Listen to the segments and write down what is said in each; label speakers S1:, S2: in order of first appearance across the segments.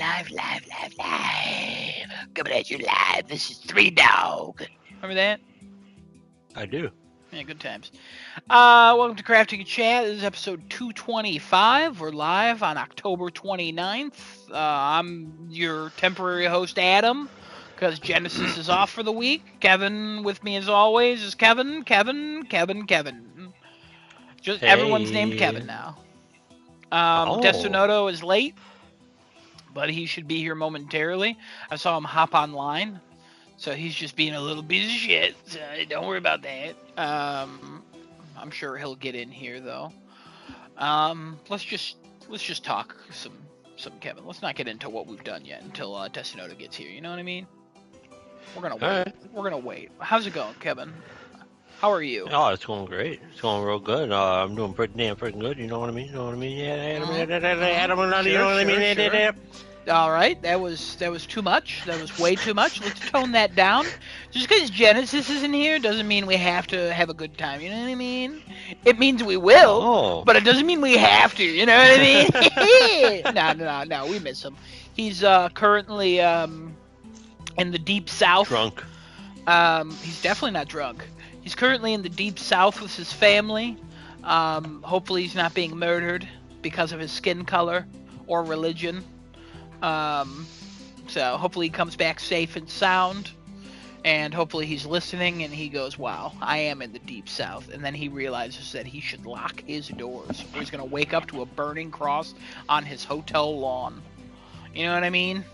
S1: live. Coming at you live. This is Three Dog. Remember that?
S2: I do.
S1: Yeah, good times. Welcome to Crafting Chat. This is episode 225. We're live on October 29th. I'm your temporary host, Adam, because Genesis is off for the week. Kevin with me as always is Kevin. Just everyone's named Kevin now. Destinoto is late, but he should be here momentarily. I saw him hop online, so he's just being a little piece of shit. So don't worry about that. I'm sure he'll get in here though. Let's just talk some Kevin. Let's not get into what we've done yet until Destinoto gets here. You know what I mean? We're gonna wait.
S2: Right.
S1: We're gonna wait. How's it going, Kevin? How are you?
S2: Oh, it's going great. It's going real good. I'm doing pretty good. You know what I mean? Yeah, Adam, you know what I mean?
S1: Sure. All right, that was too much. That was way too much. Let's tone that down. Just because Genesis isn't here doesn't mean we have to have a good time. You know what I mean? It means we will, but it doesn't mean we have to. You know what I mean? No. We miss him. He's currently in the deep south.
S2: Drunk.
S1: He's definitely not drunk. He's currently in the deep south with his family. Hopefully he's not being murdered because of his skin color or religion. So hopefully he comes back safe and sound, and hopefully he's listening and he goes, wow, I am in the deep south. And then he realizes that he should lock his doors, or he's going to wake up to a burning cross on his hotel lawn. You know what I mean?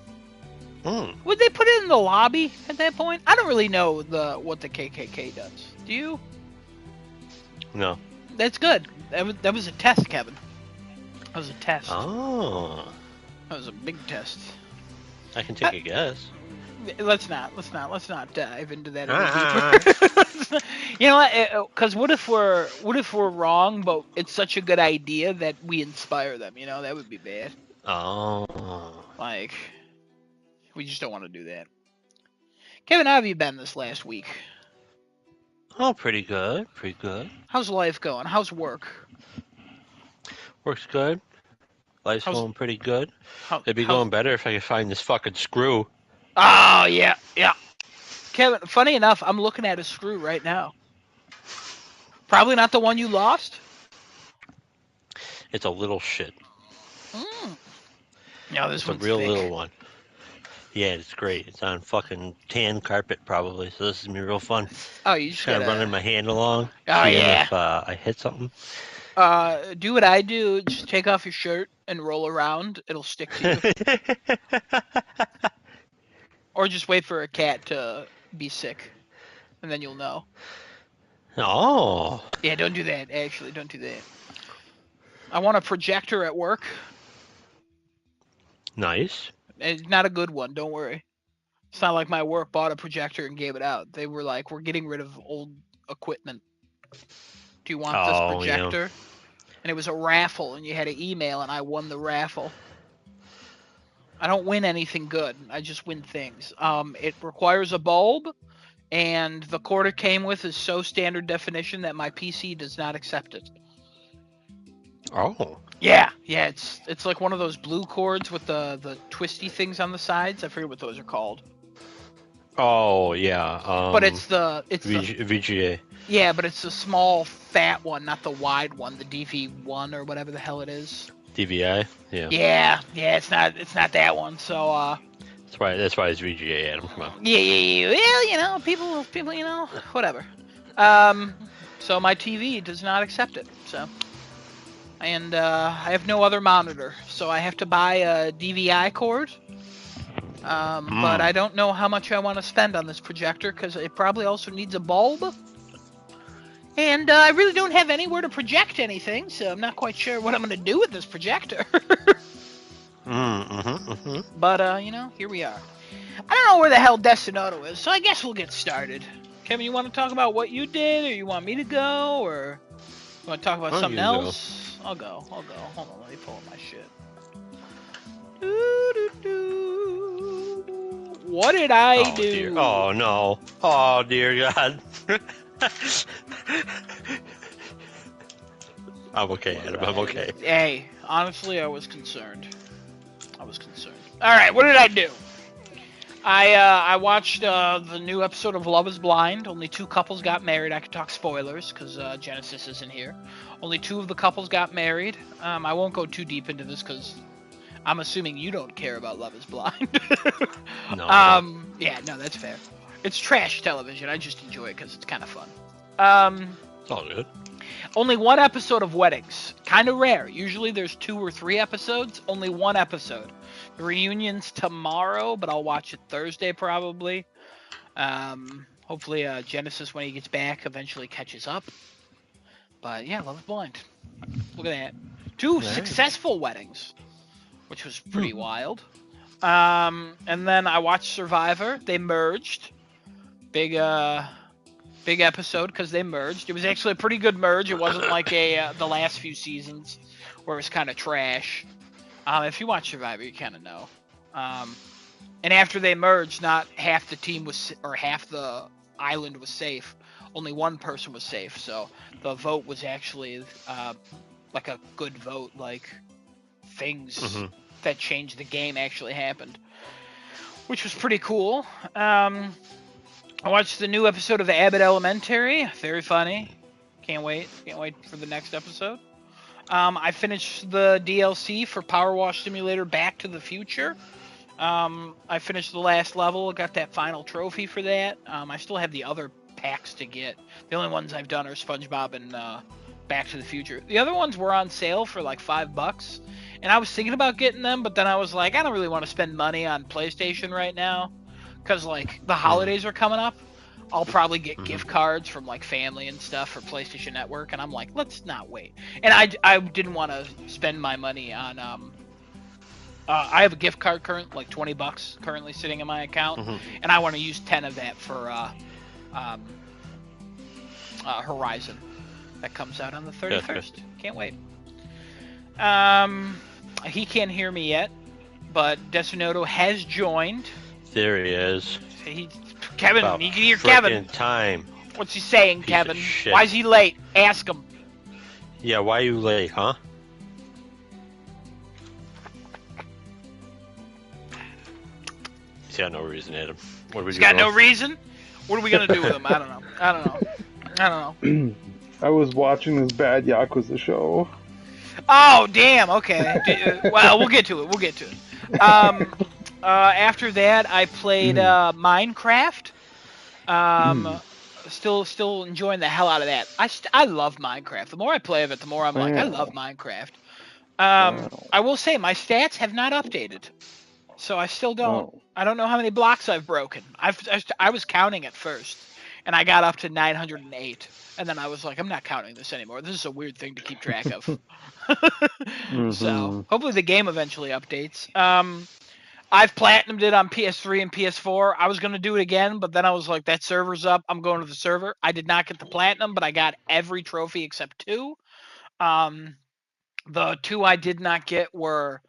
S1: Would they put it in the lobby at that point? I don't really know what the KKK does. Do you?
S2: No.
S1: That's good. That was a test, Kevin. That was a test.
S2: Oh.
S1: That was a big test.
S2: I can take a guess.
S1: Let's not dive into that any deeper. You know what? Because what if we're wrong, but it's such a good idea that we inspire them? You know, that would be bad.
S2: Oh.
S1: Like, we just don't want to do that. Kevin, how have you been this last week?
S2: Oh, pretty good.
S1: How's life going? How's work?
S2: Work's good. Life's going pretty good. It'd be going better if I could find this fucking screw.
S1: Oh, yeah. Kevin, funny enough, I'm looking at a screw right now. Probably not the one you lost?
S2: It's a little shit.
S1: No, this one's
S2: a real
S1: thick.
S2: Little one. Yeah, it's great. It's on fucking tan carpet probably, so this is gonna be real fun.
S1: Oh, you just
S2: kind
S1: gotta...
S2: of running my hand along.
S1: Oh, yeah.
S2: If I hit something.
S1: Do what I do. Just take off your shirt and roll around. It'll stick to you. Or just wait for a cat to be sick, and then you'll know.
S2: Oh.
S1: Yeah, don't do that. Actually, don't do that. I want a projector at work.
S2: Nice.
S1: It's not a good one. Don't worry. It's not like my work bought a projector and gave it out. They were like, we're getting rid of old equipment. Do you want this projector? Yeah. And it was a raffle, and you had to email, and I won the raffle. I don't win anything good. I just win things. It requires a bulb, and the cord it came with is so standard definition that my PC does not accept it.
S2: Oh.
S1: Yeah, it's like one of those blue cords with the twisty things on the sides. I forget what those are called.
S2: Oh yeah.
S1: But it's the
S2: VGA.
S1: Yeah, but it's the small fat one, not the wide one, the DV1 or whatever the hell it is.
S2: DVI. Yeah.
S1: Yeah. It's not that one. So
S2: That's why it's VGA, Adam. Come on.
S1: Yeah. Well, you know, people, you know, whatever. So my TV does not accept it. So. And I have no other monitor, so I have to buy a DVI cord. But I don't know how much I want to spend on this projector, because it probably also needs a bulb. And I really don't have anywhere to project anything, so I'm not quite sure what I'm going to do with this projector. But, you know, here we are. I don't know where the hell Destinoto is, so I guess we'll get started. Kevin, you want to talk about what you did, or you want me to go, or you want to talk about something else? I'll go. Hold on, let me pull up my shit. What did I do?
S2: Dear. Oh, no. Oh, dear God. I'm okay, Adam. I'm okay.
S1: Hey, honestly, I was concerned. was concerned. All right, what did I do? I watched the new episode of Love is Blind. Only 2 couples got married. I could talk spoilers because Genesis isn't here. Only 2 of the couples got married. I won't go too deep into this because I'm assuming you don't care about Love is Blind.
S2: No.
S1: Yeah, no, that's fair. It's trash television. I just enjoy it because it's kind of fun.
S2: It's all good.
S1: Only 1 episode of weddings. Kind of rare. Usually there's 2 or 3 episodes. Only 1 episode. The reunion's tomorrow, but I'll watch it Thursday probably. Hopefully Genesis, when he gets back, eventually catches up. But yeah, Love is Blind. Look at that. 2 successful weddings, which was pretty wild. And then I watched Survivor. They merged. Big episode because they merged. It was actually a pretty good merge. It wasn't like the last few seasons where it was kind of trash. If you watch Survivor, you kind of know. And after they merged, not half the team was, or half the island was safe. Only 1 person was safe. So the vote was actually like a good vote. Like things that changed the game actually happened, which was pretty cool. I watched the new episode of Abbott Elementary. Very funny. Can't wait. Can't wait for the next episode. I finished the DLC for Power Wash Simulator Back to the Future. I finished the last level. Got that final trophy for that. I still have the other packs to get. The only ones I've done are SpongeBob and Back to the Future. The other ones were on sale for like $5. And I was thinking about getting them, but then I was like, I don't really want to spend money on PlayStation right now. Because, like, the holidays are coming up. I'll probably get gift cards from, like, family and stuff for PlayStation Network. And I'm like, let's not wait. And I didn't want to spend my money on... I have a gift card like $20 currently sitting in my account. And I want to use 10 of that for Horizon. That comes out on the 31st. Can't wait. He can't hear me yet. But Desunoto has joined.
S2: There he is.
S1: Kevin, you can hear Kevin.
S2: Time.
S1: What's he saying, Kevin? Why is he late? Ask him.
S2: Yeah, why are you late, huh? He's got no reason, Adam. What are we
S1: He's got no reason? What are we going to do with him? I don't know.
S3: I was watching this bad Yakuza show.
S1: Oh, damn. Okay. Well, we'll get to it. After that, I played Minecraft. Still enjoying the hell out of that. I love Minecraft. The more I play of it, the more I'm like, I love Minecraft. I will say my stats have not updated, so I still don't. I don't know how many blocks I've broken. I was counting at first, and I got up to 908, and then I was like, I'm not counting this anymore. This is a weird thing to keep track of. So hopefully the game eventually updates. I've platinumed it on PS3 and PS4. I was going to do it again, but then I was like, that server's up. I'm going to the server. I did not get the platinum, but I got every trophy except 2. The 2 I did not get were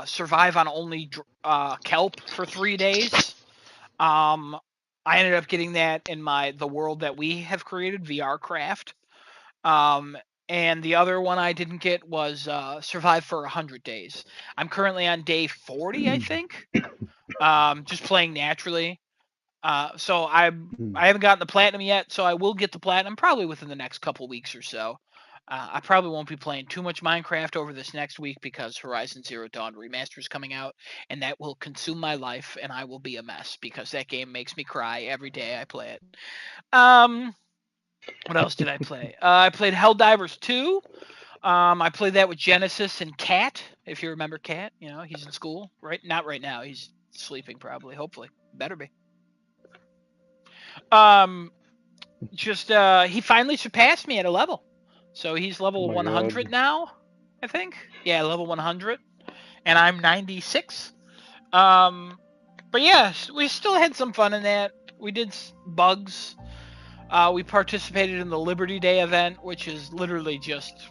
S1: survive on only kelp for 3 days. I ended up getting that in the world that we have created, VR Craft. And the other one I didn't get was survive for 100 days. I'm currently on day 40, I think. Just playing naturally. So I haven't gotten the platinum yet, so I will get the platinum probably within the next couple weeks or so. I probably won't be playing too much Minecraft over this next week because Horizon Zero Dawn Remaster is coming out, and that will consume my life, and I will be a mess because that game makes me cry every day I play it. What else did I play? I played Helldivers 2. I played that with Genesis and Kat, if you remember Kat. You know, he's in school. Not right now. He's sleeping probably, hopefully. Better be. He finally surpassed me at a level. So he's level 100 now, I think. Yeah, level 100. And I'm 96. But yeah, we still had some fun in that. We did bugs. We participated in the Liberty Day event, which is literally just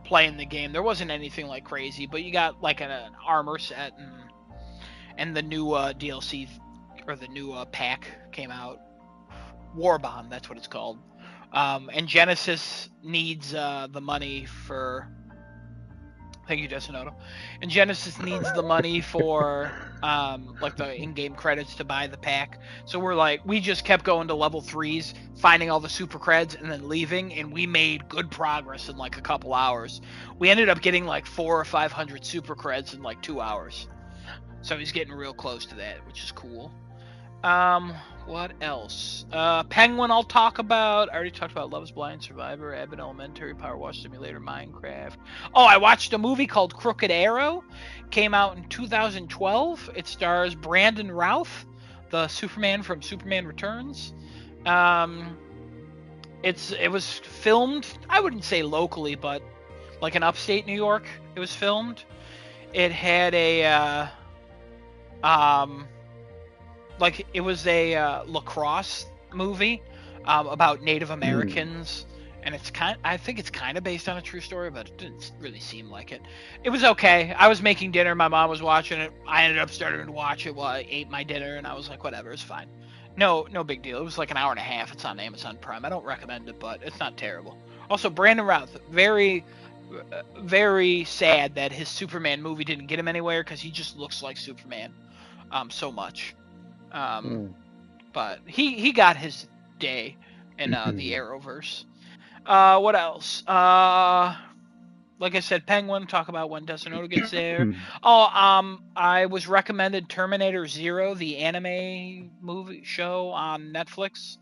S1: playing the game. There wasn't anything like crazy, but you got like an armor set and the new DLC or the new pack came out. Warbond, that's what it's called. And Genesis needs the money for Thank you, Desinoto. And Genesis needs the money for like the in-game credits to buy the pack. So we just kept going to level 3s, finding all the super creds, and then leaving, and we made good progress in like a couple hours. We ended up getting like 400 or 500 super creds in like 2 hours. So he's getting real close to that, which is cool. What else? Penguin I'll talk about. I already talked about Love is Blind, Survivor, Abbott Elementary, Power Wash Simulator, Minecraft. Oh, I watched a movie called Crooked Arrow. Came out in 2012. It stars Brandon Routh, the Superman from Superman Returns. It was filmed, I wouldn't say locally, but like in upstate New York. It was filmed. It had like it was a lacrosse movie about Native Americans, and I think it's kind of based on a true story, but it didn't really seem like it. It was okay. I was making dinner, my mom was watching it. I ended up starting to watch it while I ate my dinner, and I was like, whatever, it's fine. No big deal. It was like an hour and a half. It's on Amazon Prime. I don't recommend it, but it's not terrible. Also, Brandon Routh, very, very sad that his Superman movie didn't get him anywhere because he just looks like Superman, so much. But he got his day in the Arrowverse. What else? Like I said, Penguin. Talk about when Desinoto gets there. I was recommended Terminator Zero, the anime movie show on Netflix.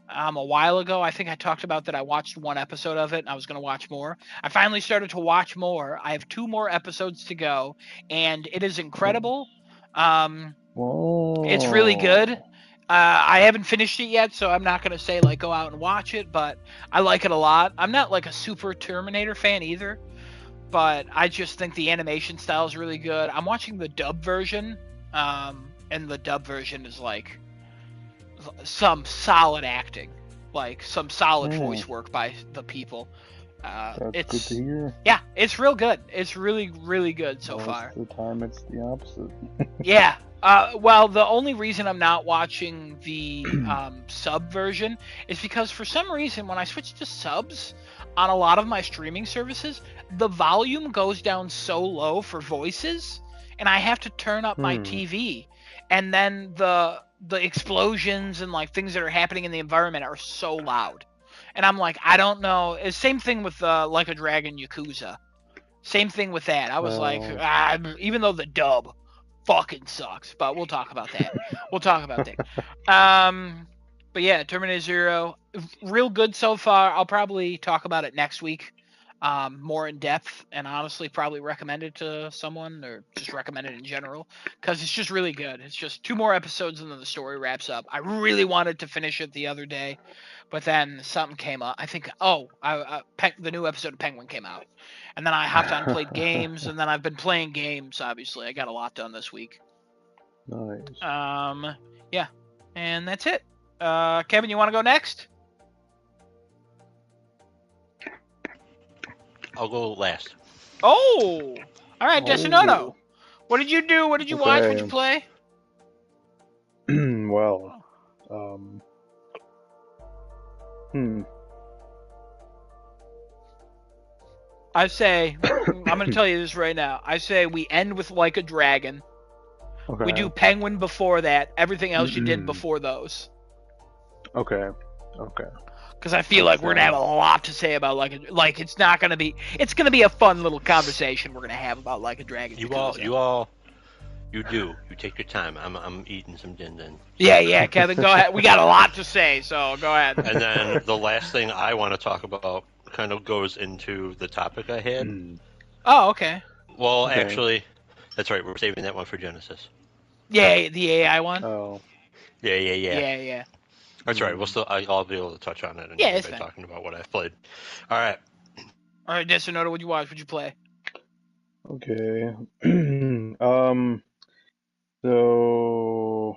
S1: A while ago, I think I talked about that. I watched one episode of it, and I was going to watch more. I finally started to watch more. I have 2 more episodes to go, and it is incredible. It's really good. I haven't finished it yet, so I'm not going to say like go out and watch it, but I like it a lot. I'm not like a super Terminator fan either, but I just think the animation style is really good. I'm watching the dub version, and the dub version is like some solid acting, like some solid voice work by the people.
S3: That's good to hear.
S1: Yeah, it's real good. It's really, really good so far.
S3: Most of the time, it's the opposite.
S1: Yeah. Well, the only reason I'm not watching the sub version is because for some reason when I switch to subs on a lot of my streaming services, the volume goes down so low for voices, and I have to turn up my TV, and then the explosions and like things that are happening in the environment are so loud, and I'm like, I don't know. It's same thing with Like a Dragon Yakuza. Same thing with that. I was like, even though the dub fucking sucks, but we'll talk about that. But yeah, Terminator Zero, real good so far. I'll probably talk about it next week, more in depth, and honestly probably recommend it to someone or just recommend it in general because it's just really good. It's just 2 more episodes and then the story wraps up. I really wanted to finish it the other day, but then something came up. I think the new episode of Penguin came out, and then I hopped on and played games, and then I've been playing games. Obviously, I got a lot done this week.
S3: Nice.
S1: Yeah, and that's it. Kevin, you want to go next?
S2: I'll go last.
S1: Oh, all right, Desinoto. What did you do? What did you watch? What did you play?
S3: Well,
S1: I say, I'm going to tell you this right now. I say we end with Like a Dragon. Okay. We do Penguin before that. Everything else you did before those.
S3: Okay.
S1: Because I feel like we're gonna have a lot to say about it's not gonna be. It's gonna be a fun little conversation we're gonna have about Like a Dragon.
S2: You take your time. I'm eating some din din.
S1: Yeah, Kevin, go ahead. We got a lot to say, so go ahead.
S2: And then the last thing I want to talk about kind of goes into the topic I had.
S1: Oh, okay.
S2: Well, actually, that's right. We're saving that one for Genesis.
S1: Yeah, the AI one.
S3: Oh.
S2: Yeah.
S1: Yeah.
S2: That's right. I'll be able to touch on it and
S1: it's
S2: talking about what I've played. All right,
S1: Desinoto, what'd you watch? What'd you play?
S3: Okay. So.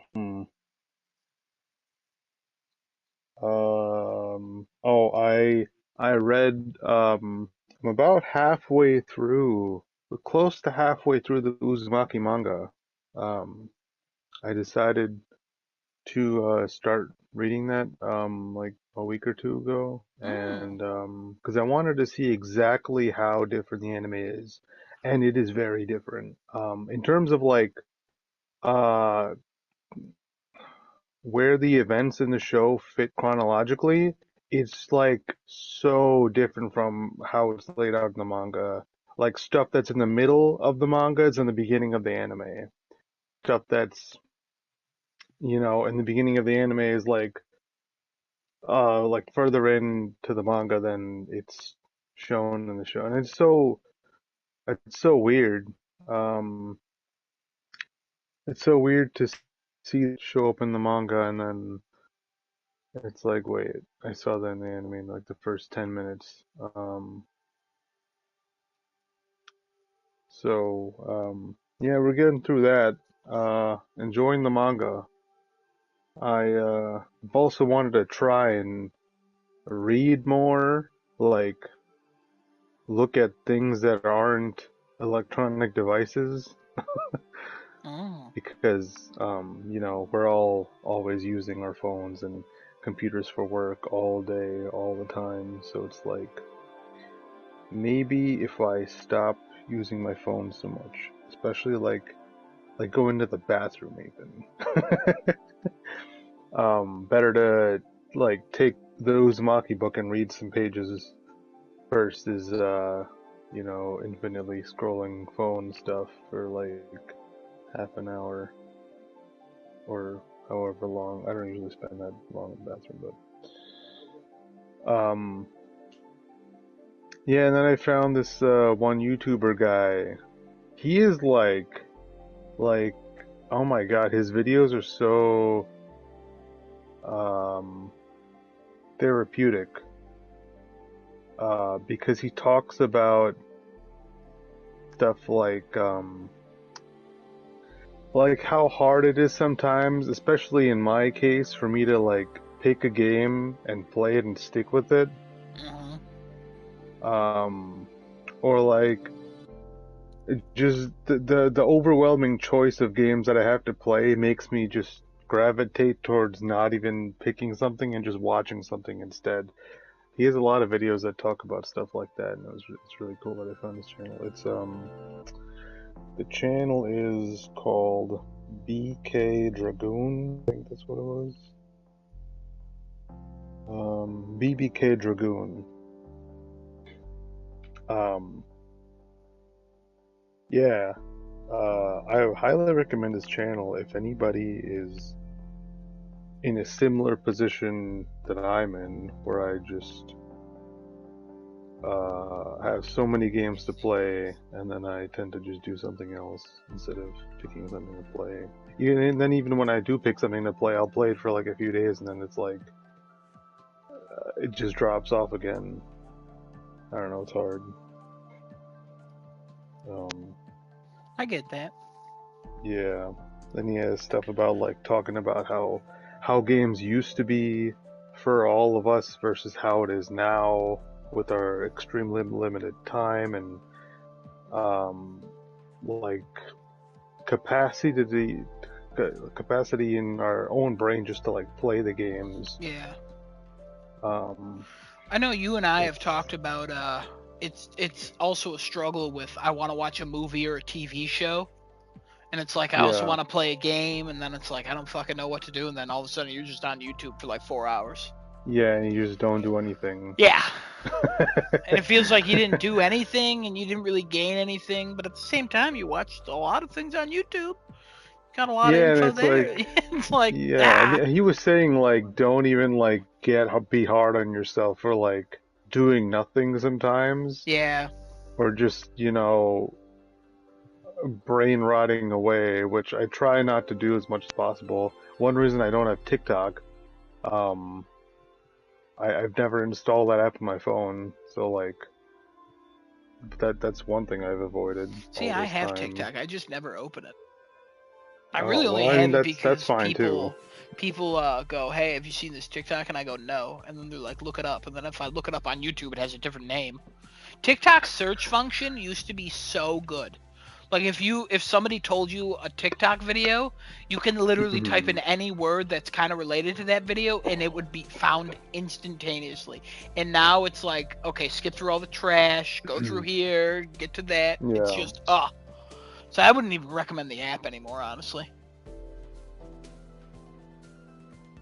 S3: I read. I'm about halfway through, close to halfway through the Uzumaki manga. I decided to start reading that like a week or 2 ago, and because I wanted to see exactly how different the anime is, and it is very different. In terms of like uh, where the events in the show fit chronologically, it's like so different from how it's laid out in the manga. Like stuff that's in the middle of the manga is in the beginning of the anime. Stuff that's, in the beginning of the anime is like further into the manga than it's shown in the show. And it's so weird. Um, it's so weird to see it show up in the manga and then it's like, wait, I saw that in the anime in like the first 10 minutes. Yeah, we're getting through that. Enjoying the manga. I've also wanted to try and read more, like look at things that aren't electronic devices. Because we're all always using our phones and computers for work all day, all the time. So it's like maybe if I stop using my phone so much, especially like go into the bathroom even. Better to like take the Uzumaki book and read some pages first is infinitely scrolling phone stuff for like half an hour or however long. I don't usually spend that long in the bathroom, but yeah, and then I found this one YouTuber guy. He is like oh my god, his videos are so therapeutic because he talks about stuff like how hard it is sometimes, especially in my case, for me to like pick a game and play it and stick with it. Or like just the overwhelming choice of games that I have to play makes me just gravitate towards not even picking something and just watching something instead. He has a lot of videos that talk about stuff like that, and it's really cool that I found this channel. It's the channel is called BK Dragoon. I think that's what it was. BBK Dragoon. Yeah. I highly recommend this channel if anybody is in a similar position that I'm in, where I just have so many games to play, and then I tend to just do something else instead of picking something to play. And then even when I do pick something to play, I'll play it for like a few days, and then it's like it just drops off again. I don't know, it's hard.
S1: I get that.
S3: Yeah. Then he has stuff about like talking about how games used to be for all of us versus how it is now with our extremely limited time and like capacity in our own brain just to like play the games.
S1: Yeah. I know you and I have talked about it's also a struggle with I want to watch a movie or a TV show, and it's like I also want to play a game, and then it's like I don't fucking know what to do, and then all of a sudden you're just on YouTube for like 4 hours.
S3: Yeah, and you just don't do anything.
S1: Yeah. And it feels like you didn't do anything, and you didn't really gain anything, but at the same time you watched a lot of things on YouTube. Got a lot of info there. It's like
S3: he was saying like don't even like be hard on yourself for like doing nothing sometimes.
S1: Yeah.
S3: Or just, brain rotting away, which I try not to do as much as possible. One reason I don't have TikTok, I've never installed that app on my phone, so like that's one thing I've avoided.
S1: See, I have TikTok, I just never open it. I because
S3: that's fine
S1: people go, hey, have you seen this TikTok? And I go, no. And then they're like, look it up. And then if I look it up on YouTube, it has a different name. TikTok's search function used to be so good. Like if somebody told you a TikTok video, you can literally type in any word that's kind of related to that video and it would be found instantaneously. And now it's like, okay, skip through all the trash, go through here, get to that.
S3: Yeah.
S1: It's just So I wouldn't even recommend the app anymore, honestly.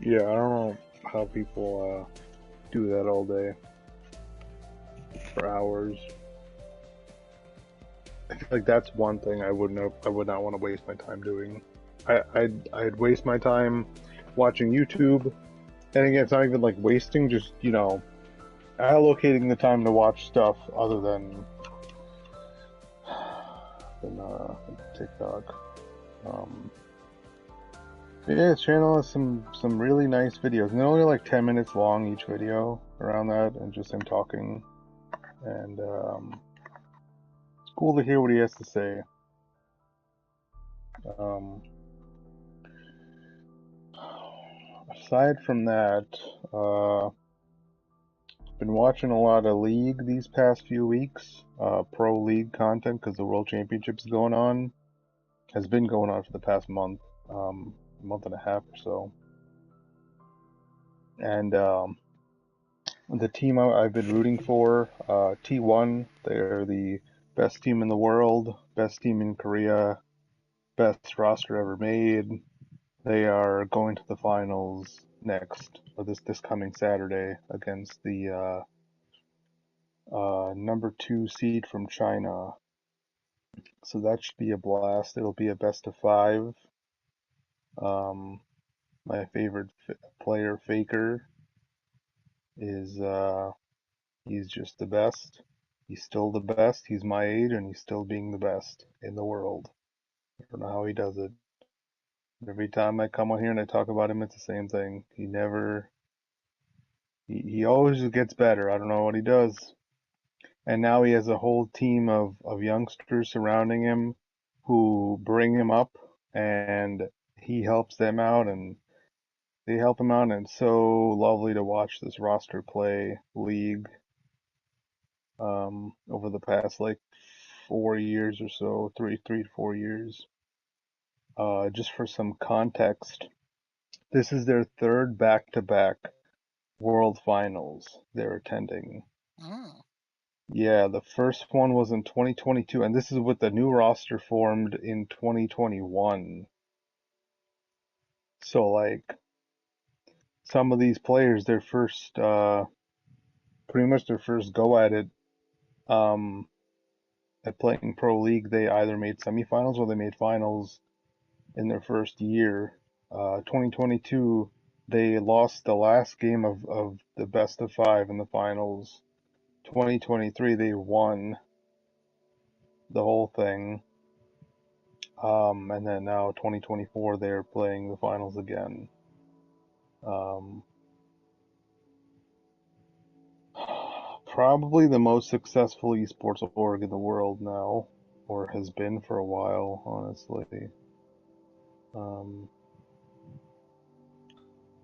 S3: Yeah, I don't know how people do that all day for hours. I feel like that's one thing I would not want to waste my time doing. I'd waste my time watching YouTube, and again, it's not even like wasting, just allocating the time to watch stuff other than TikTok. Yeah, his channel has some really nice videos, and they're only like 10 minutes long each video, around that, and just him talking, and it's cool to hear what he has to say. Aside from that, been watching a lot of League these past few weeks, Pro League content, because the World Championship's going on. Has been going on for the past month and a half or so. And the team I've been rooting for, T1, they're the best team in the world, best team in Korea, best roster ever made. They are going to the finals next, or this coming Saturday, against the number 2 seed from China. So that should be a blast. It'll be a best of 5. My favorite player, Faker, is he's just the best. He's still the best. He's my age, and he's still being the best in the world. I don't know how he does it. Every time I come on here and I talk about him, it's the same thing. He always just gets better. I don't know what he does. And now he has a whole team of youngsters surrounding him who bring him up, and he helps them out, and they help him out, and it's so lovely to watch this roster play League over the past like 4 years or so, 3 to 4 years. Just for some context, this is their third back-to-back World Finals they're attending. Yeah, the first one was in 2022, and this is with the new roster formed in 2021. So, like, some of these players, their first, pretty much their first go at it, at playing Pro League, they either made semifinals or they made finals in their first year. 2022, they lost the last game of the best of 5 in the finals. 2023, they won the whole thing. And then now 2024, they're playing the finals again. Probably the most successful esports org in the world now, or has been for a while, honestly.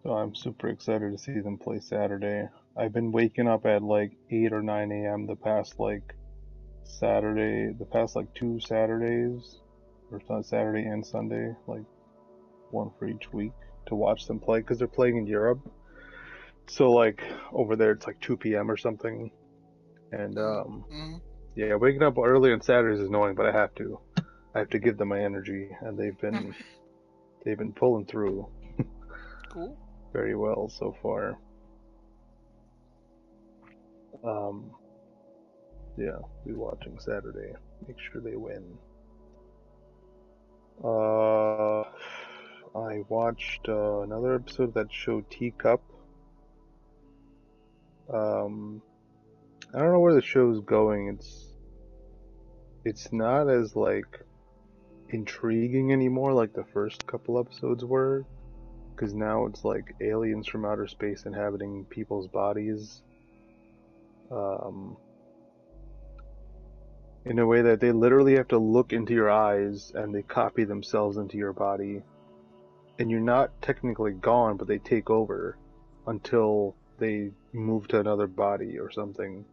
S3: So I'm super excited to see them play Saturday. I've been waking up at like 8 or 9 a.m. the past like 2 Saturdays, or it's not Saturday and Sunday, like one for each week, to watch them play, because they're playing in Europe. So like over there it's like 2 p.m. or something. And yeah, waking up early on Saturdays is annoying, but I have to give them my energy, and they've been pulling through.
S1: Cool.
S3: Very well so far. Yeah, be watching Saturday. Make sure they win. I watched another episode that showed Teacup. I don't know where the show's going. It's not as like intriguing anymore like the first couple episodes were, because now it's like aliens from outer space inhabiting people's bodies. In a way that they literally have to look into your eyes and they copy themselves into your body. And you're not technically gone, but they take over until they move to another body or something.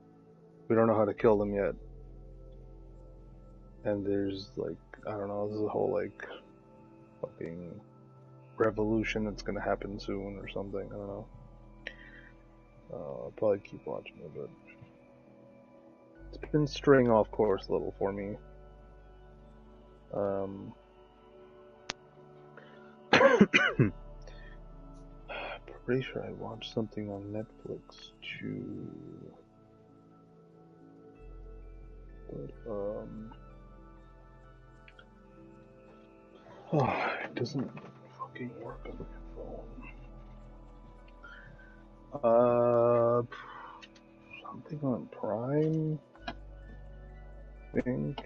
S3: We don't know how to kill them yet. and there's like, I don't know, there's a whole like fucking revolution that's gonna happen soon or something. I don't know. I'll probably keep watching it, but it's been straying off course a little for me. Pretty sure I watched something on Netflix too. But, it doesn't fucking work on my phone. Something on Prime, I think.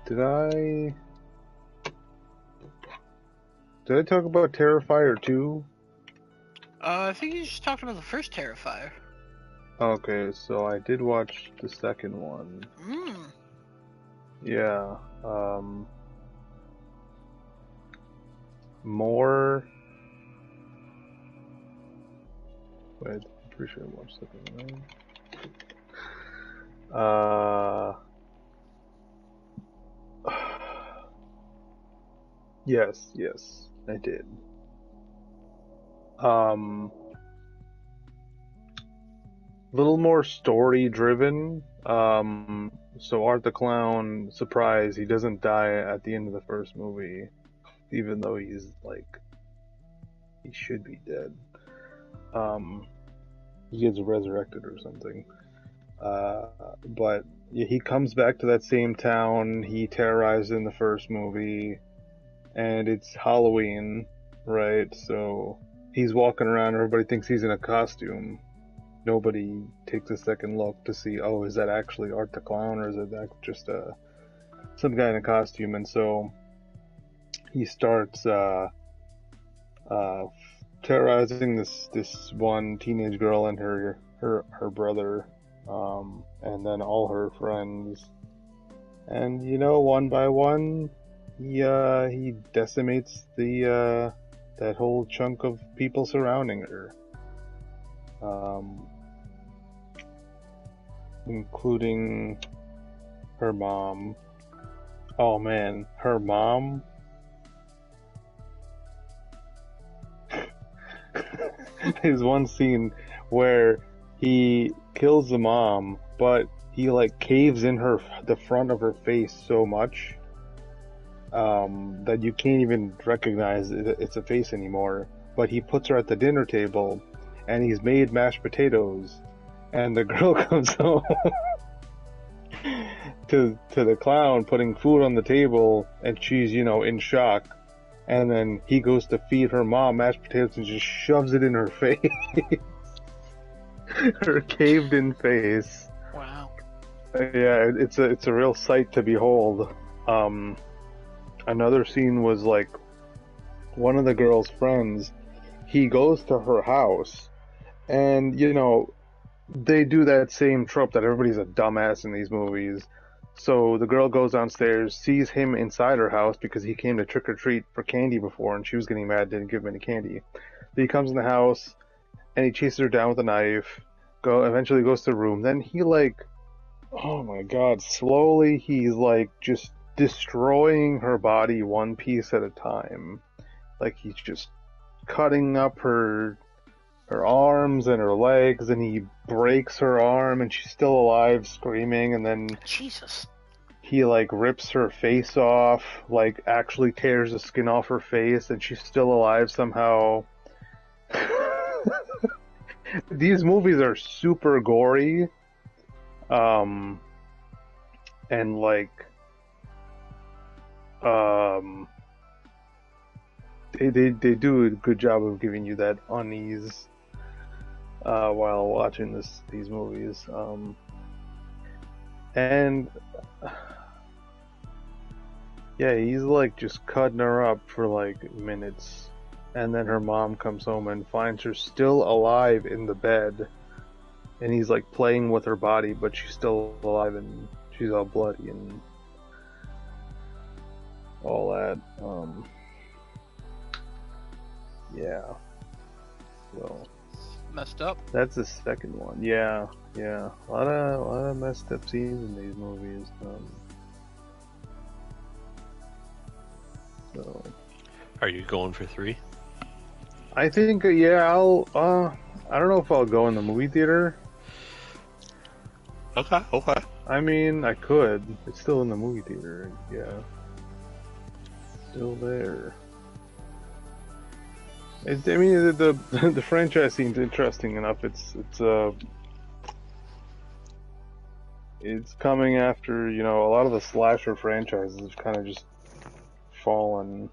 S3: Did I talk about Terrifier 2?
S1: I think you just talked about the first Terrifier.
S3: Okay, so I did watch the second one. Yeah, more... Wait, I'm pretty sure I watched the second one. Yes, I did. Little more story driven. So Art the Clown, surprise, he doesn't die at the end of the first movie, even though he's like, he should be dead. He gets resurrected or something. But he comes back to that same town he terrorized in the first movie, and it's Halloween, right? So he's walking around, everybody thinks he's in a costume. Nobody takes a second look to see, oh, is that actually Art the Clown, or is it just some guy in a costume? And so he starts terrorizing this one teenage girl and her brother, and then all her friends. And one by one, he decimates that whole chunk of people surrounding her. Including her mom. Oh man, her mom. There's one scene where he kills the mom, but he like caves in the front of her face so much that you can't even recognize it's a face anymore. But he puts her at the dinner table, and he's made mashed potatoes, and the girl comes home to the clown putting food on the table, and she's in shock. And then he goes to feed her mom mashed potatoes and just shoves it in her face. Her caved in face.
S1: Wow.
S3: Yeah, it's a real sight to behold. Another scene was like one of the girl's friends. He goes to her house, and they do that same trope that everybody's a dumbass in these movies. So the girl goes downstairs, sees him inside her house because he came to trick or treat for candy before, and she was getting mad, didn't give him any candy. Then he comes in the house, and he chases her down with a knife. Eventually goes to the room. Then he oh my god, slowly he's just destroying her body one piece at a time. Like he's just cutting up her arms and her legs, and he breaks her arm, and she's still alive, screaming, and then
S1: Jesus.
S3: He rips her face off, actually tears the skin off her face, and she's still alive somehow. These movies are super gory, and they do a good job of giving you that unease while watching these movies. And yeah, he's just cutting her up for minutes, and then her mom comes home and finds her still alive in the bed, and he's playing with her body, but she's still alive and she's all bloody and all that. Yeah. So
S1: messed up.
S3: That's the second one. Yeah. A lot of messed up scenes in these movies. So.
S2: Are you going for 3?
S3: I think I'll. I don't know if I'll go in the movie theater.
S2: Okay.
S3: I mean, I could. It's still in the movie theater. Yeah. Still there. I mean, the franchise seems interesting enough. It's coming after, a lot of the slasher franchises have kind of just fallen.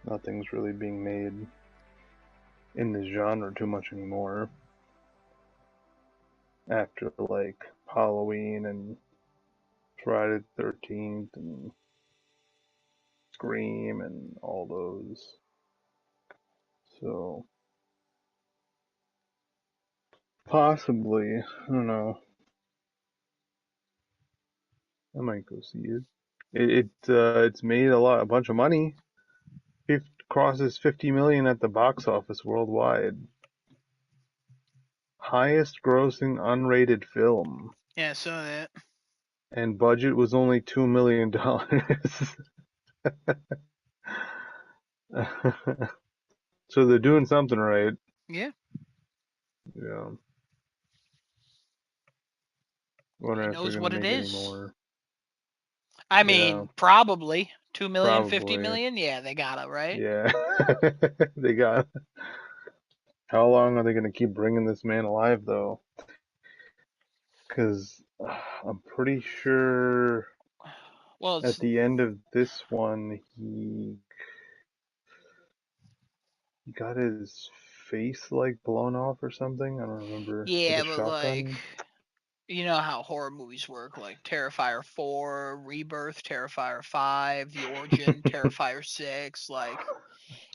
S3: Nothing's really being made in this genre too much anymore. After like Halloween and Friday the 13th and Scream and all those. So possibly, I don't know. I might go see it. It's made a bunch of money. It crosses 50 million at the box office worldwide. Highest grossing unrated film.
S1: Yeah, so that.
S3: And budget was only $2 million. So they're doing something right.
S1: Yeah.
S3: Yeah.
S1: Who knows what it is?
S3: More.
S1: I mean, probably 2 million,
S3: Probably.
S1: 50 million. Yeah, they got it, right?
S3: Yeah, they got. How long are they going to keep bringing this man alive, though? Because I'm pretty sure.
S1: Well,
S3: at the end of this one, he got his face like blown off or something. I don't remember.
S1: Yeah, but like, you know how horror movies work, like Terrifier 4, Rebirth, Terrifier 5, The Origin, Terrifier 6, like,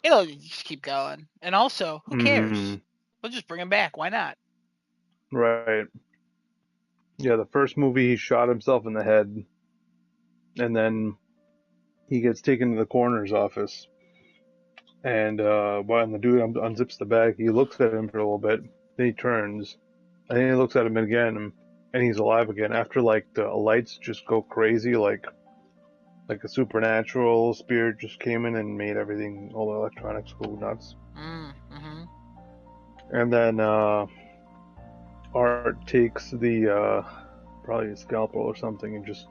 S1: it'll just keep going. And also, who cares? We'll just bring him back. Why not?
S3: Right. Yeah, the first movie he shot himself in the head, and then he gets taken to the coroner's office, and when the dude unzips the bag, he looks at him for a little bit, then he turns, and then he looks at him again, and he's alive again. After like the lights just go crazy, like a supernatural spirit just came in and made everything, all the electronics go nuts. And then Art takes the probably a scalpel or something and just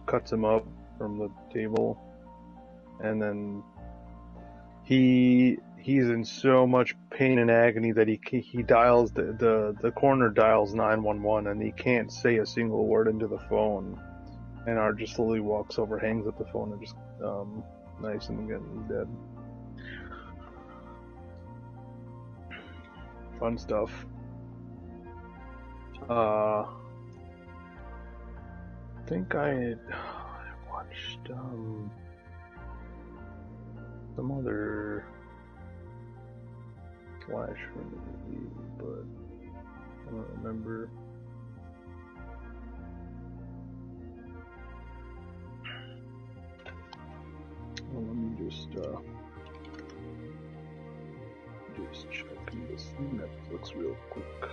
S3: cuts him up from the table, and then he's in so much pain and agony that he dials the coroner dials 911, and he can't say a single word into the phone, and Art just slowly walks over, hangs up the phone, and just knifes him again. He's dead. Fun stuff. I think I watched some other slasher movie, but I don't remember. Well, let me just check this Netflix real quick.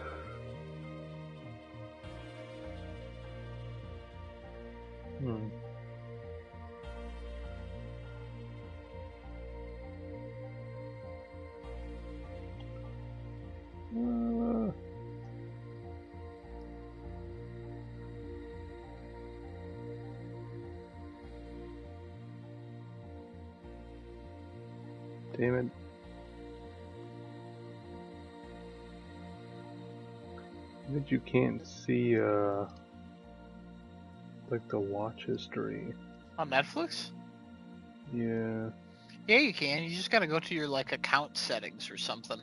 S3: Damn it. But you can't see like the watch history
S1: on Netflix.
S3: Yeah.
S1: Yeah, you can. You just gotta go to your like account settings or something,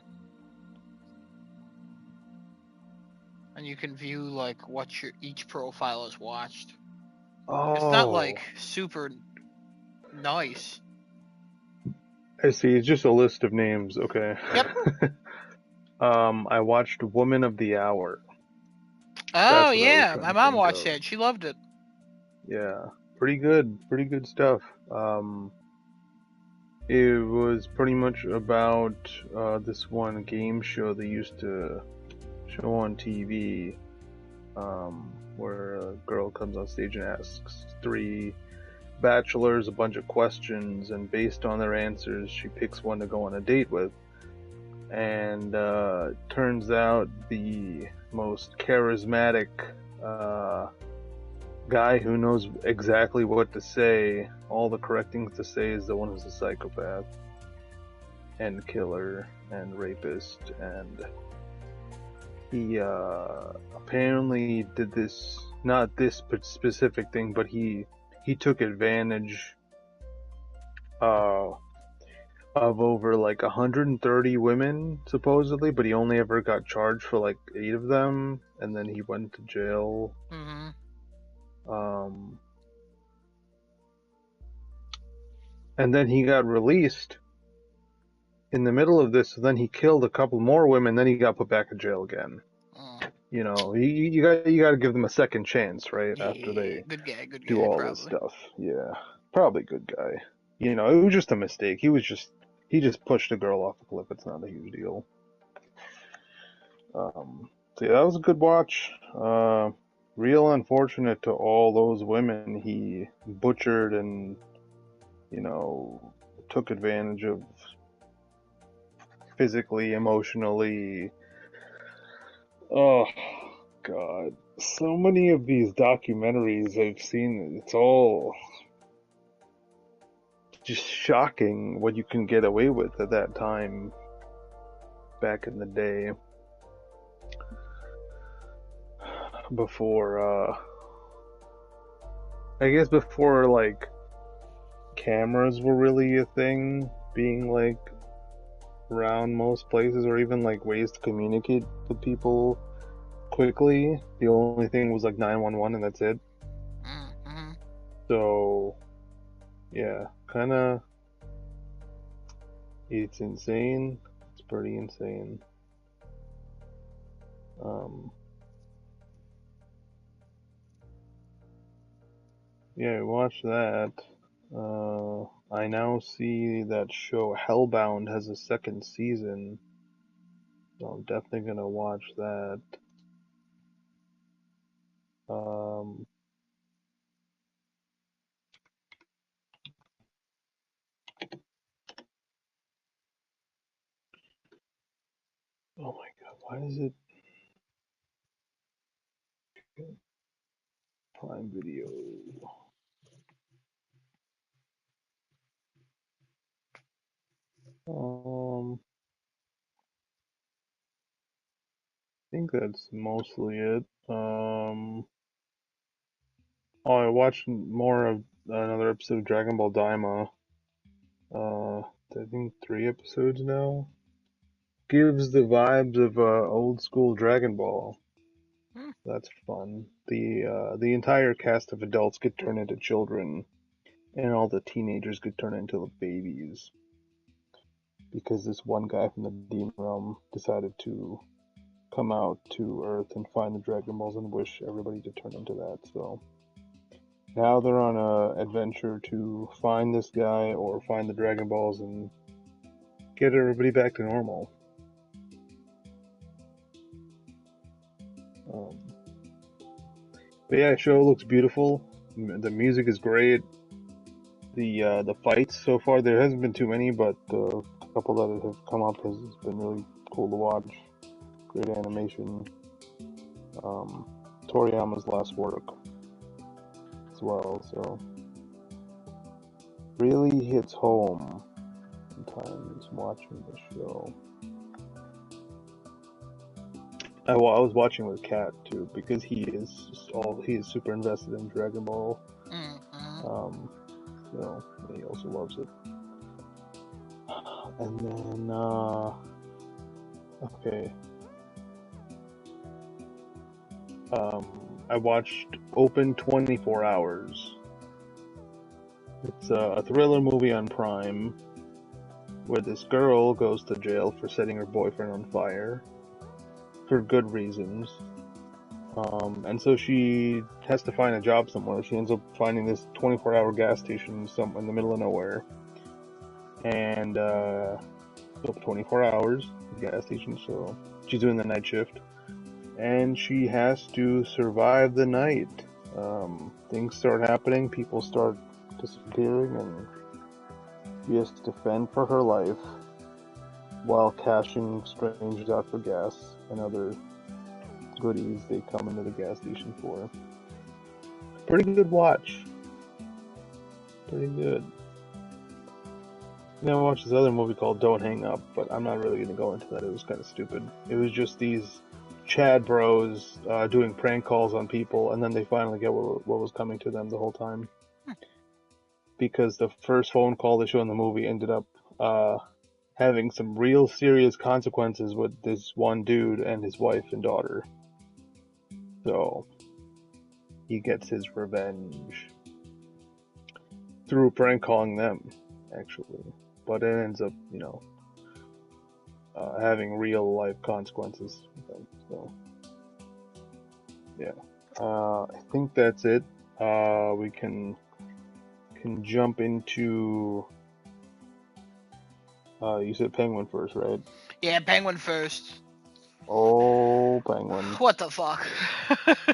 S1: and you can view like what each profile has watched.
S3: Oh.
S1: It's not like super nice.
S3: I see. It's just a list of names. Okay.
S1: Yep.
S3: I watched Woman of the Hour.
S1: Oh yeah, my mom watched it. She loved it.
S3: Yeah, pretty good stuff. It was pretty much about this one game show they used to show on TV, where a girl comes on stage and asks three bachelors a bunch of questions, and based on their answers, she picks one to go on a date with. And turns out the most charismatic guy who knows exactly what to say, all the correct things to say, is the one who's a psychopath and killer and rapist. And he apparently did this, not this specific thing, but he took advantage of over like 130 women supposedly, but he only ever got charged for like 8 of them, and then he went to jail.
S1: Mm-hmm.
S3: And then he got released in the middle of this, so then he killed a couple more women, then he got put back in jail again. You know, you got to give them a second chance, right?
S1: Yeah,
S3: after they
S1: good guy,
S3: do all
S1: probably.
S3: this stuff. Yeah, probably good guy. You know, it was just a mistake. He just pushed a girl off a cliff. It's not a huge deal. So yeah, that was a good watch. Real unfortunate to all those women he butchered and, you know, took advantage of physically, emotionally. Oh, God. So many of these documentaries I've seen, it's all just shocking what you can get away with at that time, back in the day. Before, I guess before, like, cameras were really a thing, being, like, around most places, or even, like, ways to communicate with people quickly. The only thing was, like, 911, and that's it.
S1: Mm-hmm.
S3: So, yeah, kinda, it's insane. It's pretty insane. Yeah, watch that. I now see that show Hellbound has a second season, so I'm definitely gonna watch that. Oh my god, why is it Prime Video? I think that's mostly it. I watched more of another episode of Dragon Ball Daima. I think 3 episodes now. Gives the vibes of old school Dragon Ball. That's fun. The entire cast of adults get turned into children, and all the teenagers get turned into babies. Because this one guy from the Demon Realm decided to come out to Earth and find the Dragon Balls and wish everybody to turn into that. So now they're on a adventure to find this guy or find the Dragon Balls and get everybody back to normal. But yeah, the show looks beautiful. The music is great. The fights so far, there hasn't been too many, but the couple that have come up has been really cool to watch. Great animation. Toriyama's last work as well, so really hits home sometimes watching the show. I was watching with Kat too, because he is super invested in Dragon Ball. So he also loves it. And then okay. I watched Open 24 Hours. It's a thriller movie on Prime where this girl goes to jail for setting her boyfriend on fire for good reasons. And so she has to find a job somewhere. She ends up finding this 24-hour gas station in the middle of nowhere. and up 24 hours at the gas station, so she's doing the night shift, and she has to survive the night. Things start happening, people start disappearing, and she has to fend for her life while cashing strangers out for gas and other goodies they come into the gas station for. Pretty good watch. Pretty good. Then I watched this other movie called Don't Hang Up, but I'm not really going to go into that. It was kind of stupid. It was just these Chad bros doing prank calls on people, and then they finally get what was coming to them the whole time. Because the first phone call they show in the movie ended up having some real serious consequences with this one dude and his wife and daughter. So he gets his revenge through prank calling them, actually. But it ends up, having real life consequences. So, yeah. I think that's it. We can jump into. You said Penguin first, right?
S1: Yeah, Penguin first.
S3: Oh, Penguin.
S1: What the fuck?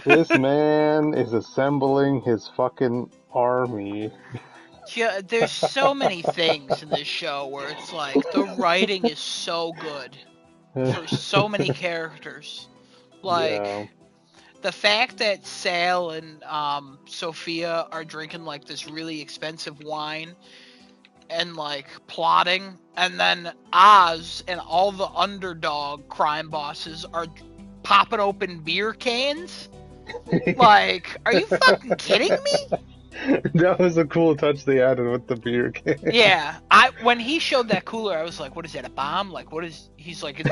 S3: This man is assembling his fucking army.
S1: Yeah, there's so many things in this show where it's like the writing is so good for so many characters. Like the fact that Sal and Sophia are drinking like this really expensive wine and like plotting, and then Oz and all the underdog crime bosses are popping open beer cans. Like, are you fucking kidding me?
S3: That was a cool touch they added with the beer can.
S1: Yeah, when he showed that cooler, I was like, "What is that? A bomb? Like, what is?" He's like,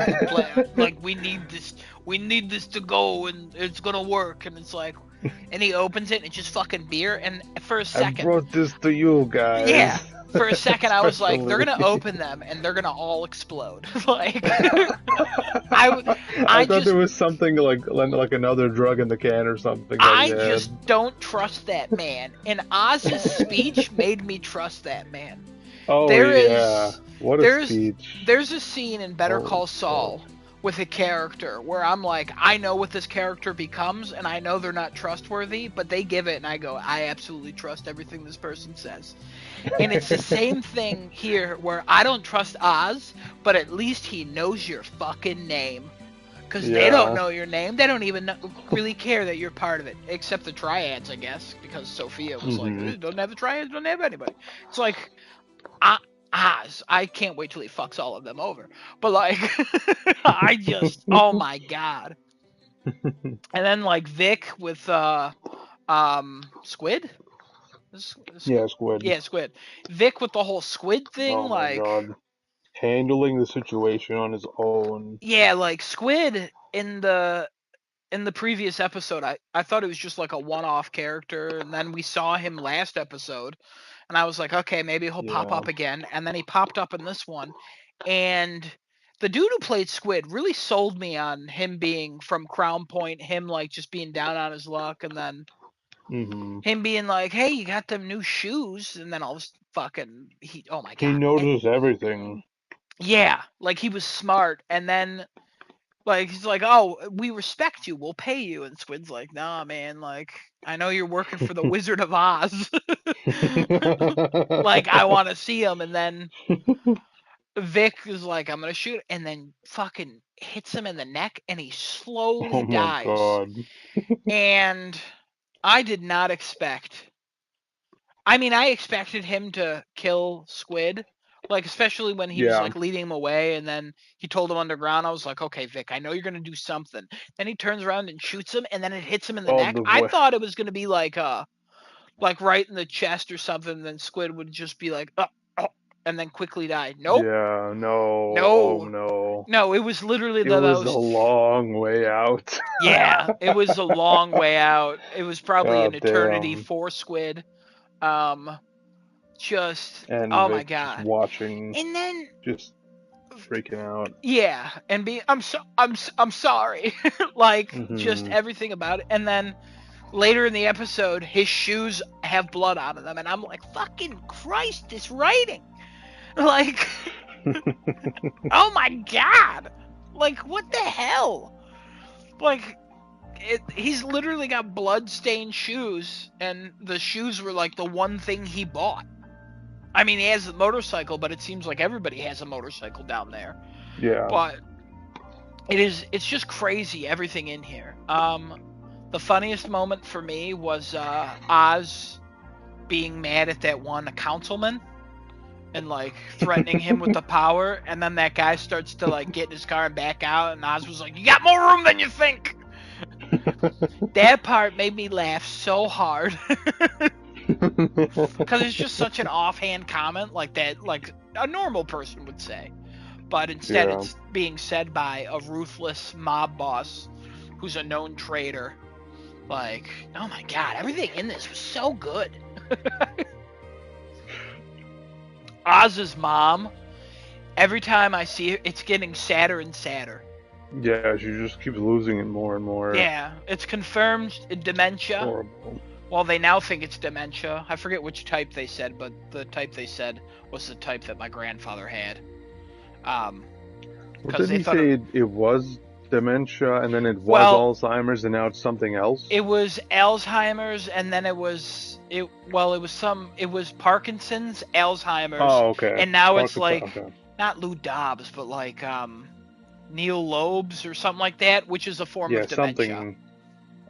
S1: "Like, we need this to go, and it's gonna work." And it's like, and he opens it, and it's just fucking beer. And for a second,
S3: I brought this to you guys.
S1: Yeah, for a second, I was like, they're gonna open them, and they're gonna all explode. Like,
S3: I thought there was something like another drug in the can or something.
S1: I just don't trust that man. And Oz's speech made me trust that man.
S3: Oh, yeah. What a speech.
S1: There's a scene in Better Call Saul with a character where I'm like, I know what this character becomes, and I know they're not trustworthy, but they give it, and I go, I absolutely trust everything this person says. And it's the same thing here, where I don't trust Oz, but at least he knows your fucking name. Because they don't know your name. They don't even really care that you're part of it. Except the Triads, I guess. Because Sophia was like, don't have the Triads, don't have anybody. It's like, Oz, I can't wait till he fucks all of them over. But like, I just, oh my god. And then like Vic with Squid?
S3: Yeah, Squid.
S1: Yeah, Squid. Vic with the whole Squid thing,
S3: oh my God. Handling the situation on his own.
S1: Yeah, like Squid in the previous episode, I thought it was just like a one-off character, and then we saw him last episode, and I was like, okay, maybe he'll pop up again, and then he popped up in this one, and the dude who played Squid really sold me on him being from Crown Point, him like just being down on his luck, and then him being like, hey, you got them new shoes, and then all this fucking, oh my God.
S3: He notices everything.
S1: Yeah, like he was smart, and then like he's like, oh, we respect you, we'll pay you, and Squid's like, nah, man, like I know you're working for the Wizard of Oz. Like I want to see him, and then Vic is like, I'm gonna shoot, and then fucking hits him in the neck, and he slowly dies.
S3: Oh my God.
S1: And I did not expect. I mean, I expected him to kill Squid. Like, especially when he was, like, leading him away, and then he told him underground. I was like, okay, Vic, I know you're going to do something. Then he turns around and shoots him, and then it hits him in the neck. I thought it was going to be, like right in the chest or something, and then Squid would just be like, and then quickly die. Nope.
S3: Yeah, no. Oh, no.
S1: No, it was literally
S3: it was a long way out.
S1: Yeah, it was a long way out. It was probably an eternity for Squid. Just
S3: and
S1: oh
S3: Vic
S1: my God,
S3: just watching,
S1: and then
S3: just freaking out.
S1: Yeah, and I'm sorry, like just everything about it. And then later in the episode, his shoes have blood out of them, and I'm like, fucking Christ, this writing. Like, oh my god! Like, what the hell? Like, he's literally got blood-stained shoes, and the shoes were like the one thing he bought. I mean, he has a motorcycle, but it seems like everybody has a motorcycle down there.
S3: Yeah.
S1: But it's just crazy, everything in here. The funniest moment for me was Oz being mad at that one councilman and like threatening him with the power, and then that guy starts to like get in his car and back out, and Oz was like, "You got more room than you think." That part made me laugh so hard because it's just such an offhand comment like that, like a normal person would say, but instead it's being said by a ruthless mob boss who's a known traitor. Like, oh my god, everything in this was so good. Oz's mom, every time I see her, it's getting sadder and sadder.
S3: Yeah, she just keeps losing it more and more.
S1: Yeah, it's confirmed dementia.
S3: Horrible.
S1: Well, they now think it's dementia. I forget which type they said, but the type they said was the type that my grandfather had.
S3: Didn't he say it was dementia, and then it was Alzheimer's, and now it's something else?
S1: It was Alzheimer's, and then it was Parkinson's, Alzheimer's.
S3: Oh, okay.
S1: And now it's like not Lou Dobbs, but like Neil Lobes or something like that, which is a form of dementia.
S3: Something.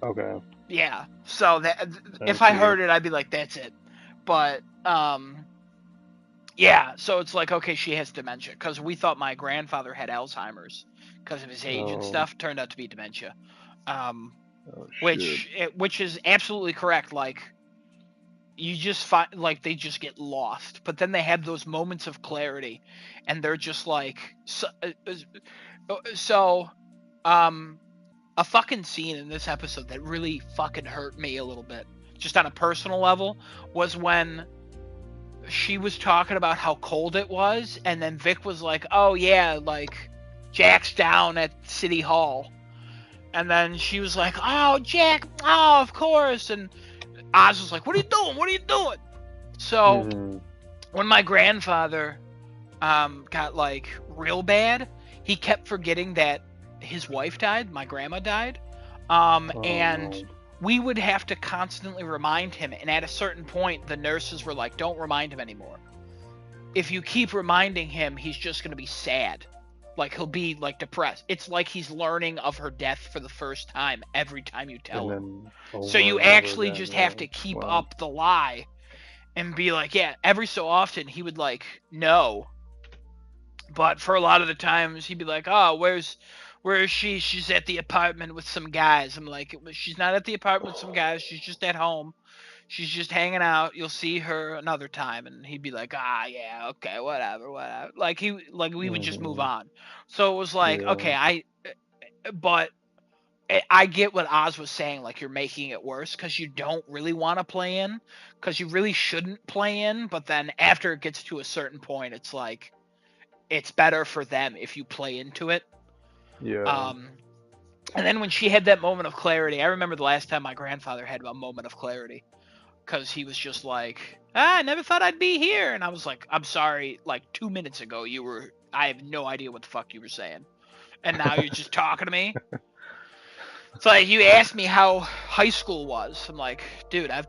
S3: Okay.
S1: Yeah. So that if I heard it, I'd be like, that's it. But yeah. So it's like, okay, she has dementia, because we thought my grandfather had Alzheimer's because of his age and stuff. Turned out to be dementia. Which is absolutely correct. Like, you just find, like, they just get lost, but then they have those moments of clarity, and they're just like a fucking scene in this episode that really fucking hurt me a little bit, just on a personal level, was when she was talking about how cold it was, and then Vic was like, oh yeah, like, Jack's down at City Hall. And then she was like, oh, Jack, oh, of course. And Oz was like, what are you doing? What are you doing? So when my grandfather got, like, real bad, he kept forgetting that his wife died, my grandma died. And we would have to constantly remind him. And at a certain point, the nurses were like, don't remind him anymore. If you keep reminding him, he's just going to be sad. Like, he'll be, like, depressed. It's like he's learning of her death for the first time every time you tell him. So you actually just have to keep up the lie and be like, yeah, every so often he would, like, know. But for a lot of the times, he'd be like, oh, where is she? She's at the apartment with some guys. I'm like, she's not at the apartment with some guys. She's just at home. She's just hanging out. You'll see her another time. And he'd be like, yeah, okay, whatever. Like, we would just move on. So it was like, okay, but I get what Oz was saying. Like, you're making it worse because you don't really want to play in, because you really shouldn't play in. But then after it gets to a certain point, it's like, it's better for them if you play into it.
S3: Yeah.
S1: And then when she had that moment of clarity, I remember the last time my grandfather had a moment of clarity, because he was just like, I never thought I'd be here. And I was like, I'm sorry, like 2 minutes ago I have no idea what the fuck you were saying. And now you're just talking to me. It's like, you asked me how high school was. I'm like, dude, I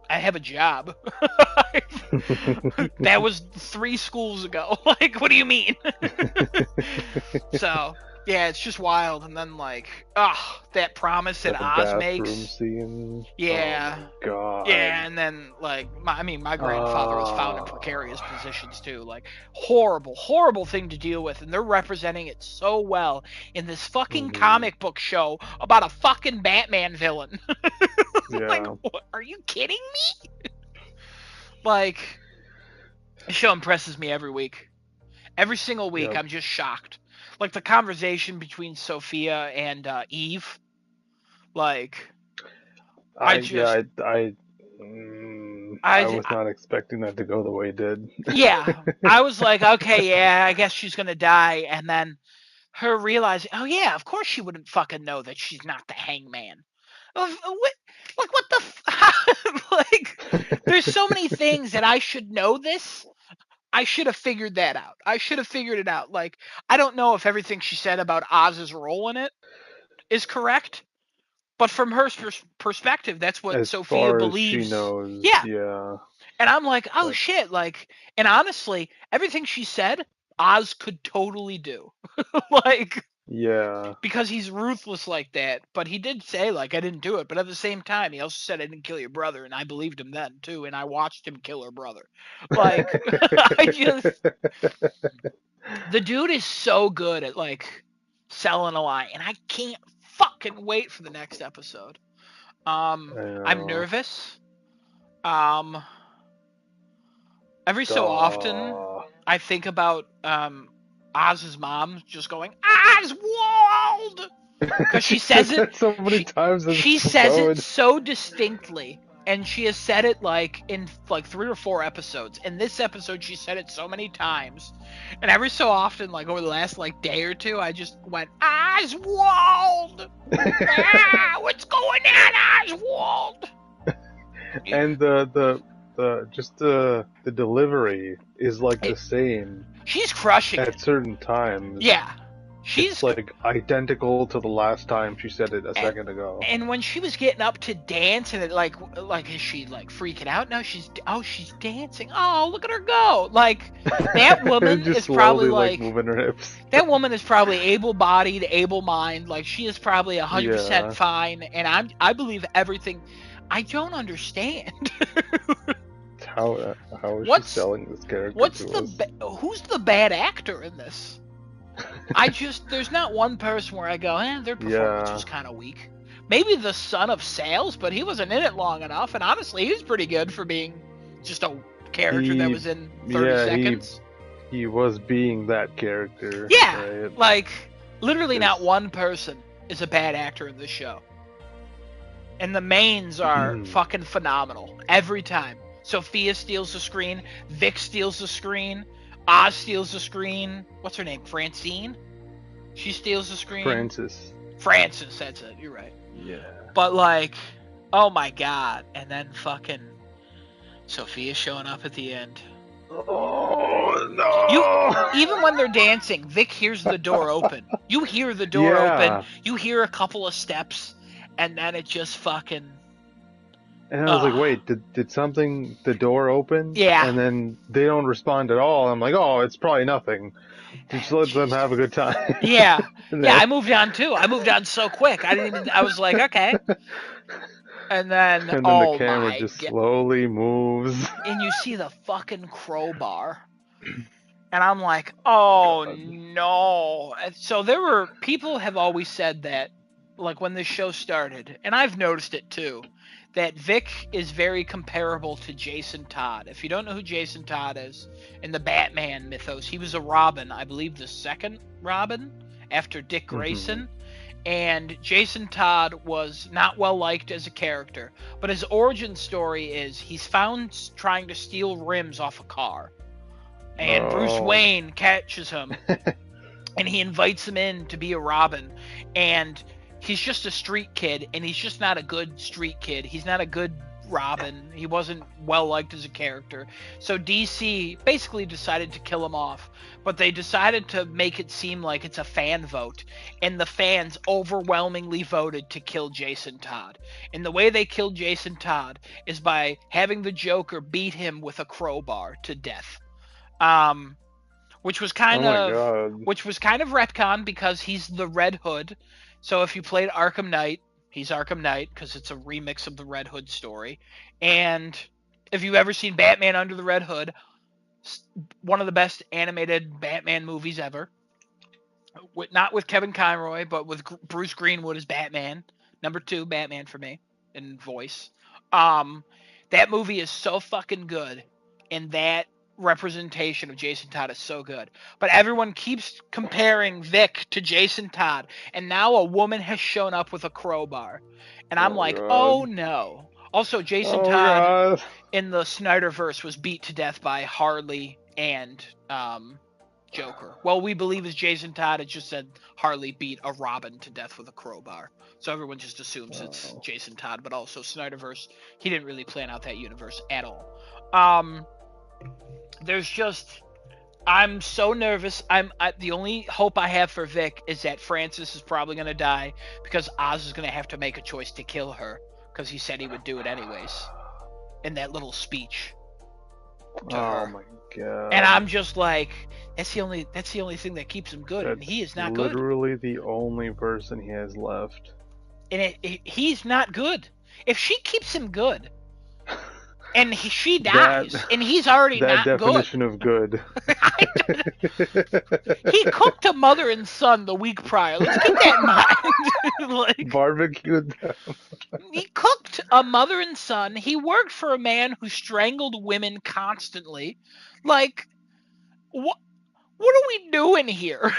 S1: have a job. That was 3 schools ago. Like, what do you mean? So, yeah, it's just wild. And then, like, that promise that Oz makes.
S3: Scene.
S1: Yeah.
S3: Oh, God.
S1: Yeah, and then, like, my grandfather was found in precarious positions, too. Like, horrible, horrible thing to deal with. And they're representing it so well in this fucking comic book show about a fucking Batman villain.
S3: Yeah.
S1: Like, what? Are you kidding me? Like, the show impresses me every week. Every single week, I'm just shocked. Like, the conversation between Sophia and Eve. Like, I
S3: was not expecting that to go the way it did.
S1: Yeah. I was like, okay, yeah, I guess she's going to die. And then her realizing, oh, yeah, of course she wouldn't fucking know that she's not the Hangman. What the like, there's so many things that I should know this, I should have figured that out. I should have figured it out. Like, I don't know if everything she said about Oz's role in it is correct, but from her perspective, that's what
S3: As
S1: Sophia
S3: far as she
S1: believes.
S3: knows,
S1: Yeah.
S3: yeah.
S1: And I'm like, oh
S3: But,
S1: shit, like, and honestly, everything she said, Oz could totally do. Like,
S3: yeah.
S1: because he's ruthless like that. But he did say, like, I didn't do it. But at the same time, he also said I didn't kill your brother, and I believed him then too. And I watched him kill her brother. Like, the dude is so good at like selling a lie, and I can't fucking wait for the next episode. I'm nervous. Every so often, I think about Oz's mom just going Oswald, because she says it
S3: so many times.
S1: She says it so distinctly, and she has said it like in like 3 or 4 episodes. In this episode, she said it so many times, and every so often, like over the last like day or two, I just went Oswald. What's going on, Oswald?
S3: And the delivery is like the same.
S1: She's crushing
S3: at certain times.
S1: Yeah. She's
S3: like identical to the last time she said it a second ago.
S1: And when she was getting up to dance, and it like is she like freaking out? No, she's dancing. Oh, look at her go! Like that woman is probably like
S3: moving her hips.
S1: That woman is probably able-bodied, able-minded. Like she is probably 100% fine, and I believe everything. I don't understand.
S3: How is she selling this character?
S1: Who's the bad actor in this? There's not one person where I go, their performance was kind of weak. Maybe the son of Sales, but he wasn't in it long enough, and honestly, he was pretty good for being just a character that was in 30 seconds.
S3: He was being that character.
S1: Yeah,
S3: right?
S1: like, literally not one person is a bad actor in this show. And the mains are fucking phenomenal, every time. Sophia steals the screen, Vic steals the screen, Oz steals the screen. What's her name? Francine? She steals the screen.
S3: Francis,
S1: that's it. You're right.
S3: Yeah.
S1: But like, oh my god. And then fucking Sophia showing up at the end.
S3: Oh no.
S1: Even when they're dancing, Vic hears the door open. You hear the door open. You hear a couple of steps, and then it just fucking...
S3: And I was like, wait, did something, the door open?
S1: Yeah.
S3: And then they don't respond at all. I'm like, oh, it's probably nothing. Just let them have a good time.
S1: Yeah. Yeah, I moved on too. I moved on so quick. I was like, okay. And then
S3: the camera just slowly moves.
S1: And you see the fucking crowbar. And I'm like, oh no. And so people have always said that, like when this show started, and I've noticed it too, that Vic is very comparable to Jason Todd. If you don't know who Jason Todd is, in the Batman mythos, he was a Robin, I believe the second Robin, after Dick Grayson. And Jason Todd was not well liked as a character, but his origin story is he's found trying to steal rims off a car. And Bruce Wayne catches him, and he invites him in to be a Robin. And he's just a street kid, and he's just not a good street kid. He's not a good Robin. He wasn't well liked as a character. So DC basically decided to kill him off, but they decided to make it seem like it's a fan vote, and the fans overwhelmingly voted to kill Jason Todd. And the way they killed Jason Todd is by having the Joker beat him with a crowbar to death. Which was kind of retcon, because he's the Red Hood. So if you played Arkham Knight, he's Arkham Knight, because it's a remix of the Red Hood story. And if you've ever seen Batman Under the Red Hood, one of the best animated Batman movies ever. Not with Kevin Conroy, but with Bruce Greenwood as Batman. Number 2 Batman for me in voice. That movie is so fucking good, and that representation of Jason Todd is so good. But everyone keeps comparing Vic to Jason Todd, and now a woman has shown up with a crowbar. And I'm like, God. Oh no. Also, Jason Todd in the Snyderverse was beat to death by Harley and Joker. Well, we believe it's Jason Todd. It just said Harley beat a Robin to death with a crowbar. So everyone just assumes it's Jason Todd. But also Snyderverse, he didn't really plan out that universe at all. there's just, I'm so nervous. The only hope I have for Vic is that Francis is probably gonna die because Oz is gonna have to make a choice to kill her because he said he would do it anyways in that little speech to her.
S3: My god!
S1: And I'm just like, that's the only thing that keeps him good, and he is not good.
S3: Literally the only person he has left.
S1: And he's not good. If she keeps him good, and she dies, and he's already not good. That
S3: definition of good.
S1: He cooked a mother and son the week prior. Let's keep that in mind. Like,
S3: barbecued them.
S1: He cooked a mother and son. He worked for a man who strangled women constantly. Like, what are we doing here?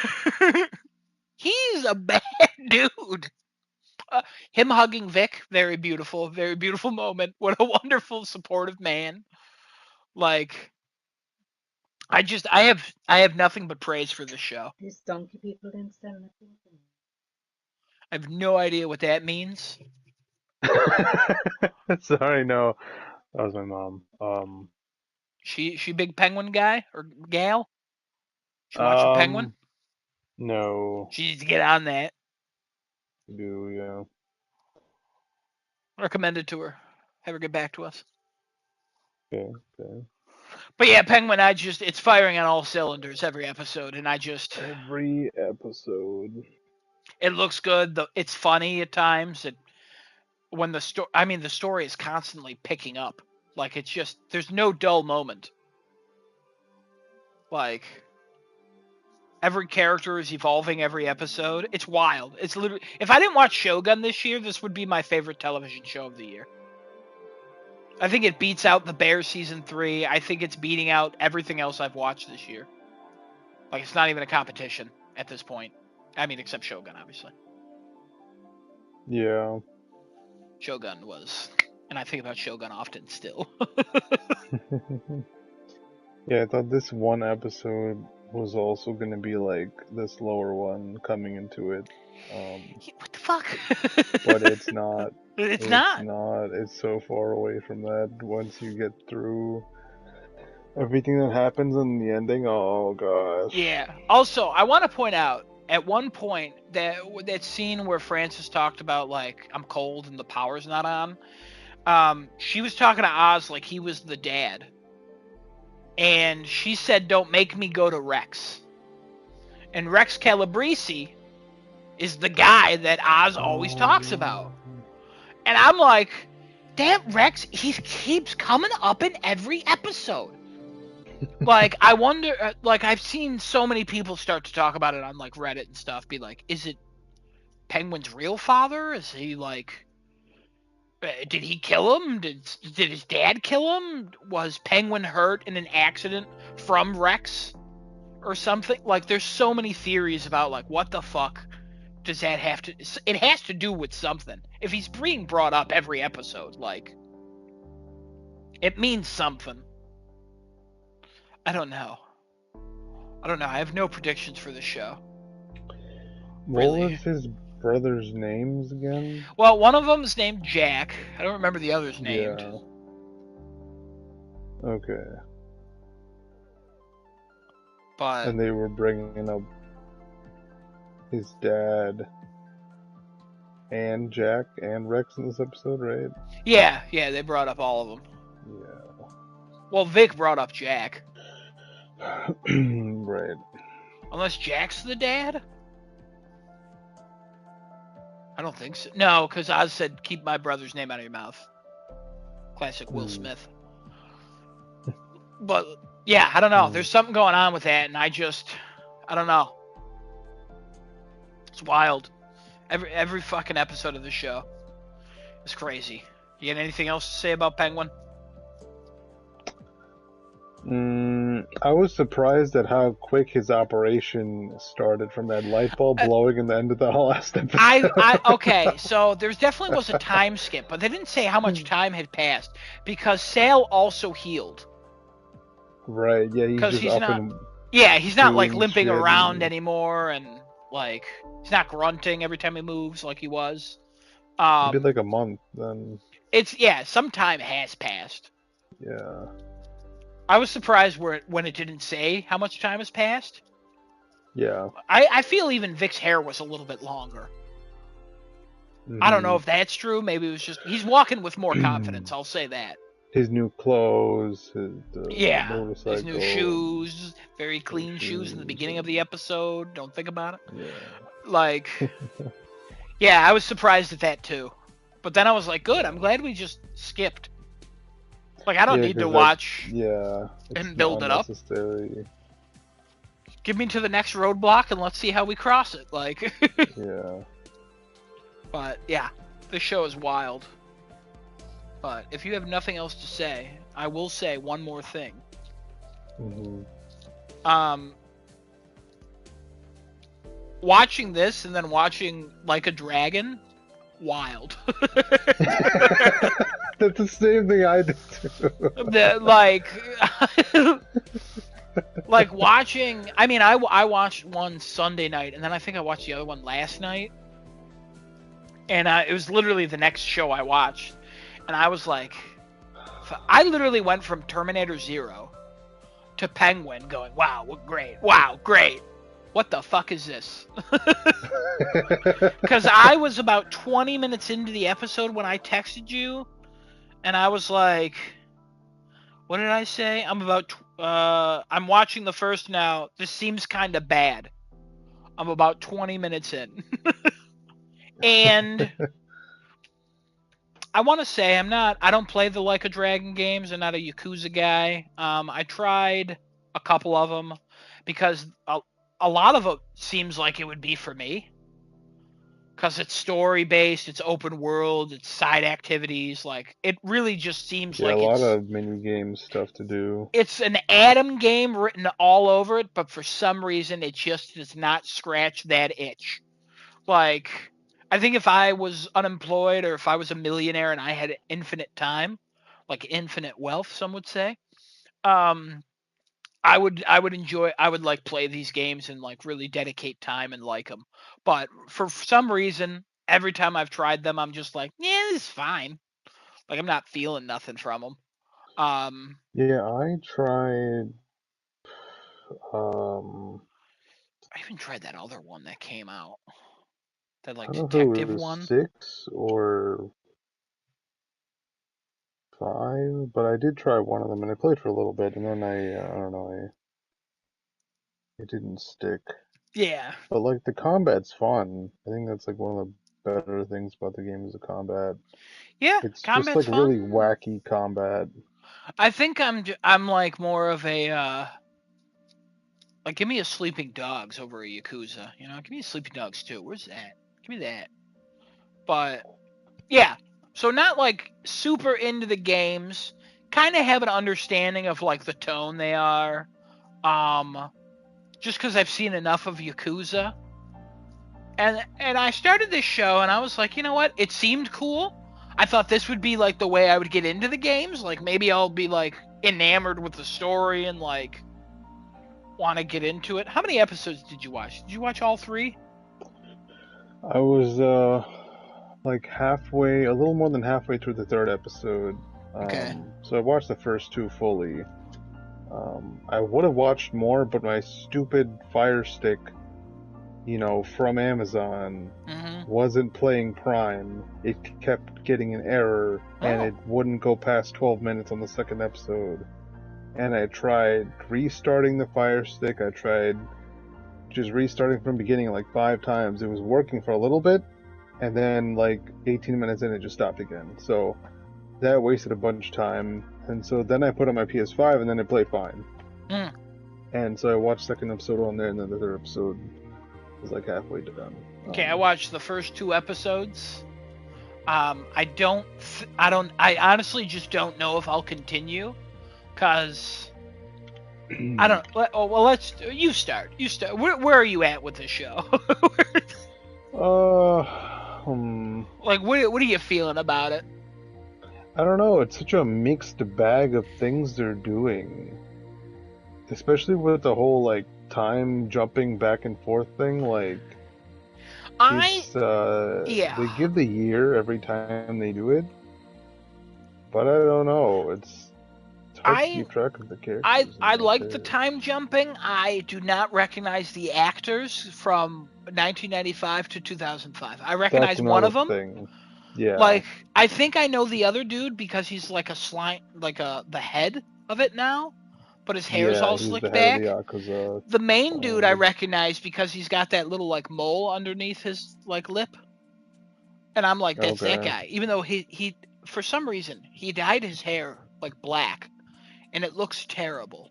S1: He's a bad dude. Him hugging Vic, very beautiful moment. What a wonderful, supportive man. Like, I have nothing but praise for this show.
S4: These donkey people didn't send nothing.
S1: I have no idea what that means.
S3: Sorry, no, that was my mom.
S1: She big penguin guy or gal? She watching Penguin?
S3: No.
S1: She needs to get on that.
S3: Yeah.
S1: Recommend it to her. Have her get back to us.
S3: Okay.
S1: But yeah, Penguin, it's firing on all cylinders every episode, and
S3: every episode.
S1: It looks good. It's funny at times. The story is constantly picking up. Like, it's just, there's no dull moment. Like, every character is evolving every episode. It's wild. It's literally, if I didn't watch Shogun this year, this would be my favorite television show of the year. I think it beats out The Bear season 3. I think it's beating out everything else I've watched this year. Like, it's not even a competition at this point. I mean, except Shogun, obviously.
S3: Yeah.
S1: Shogun was, and I think about Shogun often still.
S3: Yeah, I thought this one episode was also going to be like the slower one coming into it.
S1: What the fuck?
S3: But it's not.
S1: It's not.
S3: It's so far away from that. Once you get through everything that happens in the ending, oh gosh.
S1: Yeah. Also, I want to point out, at one point, that scene where Francis talked about, like, I'm cold and the power's not on, she was talking to Oz like he was the dad. And she said, don't make me go to Rex. And Rex Calabrese is the guy that Oz always talks about. And I'm like, damn, Rex, he keeps coming up in every episode. Like, I wonder, like, I've seen so many people start to talk about it on, like, Reddit and stuff, be like, is it Penguin's real father? Is he, like, did he kill him? Did his dad kill him? Was Penguin hurt in an accident from Rex or something? Like, there's so many theories about, like, what the fuck does that have to... It has to do with something. If he's being brought up every episode, like, it means something. I don't know. I have no predictions for the show.
S3: What was his brothers' names again?
S1: Well, one of them is named Jack. I don't remember the other's name.
S3: Yeah. Okay.
S1: But...
S3: And they were bringing up his dad and Jack and Rex in this episode, right?
S1: Yeah, they brought up all of them.
S3: Yeah.
S1: Well, Vic brought up Jack.
S3: Right.
S1: Unless Jack's the dad? I don't think so. No, because Oz said, keep my brother's name out of your mouth. Classic Will Smith. But, yeah, I don't know. There's something going on with that, and I don't know. It's wild. Every fucking episode of the show is crazy. You got anything else to say about Penguin?
S3: I was surprised at how quick his operation started from that light bulb blowing in the end of the last episode.
S1: Okay, so there definitely was a time skip, but they didn't say how much time had passed because Sal also healed.
S3: Right, yeah,
S1: he's not like limping around anymore, and like he's not grunting every time he moves like he was.
S3: It'd be like a month then.
S1: Some time has passed.
S3: Yeah.
S1: I was surprised when it didn't say how much time has passed.
S3: Yeah.
S1: I feel even Vic's hair was a little bit longer.
S3: Mm-hmm.
S1: I don't know if that's true. Maybe it was just he's walking with more confidence. I'll say that.
S3: His new clothes, his motorcycle,
S1: his new shoes, very clean shoes in the beginning of the episode. Don't think about it.
S3: Yeah.
S1: Like, yeah, I was surprised at that too. But then I was like, good. I'm glad we just skipped. Like, I don't need to watch.
S3: And
S1: build it up. Give me to the next roadblock and let's see how we cross it. Like.
S3: Yeah.
S1: But yeah, this show is wild. But if you have nothing else to say, I will say one more thing.
S3: Mm-hmm.
S1: Watching this and then watching Like a Dragon, wild.
S3: That's the same thing I did too.
S1: Like watching. I mean, I watched one Sunday night, and then I think I watched the other one last night. And it was literally the next show I watched. And I was like, I literally went from Terminator 0 to Penguin going, wow, great. Wow, great. What the fuck is this? Because I was about 20 minutes into the episode when I texted you. And I was like, what did I say? I'm watching the first now. This seems kind of bad. I'm about 20 minutes in. And I want to say I don't play the Like a Dragon games. I'm not a Yakuza guy. I tried a couple of them because a lot of it seems like it would be for me. Because it's story-based, it's open world, it's side activities. Like, it really just seems like
S3: a lot of mini-game stuff to do.
S1: It's an Adam game written all over it, but for some reason it just does not scratch that itch. Like, I think if I was unemployed or if I was a millionaire and I had infinite time, like infinite wealth, some would say, I would like play these games and like really dedicate time and like them. But for some reason, every time I've tried them, I'm just like, yeah, this is fine. Like, I'm not feeling nothing from them.
S3: Yeah, I tried.
S1: I even tried that other one that came out. That like
S3: I don't know
S1: detective
S3: if it was
S1: one.
S3: 6 or 5, but I did try one of them and I played for a little bit, and then I don't know, it didn't stick.
S1: Yeah.
S3: But like the combat's fun. I think that's like one of the better things about the game is the combat.
S1: Yeah,
S3: it's
S1: combat's
S3: just like
S1: fun.
S3: really wacky combat.
S1: I think I'm like more of a like, give me a Sleeping Dogs over a Yakuza. You know, give me a Sleeping Dogs 2. Where's that? Give me that. But yeah, so not like super into the games. Kind of have an understanding of like the tone they are. Just because I've seen enough of Yakuza. And I started this show and I was like, you know what? It seemed cool. I thought this would be like the way I would get into the games. Like, maybe I'll be like enamored with the story and like want to get into it. How many episodes did you watch? Did you watch all 3?
S3: I was like halfway, a little more than halfway through the 3rd episode.
S1: Okay.
S3: So I watched the first 2 fully. I would have watched more, but my stupid Fire Stick, from Amazon, wasn't playing Prime. It kept getting an error, and it wouldn't go past 12 minutes on the 2nd episode. And I tried restarting the Fire Stick. I tried just restarting from the beginning like 5 times. It was working for a little bit, and then like 18 minutes in, it just stopped again. So that wasted a bunch of time. And so then I put on my PS5, and then it played fine. And so I watched the 2nd episode on there, and then the 3rd episode was like halfway done.
S1: Okay, I watched the first 2 episodes. I honestly just don't know if I'll continue, cause I don't. Oh, well, you start. Where are you at with this show? Like, what are you feeling about it?
S3: I don't know. It's such a mixed bag of things they're doing, especially with the whole like time jumping back and forth thing. Like, they give the year every time they do it, but I don't know. It's hard to keep track of the characters.
S1: I like the time jumping. I do not recognize the actors from 1995 to 2005. I recognize one of them.
S3: Thing. Yeah.
S1: Like, I think I know the other dude because he's like a slime, like the head of it now, but his hair's all slicked back. The main dude I recognize because he's got that little like mole underneath his like lip, and I'm like, that's that guy. Even though he for some reason he dyed his hair like black, and it looks terrible.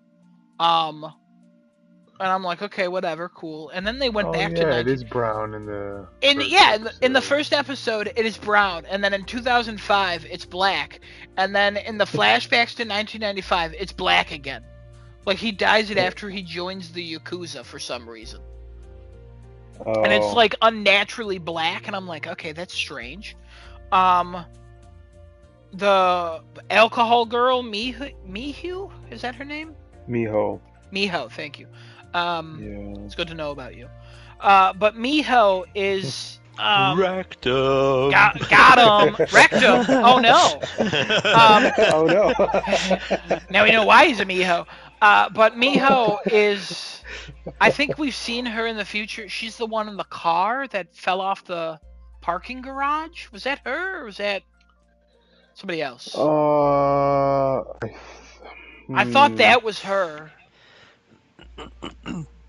S1: And I'm like, okay, whatever, cool. And then they went back to.
S3: It is brown in the.
S1: In the first episode, it is brown, and then in 2005, it's black, and then in the flashbacks to 1995, it's black again. Like he dyes it after he joins the Yakuza for some reason. Oh. And it's like unnaturally black, and I'm like, okay, that's strange. The alcohol girl, Miho, is that her name?
S3: Miho,
S1: thank you. It's good to know about you. But Miho is
S2: Rectum.
S1: Got him. Rectum. Oh no.
S3: Oh no.
S1: Now we know why he's a Miho. But Miho is. I think we've seen her in the future. She's the one in the car that fell off the parking garage. Was that her, or was that somebody else? I thought that was her.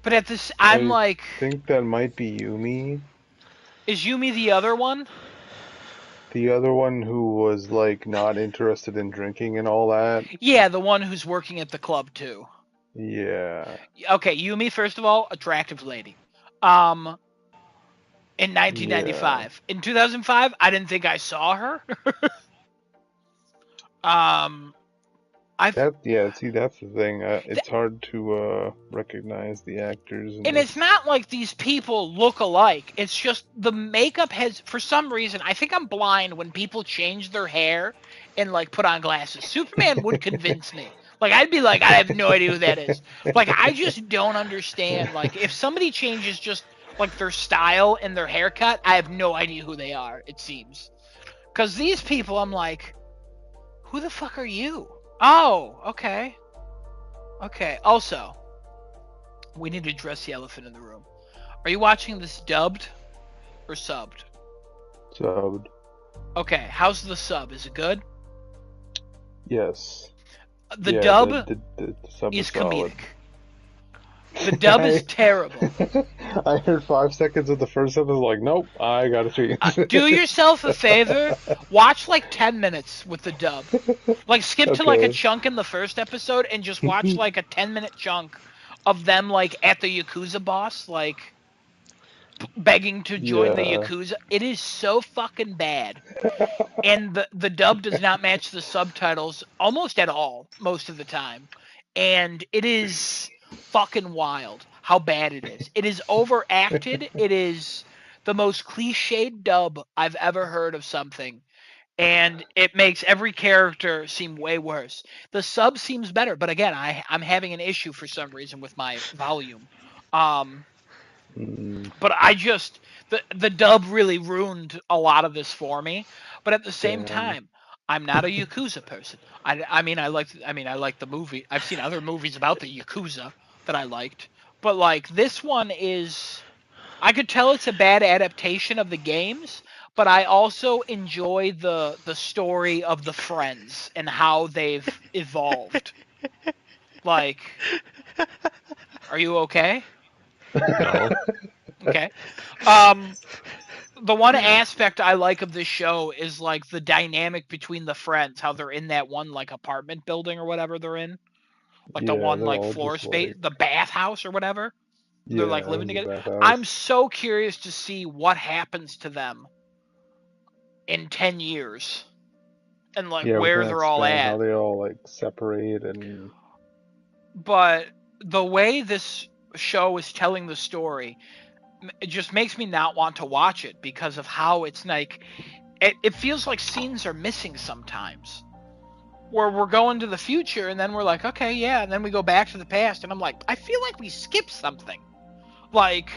S1: But at this, I
S3: think that might be Yumi.
S1: Is Yumi the other one?
S3: The other one who was like not interested in drinking and all that?
S1: Yeah, the one who's working at the club too.
S3: Yeah.
S1: Okay, Yumi, first of all, attractive lady. In 1995. Yeah. In 2005, I didn't think I saw her.
S3: that's the thing. It's hard to recognize the actors.
S1: And it's not like these people look alike. It's just the makeup has, for some reason, I think I'm blind when people change their hair and like put on glasses. Superman would convince me. Like, I'd be like, I have no idea who that is. Like, I just don't understand. Like, if somebody changes just like their style and their haircut, I have no idea who they are, it seems. Because these people, I'm like, who the fuck are you? Oh, okay. Okay, also, we need to address the elephant in the room. Are you watching this dubbed or subbed?
S3: Subbed.
S1: Okay, how's the sub? Is it good?
S3: Yes.
S1: The dub the sub is comedic. The dub is terrible.
S3: I heard 5 seconds of the first episode, like, nope, I gotta change.
S1: Do yourself a favor, watch like 10 minutes with the dub. Like, skip to like a chunk in the first episode and just watch like a 10-minute chunk of them like at the Yakuza boss, like begging to join the Yakuza. It is so fucking bad. And the dub does not match the subtitles almost at all, most of the time. And it is fucking wild how bad it is. It is overacted. It is the most cliched dub I've ever heard of something. And it makes every character seem way worse. The sub seems better, but again, I'm having an issue for some reason with my volume. But I just the dub really ruined a lot of this for me. But at the same time, I'm not a Yakuza person. I mean I like the movie. I've seen other movies about the Yakuza that I liked, but like this one is, I could tell it's a bad adaptation of the games, but I also enjoy the story of the friends and how they've evolved. Like, are you okay?
S2: No.
S1: Okay. The one aspect I like of this show is like the dynamic between the friends, how they're in that one like apartment building or whatever they're in. Like the one like floor space, the bathhouse or whatever. They're like living together. I'm so curious to see what happens to them in 10 years. And like where they're all at.
S3: How they all like separate and.
S1: But the way this show is telling the story, it just makes me not want to watch it because of how it's like, it feels like scenes are missing sometimes. Where we're going to the future and then we're like, okay, yeah, and then we go back to the past and I'm like, I feel like we skipped something. Like,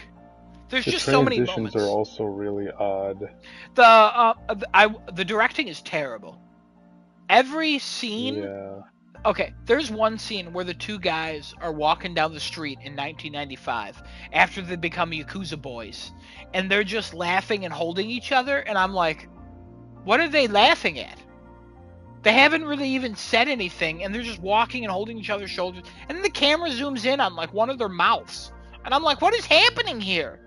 S1: there's just so many moments.
S3: The transitions are also really odd.
S1: The directing is terrible. Every scene Okay, there's one scene where the two guys are walking down the street in 1995 after they become Yakuza boys, and they're just laughing and holding each other, and I'm like, what are they laughing at? They haven't really even said anything, and they're just walking and holding each other's shoulders, and then the camera zooms in on like one of their mouths, and I'm like, what is happening here?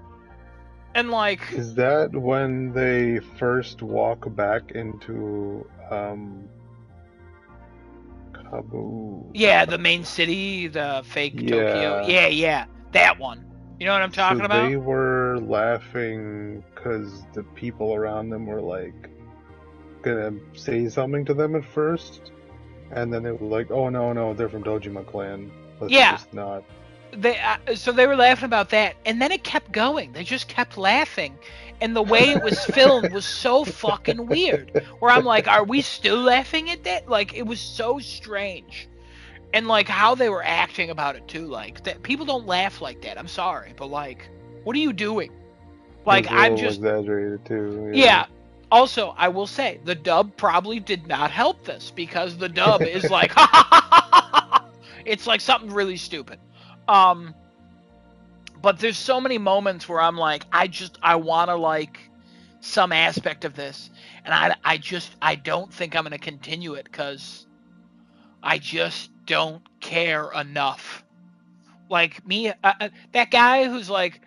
S1: And like,
S3: is that when they first walk back into Kabul?
S1: Yeah, the main city, the fake Tokyo. Yeah, that one. You know what I'm talking about?
S3: They were laughing because the people around them were like gonna say something to them at first, and then they were like, "Oh no, they're from Dojima Clan. Let's just not."
S1: So they were laughing about that, and then it kept going. They just kept laughing, and the way it was filmed was so fucking weird. Where I'm like, are we still laughing at that? Like, it was so strange, and like how they were acting about it too. Like, that people don't laugh like that. I'm sorry, but like, what are you doing? Like, I'm just
S3: exaggerated too.
S1: Yeah. Also, I will say the dub probably did not help this because the dub is like, it's like something really stupid. But there's so many moments where I'm like, I want to like some aspect of this, and I don't think I'm gonna continue it because I just don't care enough. Like me, that guy who's like,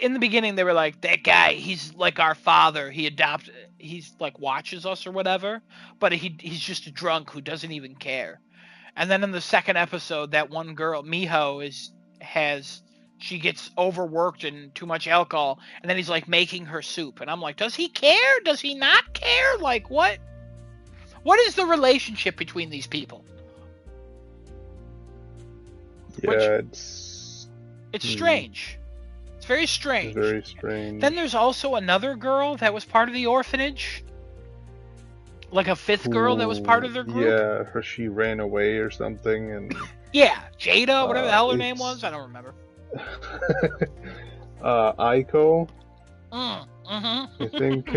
S1: in the beginning they were like, that guy, he's like our father. He's like watches us or whatever, but he's just a drunk who doesn't even care. And then in the second episode, that one girl, Miho, she gets overworked and too much alcohol, and then he's like making her soup, and I'm like, does he care? Does he not care? Like, what is the relationship between these people?
S3: Yeah,
S1: it's strange. It's very strange.
S3: Very strange.
S1: Then there's also another girl that was part of the orphanage. Like a fifth girl that was part of their group?
S3: Yeah, she ran away or something, and...
S1: Yeah, Jada, whatever the hell her name was, I don't remember.
S3: Aiko?
S1: Mm-hmm.
S3: I think...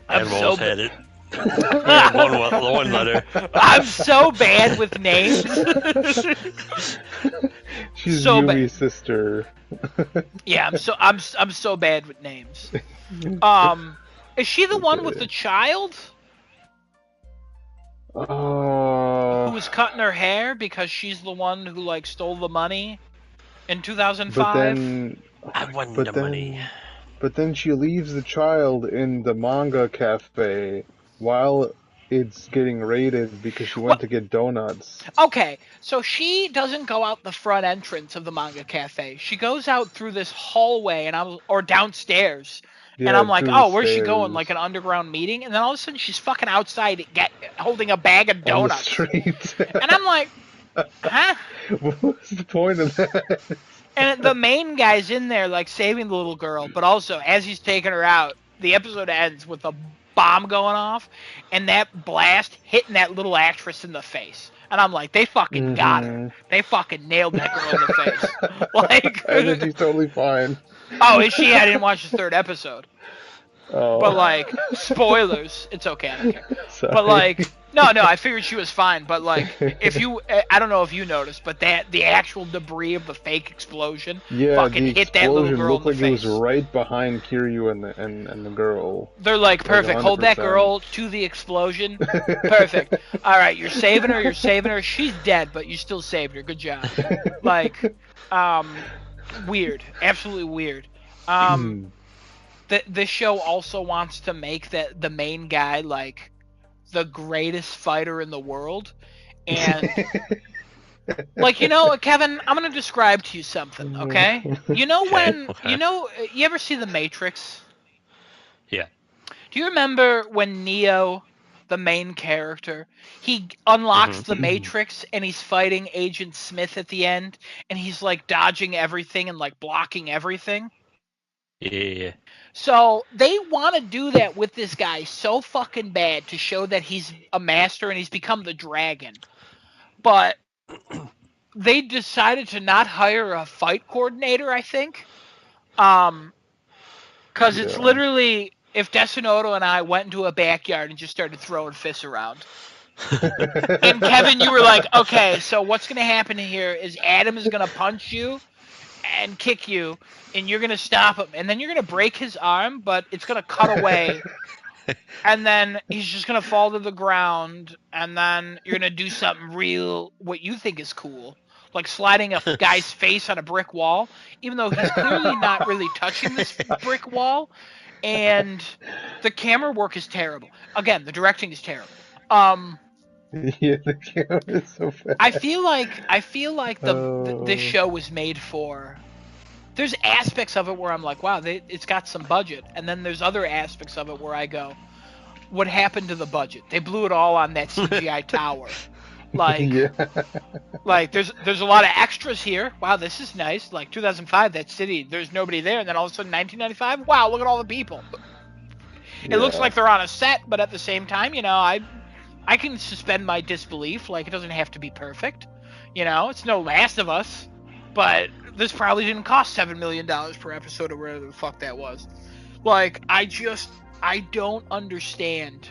S2: I'm so had it. one letter.
S1: I'm so bad with names.
S3: She's so Yumi's sister.
S1: Yeah, I'm so bad with names. Is she the one with the child? Who was cutting her hair because she's the one who like stole the money in 2005?
S2: I won the money.
S3: But then she leaves the child in the manga cafe while it's getting raided because she went to get donuts.
S1: Okay, so she doesn't go out the front entrance of the manga cafe. She goes out through this hallway or downstairs. Yeah, and I'm like, oh, where's she going? Like an underground meeting? And then all of a sudden she's fucking outside holding a bag of donuts.
S3: On the street.
S1: And I'm like, huh?
S3: What's the point of that?
S1: And the main guy's in there like saving the little girl, but also as he's taking her out, the episode ends with a bomb going off and that blast hitting that little actress in the face. And I'm like, they fucking got her. They fucking nailed that girl in the face. Like,
S3: and then she's totally fine.
S1: Oh, is she? I didn't watch the third episode.
S3: Oh.
S1: But like, spoilers. It's okay, I don't care.
S3: Sorry.
S1: But like, no, I figured she was fine. But like, I don't know if you noticed, but the actual debris of the fake explosion fucking hit that little girl in the face.
S3: It was right behind Kiryu and the girl.
S1: They're like, perfect. Like hold that girl to the explosion. Perfect. All right, you're saving her. She's dead, but you still saved her. Good job. Like, weird. Absolutely weird. This show also wants to make the main guy like the greatest fighter in the world, and like, you know, Kevin, I'm gonna describe to you something, okay? You know you ever see The Matrix?
S2: Yeah.
S1: Do you remember when Neo, the main character, he unlocks the Matrix and he's fighting Agent Smith at the end, and he's like dodging everything and like blocking everything?
S2: Yeah.
S1: So they want to do that with this guy so fucking bad to show that he's a master and he's become the dragon. But they decided to not hire a fight coordinator, I think. Because it's literally if Desunoto and I went into a backyard and just started throwing fists around. And Kevin, you were like, okay, so what's going to happen here is Adam is going to punch you and kick you, and you're going to stop him. And then you're going to break his arm, but it's going to cut away. And then he's just going to fall to the ground, and then you're going to do something real, what you think is cool. Like sliding a guy's face on a brick wall, even though he's clearly not really touching this brick wall. And the camera work is terrible. Again, the directing is terrible.
S3: Yeah, the camera is so bad.
S1: I feel like this show was made for. There's aspects of it where I'm like, wow, it's got some budget, and then there's other aspects of it where I go, what happened to the budget? They blew it all on that CGI tower. Like,
S3: yeah.
S1: Like there's a lot of extras here. Wow, this is nice. Like 2005, that city, there's nobody there, and then all of a sudden 1995, wow, look at all the people. It looks like they're on a set, but at the same time, I can suspend my disbelief. Like, it doesn't have to be perfect. It's no Last of Us, but this probably didn't cost $7 million per episode or whatever the fuck that was. Like, I don't understand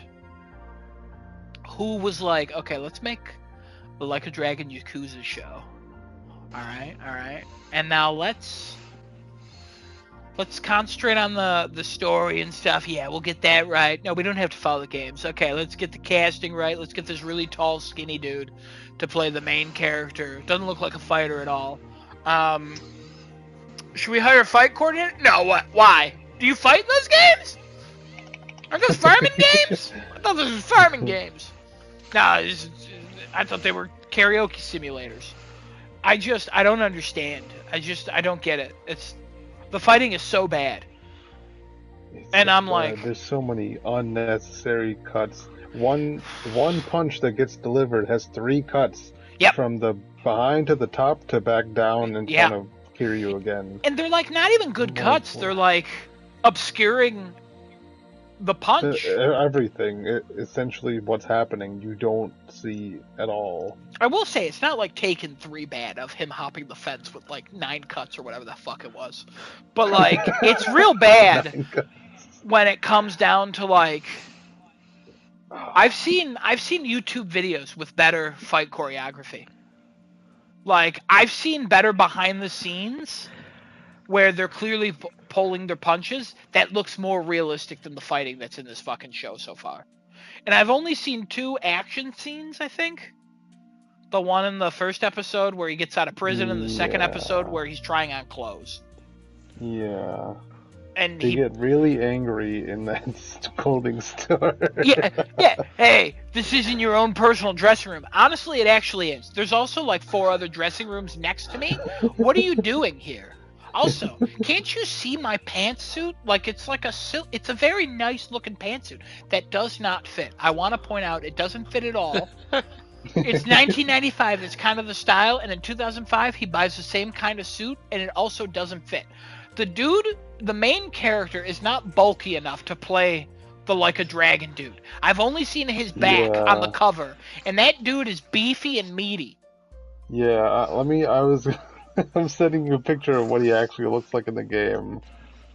S1: who was like, okay, let's make the Like a Dragon Yakuza show. Alright. And now let's concentrate on the story and stuff. Yeah, we'll get that right. No, we don't have to follow the games. Okay, let's get the casting right. Let's get this really tall, skinny dude to play the main character. Doesn't look like a fighter at all. Should we hire a fight coordinator? No, what? Why? Do you fight in those games? Aren't those farming games? I thought those were farming games. No, I thought they were karaoke simulators. I don't understand. I don't get it. The fighting is so bad. And I'm like,
S3: there's so many unnecessary cuts. One punch that gets delivered has 3 cuts.
S1: Yep.
S3: From the behind to the top to back down in front of Kiryu again.
S1: And they're like not even good cuts. They're like obscuring the punch.
S3: Everything. Essentially what's happening you don't see at all.
S1: I will say it's not like Taken 3 bad of him hopping the fence with like 9 cuts or whatever the fuck it was. But like it's real bad when it comes down to like I've seen YouTube videos with better fight choreography. Like I've seen better behind the scenes where they're clearly pulling their punches that looks more realistic than the fighting that's in this fucking show so far. And I've only seen 2 action scenes, I think. The one in the first episode where he gets out of prison and the second episode where he's trying on clothes.
S3: Yeah.
S1: And
S3: they get really angry in that clothing store.
S1: yeah. Hey, this isn't your own personal dressing room. Honestly, it actually is. There's also like 4 other dressing rooms next to me. What are you doing here? Also, can't you see my pantsuit? Like it's a very nice looking pantsuit that does not fit. I want to point out it doesn't fit at all. It's 1995. It's kind of the style, and in 2005 he buys the same kind of suit, and it also doesn't fit. The dude, the main character, is not bulky enough to play the Like a Dragon dude. I've only seen his back on the cover, and that dude is beefy and meaty.
S3: Yeah, I'm sending you a picture of what he actually looks like in the game,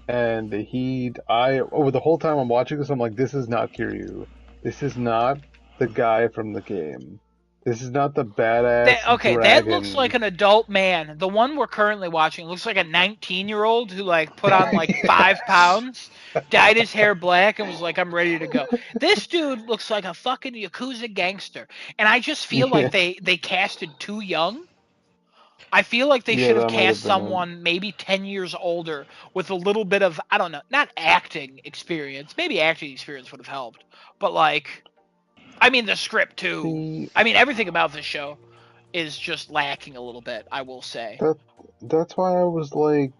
S3: and over the whole time I'm watching this, I'm like, this is not Kiryu. This is not the guy from the game. This is not the badass dragon.
S1: That looks like an adult man. The one we're currently watching looks like a 19-year-old who like put on like 5 pounds, dyed his hair black, and was like, I'm ready to go. This dude looks like a fucking Yakuza gangster. And I just feel like they casted too young. I feel like they should have cast someone maybe 10 years older with a little bit of, I don't know, not acting experience. Maybe acting experience would have helped. But like... I mean, the script, too. I mean, everything about this show is just lacking a little bit, I will say.
S3: That's why I was like,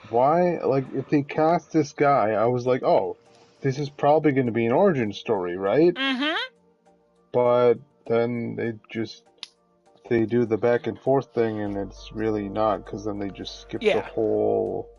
S3: why? Like, if they cast this guy, I was like, oh, this is probably going to be an origin story, right?
S1: Mm-hmm.
S3: But then they do the back and forth thing, and it's really not, because then they just skip the whole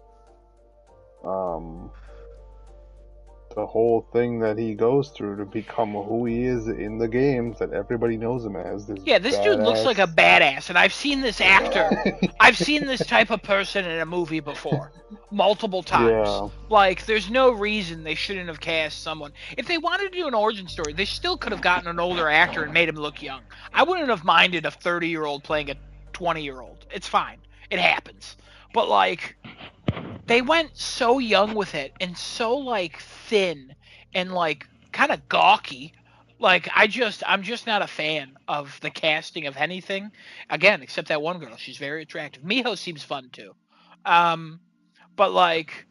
S3: the whole thing that he goes through to become who he is in the games that everybody knows him as. This
S1: dude looks like a badass, and I've seen this actor. I've seen this type of person in a movie before, multiple times.
S3: Yeah.
S1: Like, there's no reason they shouldn't have cast someone. If they wanted to do an origin story, they still could have gotten an older actor and made him look young. I wouldn't have minded a 30-year-old playing a 20-year-old. It's fine. It happens. But, like, they went so young with it and so, like, thin and, like, kind of gawky. Like, I'm just not a fan of the casting of anything. Again, except that one girl. She's very attractive. Miho seems fun, too. But, like,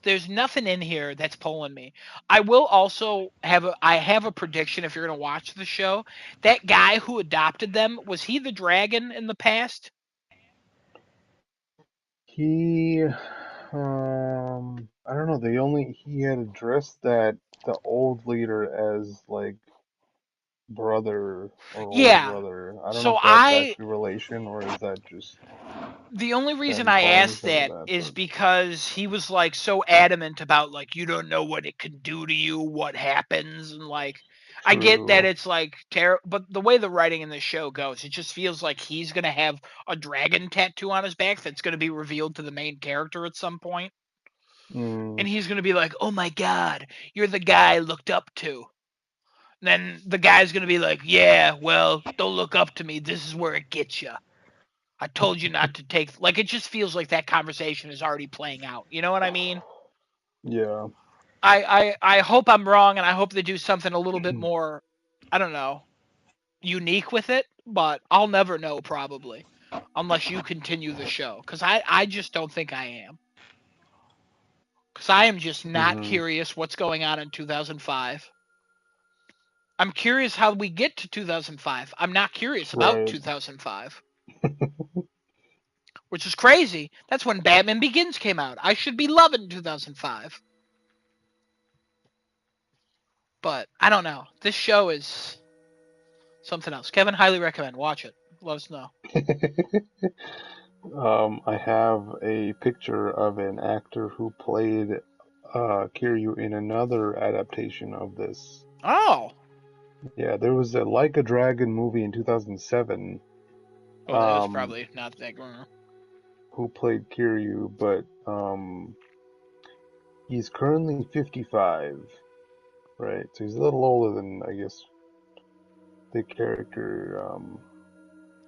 S1: there's nothing in here that's pulling me. I will also have a prediction if you're going to watch the show. That guy who adopted them, was he the dragon in the past?
S3: He, I don't know. He had addressed the old leader as like brother or older
S1: Yeah.
S3: brother. I don't know
S1: So
S3: if that's actually relation or is that just
S1: the only reason
S3: them
S1: I
S3: calling
S1: asked
S3: each other
S1: that
S3: that?
S1: is
S3: But
S1: because he was like so adamant about like you don't know what it can do to you, what happens, and like I get that
S3: true.
S1: it's like terrible, but the way the writing in this show goes, it just feels like he's gonna have a dragon tattoo on his back that's gonna be revealed to the main character at some point,
S3: Mm,
S1: and he's gonna be like, "Oh my god, you're the guy I looked up to." And then the guy's gonna be like, "Yeah, well, don't look up to me. This is where it gets you. I told you not to take." Like, it just feels like that conversation is already playing out. You know what I mean?
S3: yeah.
S1: I hope I'm wrong, and I hope they do something a little bit more, I don't know, unique with it. But I'll never know probably, unless you continue the show, because I just don't think I am. Because I am just not
S3: Hmm.
S1: curious what's going on in 2005. I'm curious how we get to 2005. I'm not curious about
S3: Right.
S1: 2005. Which is crazy. That's when Batman Begins came out. I should be loving 2005. But I don't know. This show is something else. Kevin, highly recommend. Watch it. Let us know.
S3: I have a picture of an actor who played Kiryu in another adaptation of this.
S1: Oh.
S3: Yeah, there was a Like a Dragon movie in 2007.
S1: Oh, that was probably not that good.
S3: Who played Kiryu, but he's currently 55, right? So he's a little older than I guess the character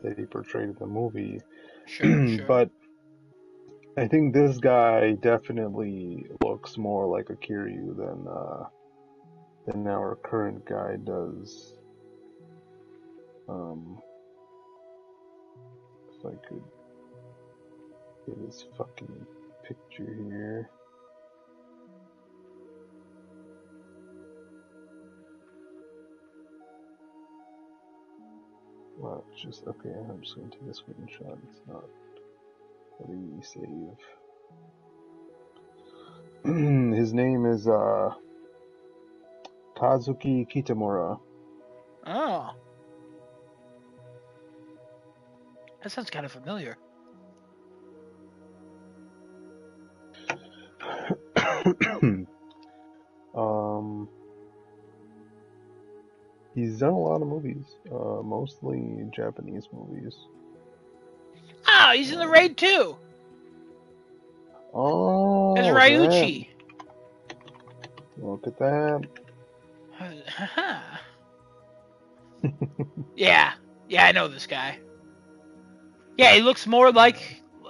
S3: that he portrayed in the movie.
S1: Sure, sure.
S3: But I think this guy definitely looks more like a Kiryu than our current guy does. If I could get his fucking picture here. Well, it's just okay. I'm just gonna take a screenshot. It's not letting me save. His name is Kazuki Kitamura.
S1: Oh. That sounds kind of familiar.
S3: um, he's done a lot of movies, mostly Japanese movies.
S1: Ah, he's in the raid too.
S3: Oh,
S1: As Ryuchi.
S3: Look at that.
S1: Yeah, I know this guy. Yeah, he looks more like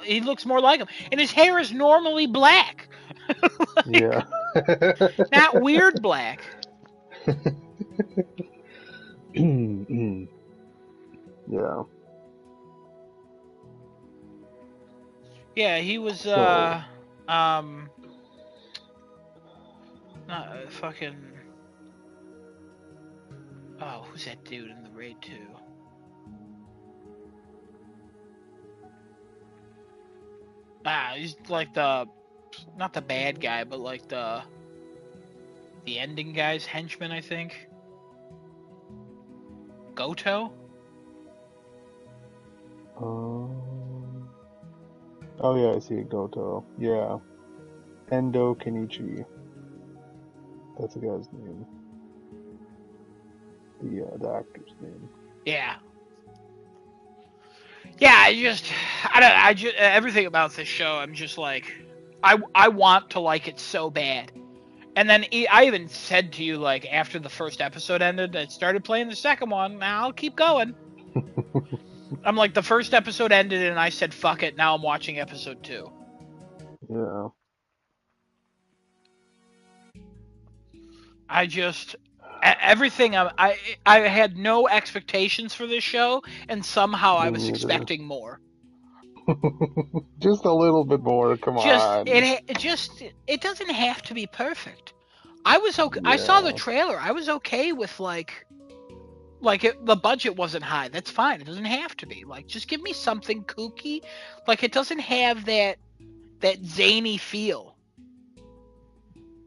S1: him, and his hair is normally black. Like,
S3: yeah.
S1: not weird black.
S3: Yeah.
S1: Yeah, he was
S3: So.
S1: not fucking. Oh, who's that dude in the raid 2? He's like not the bad guy, but like the ending guy's henchman, I think. Goto?
S3: Oh yeah, I see it. Goto. Yeah. Endo Kenichi. That's the guy's name. The actor's name.
S1: Yeah. Yeah, I just everything about this show, I'm just like, I want to like it so bad. And then I even said to you, like, after the first episode ended, I started playing the second one. Now I'll keep going. I'm like, the first episode ended, and I said, fuck it. Now I'm watching episode 2.
S3: Yeah.
S1: Everything. I had no expectations for this show, and somehow I was expecting more.
S3: Just a little bit more. Come on.
S1: It doesn't have to be perfect. I was okay. Yeah. I saw the trailer. I was okay with the budget wasn't high. That's fine. It doesn't have to be. Like, just give me something kooky. Like, it doesn't have that zany feel.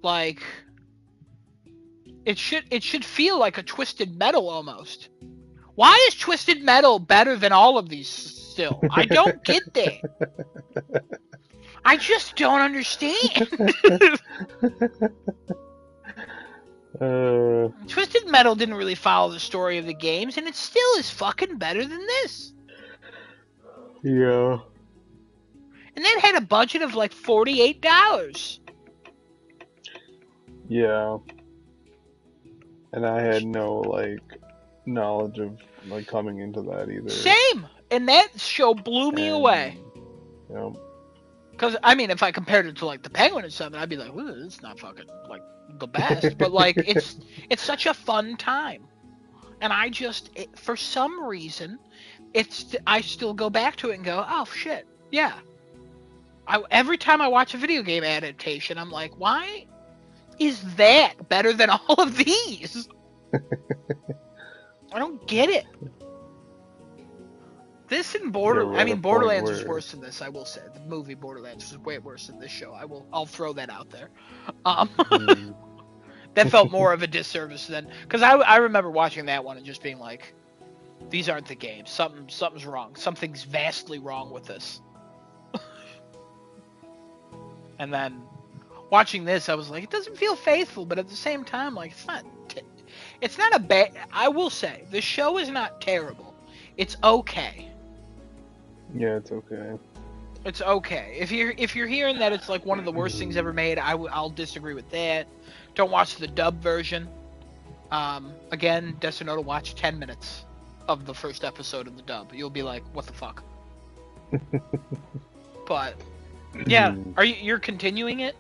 S1: Like, it should feel like a Twisted Metal almost. Why is Twisted Metal better than all of these still? I don't get that. I just don't understand. Twisted Metal didn't really follow the story of the games, and it still is fucking better than this.
S3: Yeah.
S1: And that had a budget of like $48.
S3: Yeah. And I had no knowledge of coming into that either.
S1: Same. And that show blew me away.
S3: Yeah.
S1: Because I mean, if I compared it to like the Penguin and something, I'd be like, "Ooh, it's not fucking like the best." But like, it's such a fun time, and for some reason, I still go back to it and go, "Oh shit, yeah." Every time I watch a video game adaptation, I'm like, "Why is that better than all of these?" I don't get it. This and Borderlands was worse than this, I will say. The movie Borderlands was way worse than this show. I'll throw that out there. That felt more of a disservice than, because I remember watching that one and just being like, these aren't the games. Something's wrong. Something's vastly wrong with this. And then watching this, I was like, it doesn't feel faithful, but at the same time, like, it's not a bad. I will say the show is not terrible. It's okay.
S3: Yeah, it's okay.
S1: It's okay. If you're hearing that it's like one of the worst things ever made, I'll disagree with that. Don't watch the dub version. Again, Desonoda, watch 10 minutes of the first episode of the dub. You'll be like, what the fuck? But yeah, you're continuing it?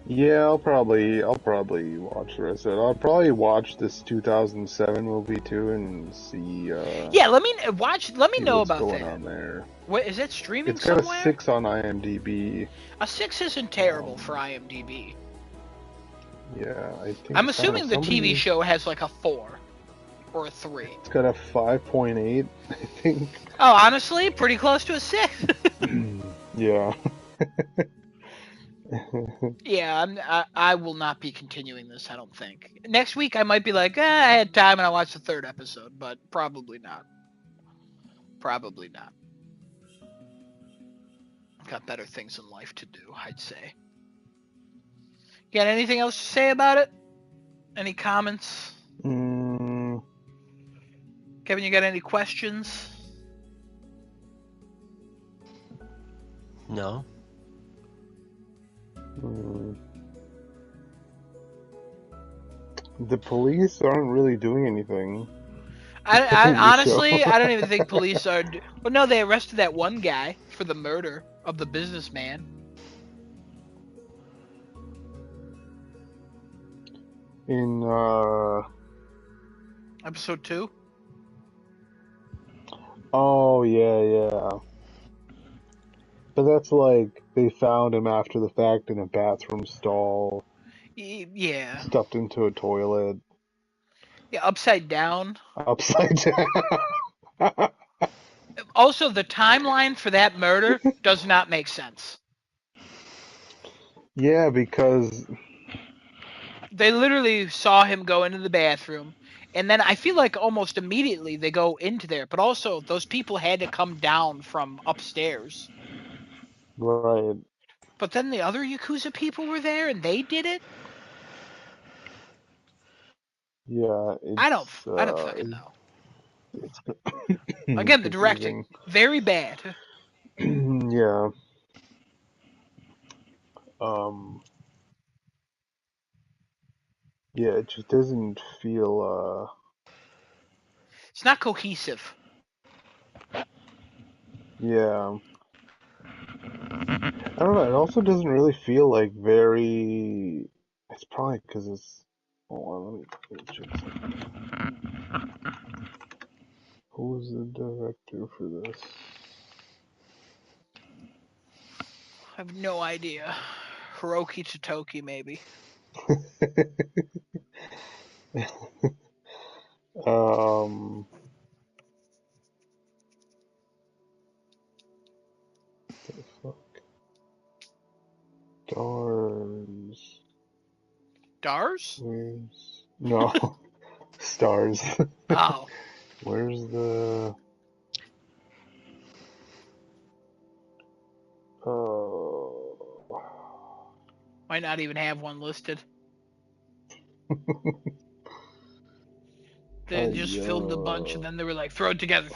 S3: Yeah, I'll probably watch the rest of it. I'll probably watch this 2007 movie too and see.
S1: Yeah, let me know about
S3: what's
S1: that.
S3: going on there?
S1: What is it streaming somewhere?
S3: It's got a 6 on IMDb.
S1: A 6 isn't terrible for IMDb.
S3: Yeah, I think.
S1: I'm assuming the TV show has like a 4 or a 3.
S3: It's got a 5.8, I think.
S1: Oh, honestly, pretty close to a 6.
S3: Yeah.
S1: Yeah, I will not be continuing this, I don't think. Next week I might be like, I had time and I watched the 3rd episode, but probably not. Probably not. I've got better things in life to do, I'd say. Got anything else to say about it? Any comments? Kevin, you got any questions?
S2: No.
S3: The police aren't really doing anything.
S1: I honestly, I don't even think police are. Well, no, they arrested that one guy for the murder of the businessman.
S3: In
S1: episode 2.
S3: Oh yeah. But that's like they found him after the fact in a bathroom stall.
S1: Yeah.
S3: Stuffed into a toilet.
S1: Yeah, upside down.
S3: Upside down.
S1: Also, the timeline for that murder does not make sense.
S3: Yeah, because
S1: they literally saw him go into the bathroom, and then I feel like almost immediately they go into there. But also, those people had to come down from upstairs.
S3: Right.
S1: But then the other Yakuza people were there, and they did it?
S3: Yeah,
S1: I don't fucking know.
S3: It's
S1: Again, the directing, very bad.
S3: Yeah. Um. Yeah, it just doesn't feel.
S1: It's not cohesive.
S3: Yeah. I don't know. It also doesn't really feel like very. It's probably because it's. Hold on, let me check something. Who's the director for this?
S1: I have no idea. Hiroki Totoki, maybe.
S3: um. The fuck? Stars.
S1: Stars?
S3: Where's. No. Stars.
S1: Oh.
S3: Where's the. Oh.
S1: Might not even have one listed. They just filmed a bunch and then they were like, throw it together,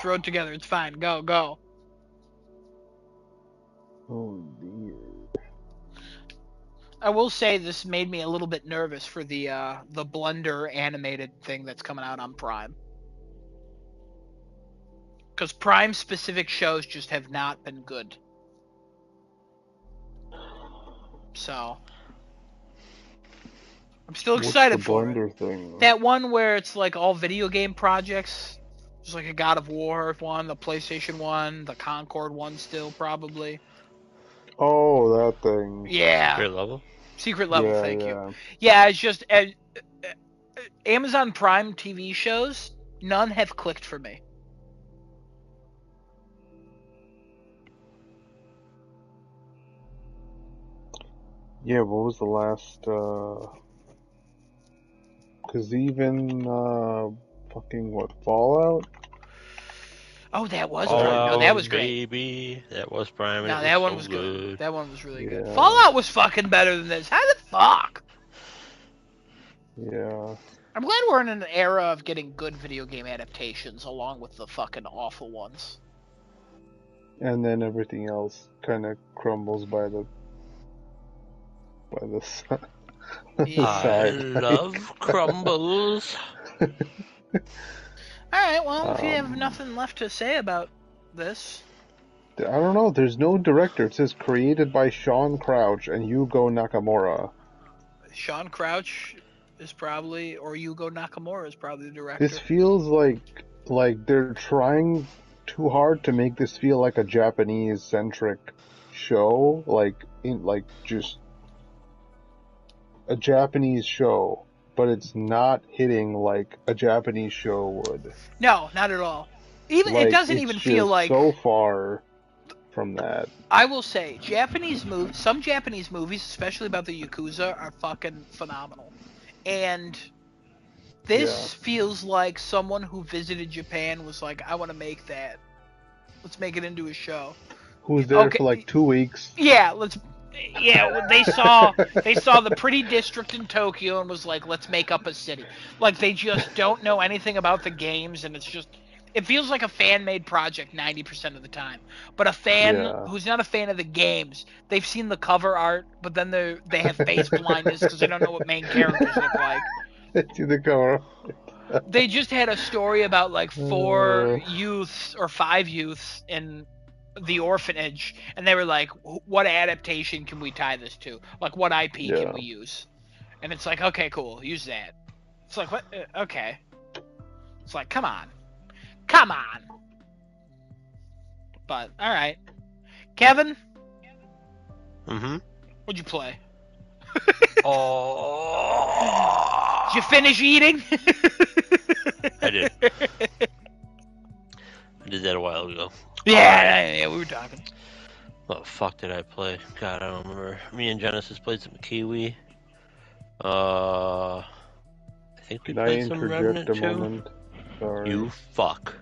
S1: it's fine, go.
S3: Oh dear.
S1: I will say this made me a little bit nervous for the Blender animated thing that's coming out on Prime. Because Prime specific shows just have not been good. So I'm still excited for it.
S3: Blender thing?
S1: That one where it's like all video game projects. There's like a God of War one, the PlayStation one, the Concord one still probably.
S3: Oh, that thing.
S1: Yeah. Secret level, thank you. Yeah, it's just Amazon Prime TV shows, none have clicked for me.
S3: Yeah, what was the last, cause even, fucking, what, Fallout?
S1: Oh, that was Prime. No, that was great.
S2: Baby. That was Prime.
S1: No, that one was good. That one was really good.
S3: Yeah.
S1: Fallout was fucking better than this. How the fuck?
S3: Yeah.
S1: I'm glad we're in an era of getting good video game adaptations along with the fucking awful ones.
S3: And then everything else kind of crumbles by the
S2: I love crumbles.
S1: Alright, well, if you have nothing left to say about this.
S3: I don't know, there's no director. It says created by Sean Crouch and Yugo Nakamura.
S1: Sean Crouch is probably, or Yugo Nakamura is probably the director.
S3: This feels like they're trying too hard to make this feel like a Japanese-centric show, just a Japanese show, but it's not hitting like a Japanese show would.
S1: No, not at all. Even it doesn't even feel like
S3: so far from that.
S1: I will say, some Japanese movies, especially about the Yakuza, are fucking phenomenal. And this feels like someone who visited Japan was like, I want to make that. Let's make it into a show.
S3: Who was there for like 2 weeks?
S1: Yeah, they saw the pretty district in Tokyo and was like, let's make up a city. Like, they just don't know anything about the games, and it feels like a fan-made project 90% of the time. But a fan who's not a fan of the games, they've seen the cover art, but then they have face blindness because they don't know what main characters look like.
S3: They see the cover.
S1: They just had a story about like 4 youths or 5 youths in the orphanage, and they were like, what adaptation can we tie this to? Like, what IP can we use? And it's like, okay, cool, use that. It's like, what? Okay. It's like, come on. But, alright. Kevin?
S2: Mm-hmm.
S1: What'd you play?
S2: Oh.
S1: Did you finish eating?
S2: I did. I did that a while ago.
S1: Yeah, we were talking.
S2: What the fuck did I play? God, I don't remember. Me and Genesis played some Kiwi. I think we played some Remnant too.
S3: Sorry.
S2: You fuck.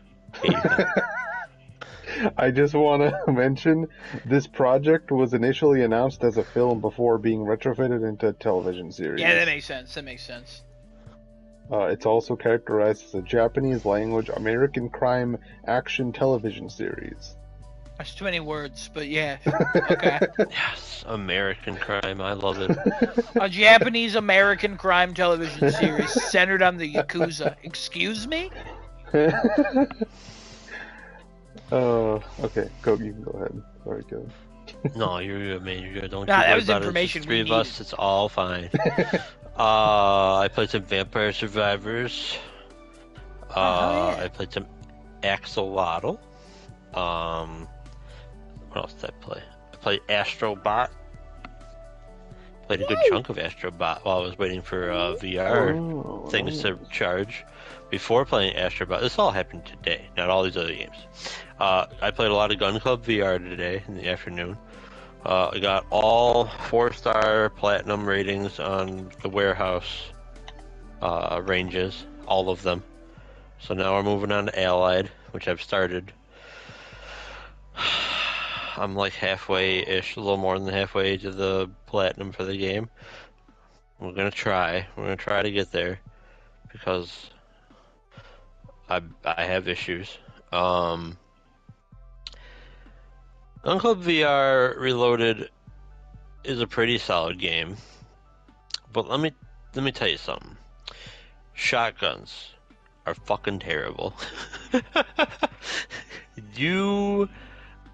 S3: I just want to mention this project was initially announced as a film before being retrofitted into a television series.
S1: Yeah, that makes sense.
S3: It's also characterized as a Japanese-language American crime action television series.
S1: That's too many words, but yeah. Okay.
S2: Yes, American crime. I love it.
S1: A Japanese American crime television series centered on the Yakuza. Excuse me?
S3: Okay, Coke, you can go ahead. Sorry, Kevin.
S2: No, you're good, man. You're good. Don't
S1: Nah,
S2: you
S1: that
S2: worry
S1: was
S2: about
S1: information
S2: it. It's three
S1: we
S2: of us. It's all fine. I played some Vampire Survivors.
S1: yeah.
S2: I played some Axolotl. What else did I play? I played Astrobot. Played a good chunk of Astrobot while I was waiting for VR things to charge. Before playing Astrobot, this all happened today, not all these other games. I played a lot of Gun Club VR today in the afternoon. I got all 4-star platinum ratings on the warehouse ranges, all of them. So now we're moving on to Allied, which I've started. I'm like halfway-ish, a little more than halfway to the platinum for the game. We're gonna try. We're gonna try to get there because I have issues. Gun Club VR Reloaded is a pretty solid game, but let me tell you something. Shotguns are fucking terrible.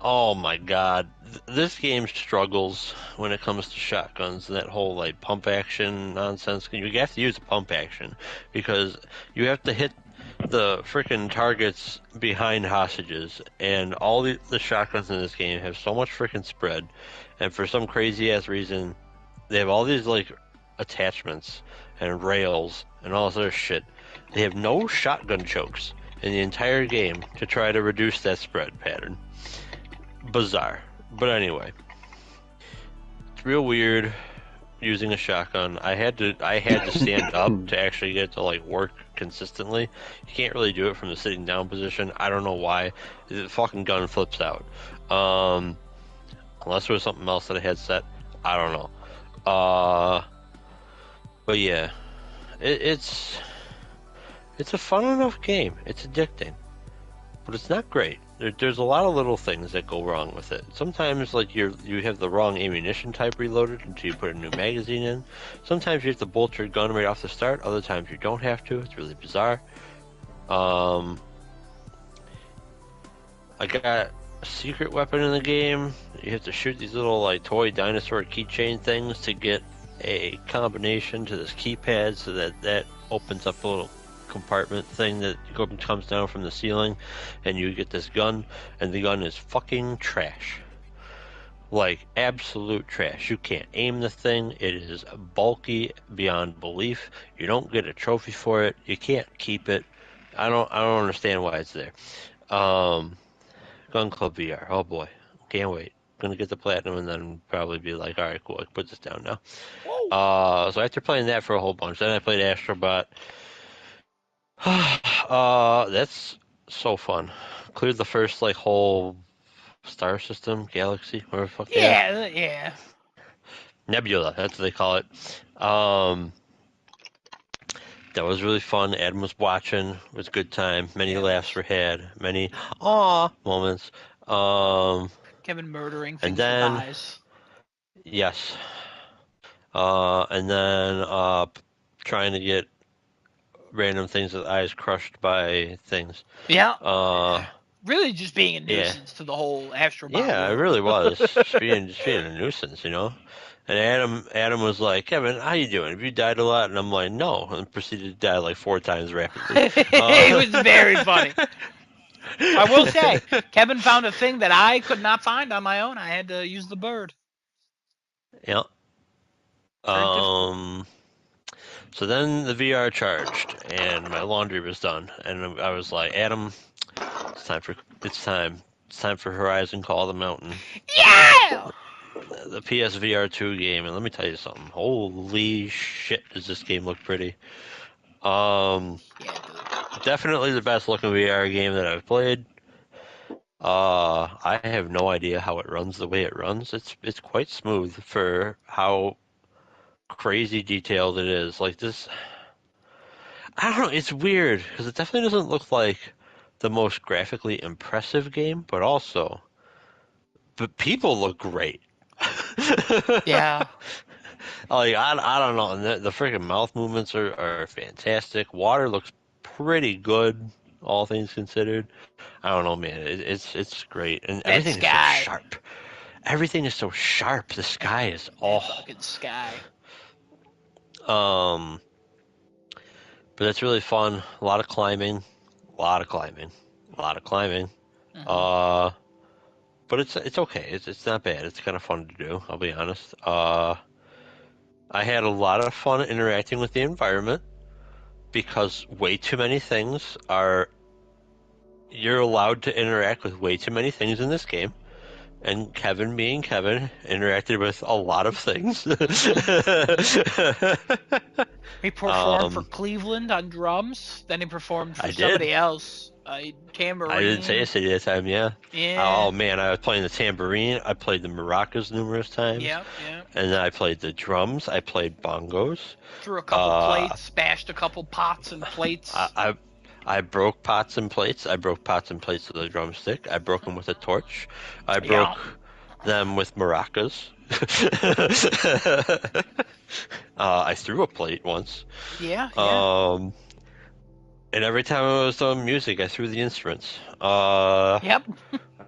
S2: Oh my god, this game struggles when it comes to shotguns and that whole like pump action nonsense. You have to use a pump action because you have to hit the freaking targets behind hostages, and all the shotguns in this game have so much freaking spread, and for some crazy ass reason, they have all these like attachments and rails and all this other shit. They have no shotgun chokes in the entire game to try to reduce that spread pattern. Bizarre. But anyway, it's real weird using a shotgun. I had to stand up to actually get it to like work consistently. You can't really do it from the sitting down position. I don't know why. The fucking gun flips out. Unless there was something else that I had set. I don't know. But yeah, it's a fun enough game. It's addicting, but it's not great. There's a lot of little things that go wrong with it. Sometimes, like you have the wrong ammunition type reloaded until you put a new magazine in. Sometimes you have to bolt your gun right off the start. Other times you don't have to. It's really bizarre. I got a secret weapon in the game. You have to shoot these little like toy dinosaur keychain things to get a combination to this keypad, so that opens up a little compartment thing that comes down from the ceiling, and you get this gun, and the gun is fucking trash. Like absolute trash. You can't aim the thing. It is bulky beyond belief. You don't get a trophy for it. You can't keep it. I don't understand why it's there. Gun Club VR. Oh boy, can't wait. Gonna get the platinum and then probably be like, all right, cool, I can put this down now. So after playing that for a whole bunch, then I played Astrobot. That's so fun. Cleared the first like whole star system, galaxy, whatever the fuck.
S1: Yeah.
S2: Nebula, that's what they call it. That was really fun. Adam was watching. It was a good time. Many laughs were had. Many moments.
S1: Kevin murdering things with eyes.
S2: Yes. And then trying to get random things with eyes crushed by things.
S1: Yeah. Really just being a nuisance to the whole Astrobot.
S2: Yeah,
S1: world.
S2: It really was. just being a nuisance, you know? And Adam was like, Kevin, how you doing? Have you died a lot? And I'm like, no. And proceeded to die like 4 times rapidly.
S1: It was very funny. I will say, Kevin found a thing that I could not find on my own. I had to use the bird.
S2: Yeah. So then the VR charged, and my laundry was done, and I was like, Adam, it's time for Horizon Call of the Mountain.
S1: Yeah!
S2: The PSVR 2 game, and let me tell you something. Holy shit, does this game look pretty. Definitely the best looking VR game that I've played. I have no idea how it runs the way it runs. It's quite smooth for how crazy detailed it is. Like this, I don't know. It's weird because it definitely doesn't look like the most graphically impressive game, but people look great.
S1: Yeah.
S2: Like I don't know. And the freaking mouth movements are fantastic. Water looks pretty good, all things considered. I don't know, man. It's great, and
S1: That
S2: everything is so
S1: sky.
S2: sharp. Everything is so sharp. The sky is
S1: That fucking sky.
S2: um. But it's really fun. A lot of climbing, a lot of climbing, a lot of climbing.
S1: Mhm.
S2: But it's okay. It's not bad. It's kind of fun to do. I'll be honest. I had a lot of fun interacting with the environment because way too many things are. You're allowed to interact with way too many things in this game. And Kevin, being Kevin, interacted with a lot of things.
S1: He performed for
S2: Um,
S1: Cleveland on drums. Then he performed for
S2: I did.
S1: somebody else. Tambourine.
S2: I didn't say a city that time, yeah.
S1: Yeah.
S2: Oh man, I was playing the tambourine. I played the maracas numerous times.
S1: Yeah. Yeah.
S2: And then I played the drums. I played bongos.
S1: Threw a couple
S2: Uh,
S1: plates, bashed a couple pots and plates.
S2: I broke pots and plates. I broke pots and plates with a drumstick. I broke them with a torch. I
S1: Yeah.
S2: broke them with maracas. I threw a plate once.
S1: Yeah. Yeah.
S2: And every time I was on music, I threw the instruments.
S1: Yep.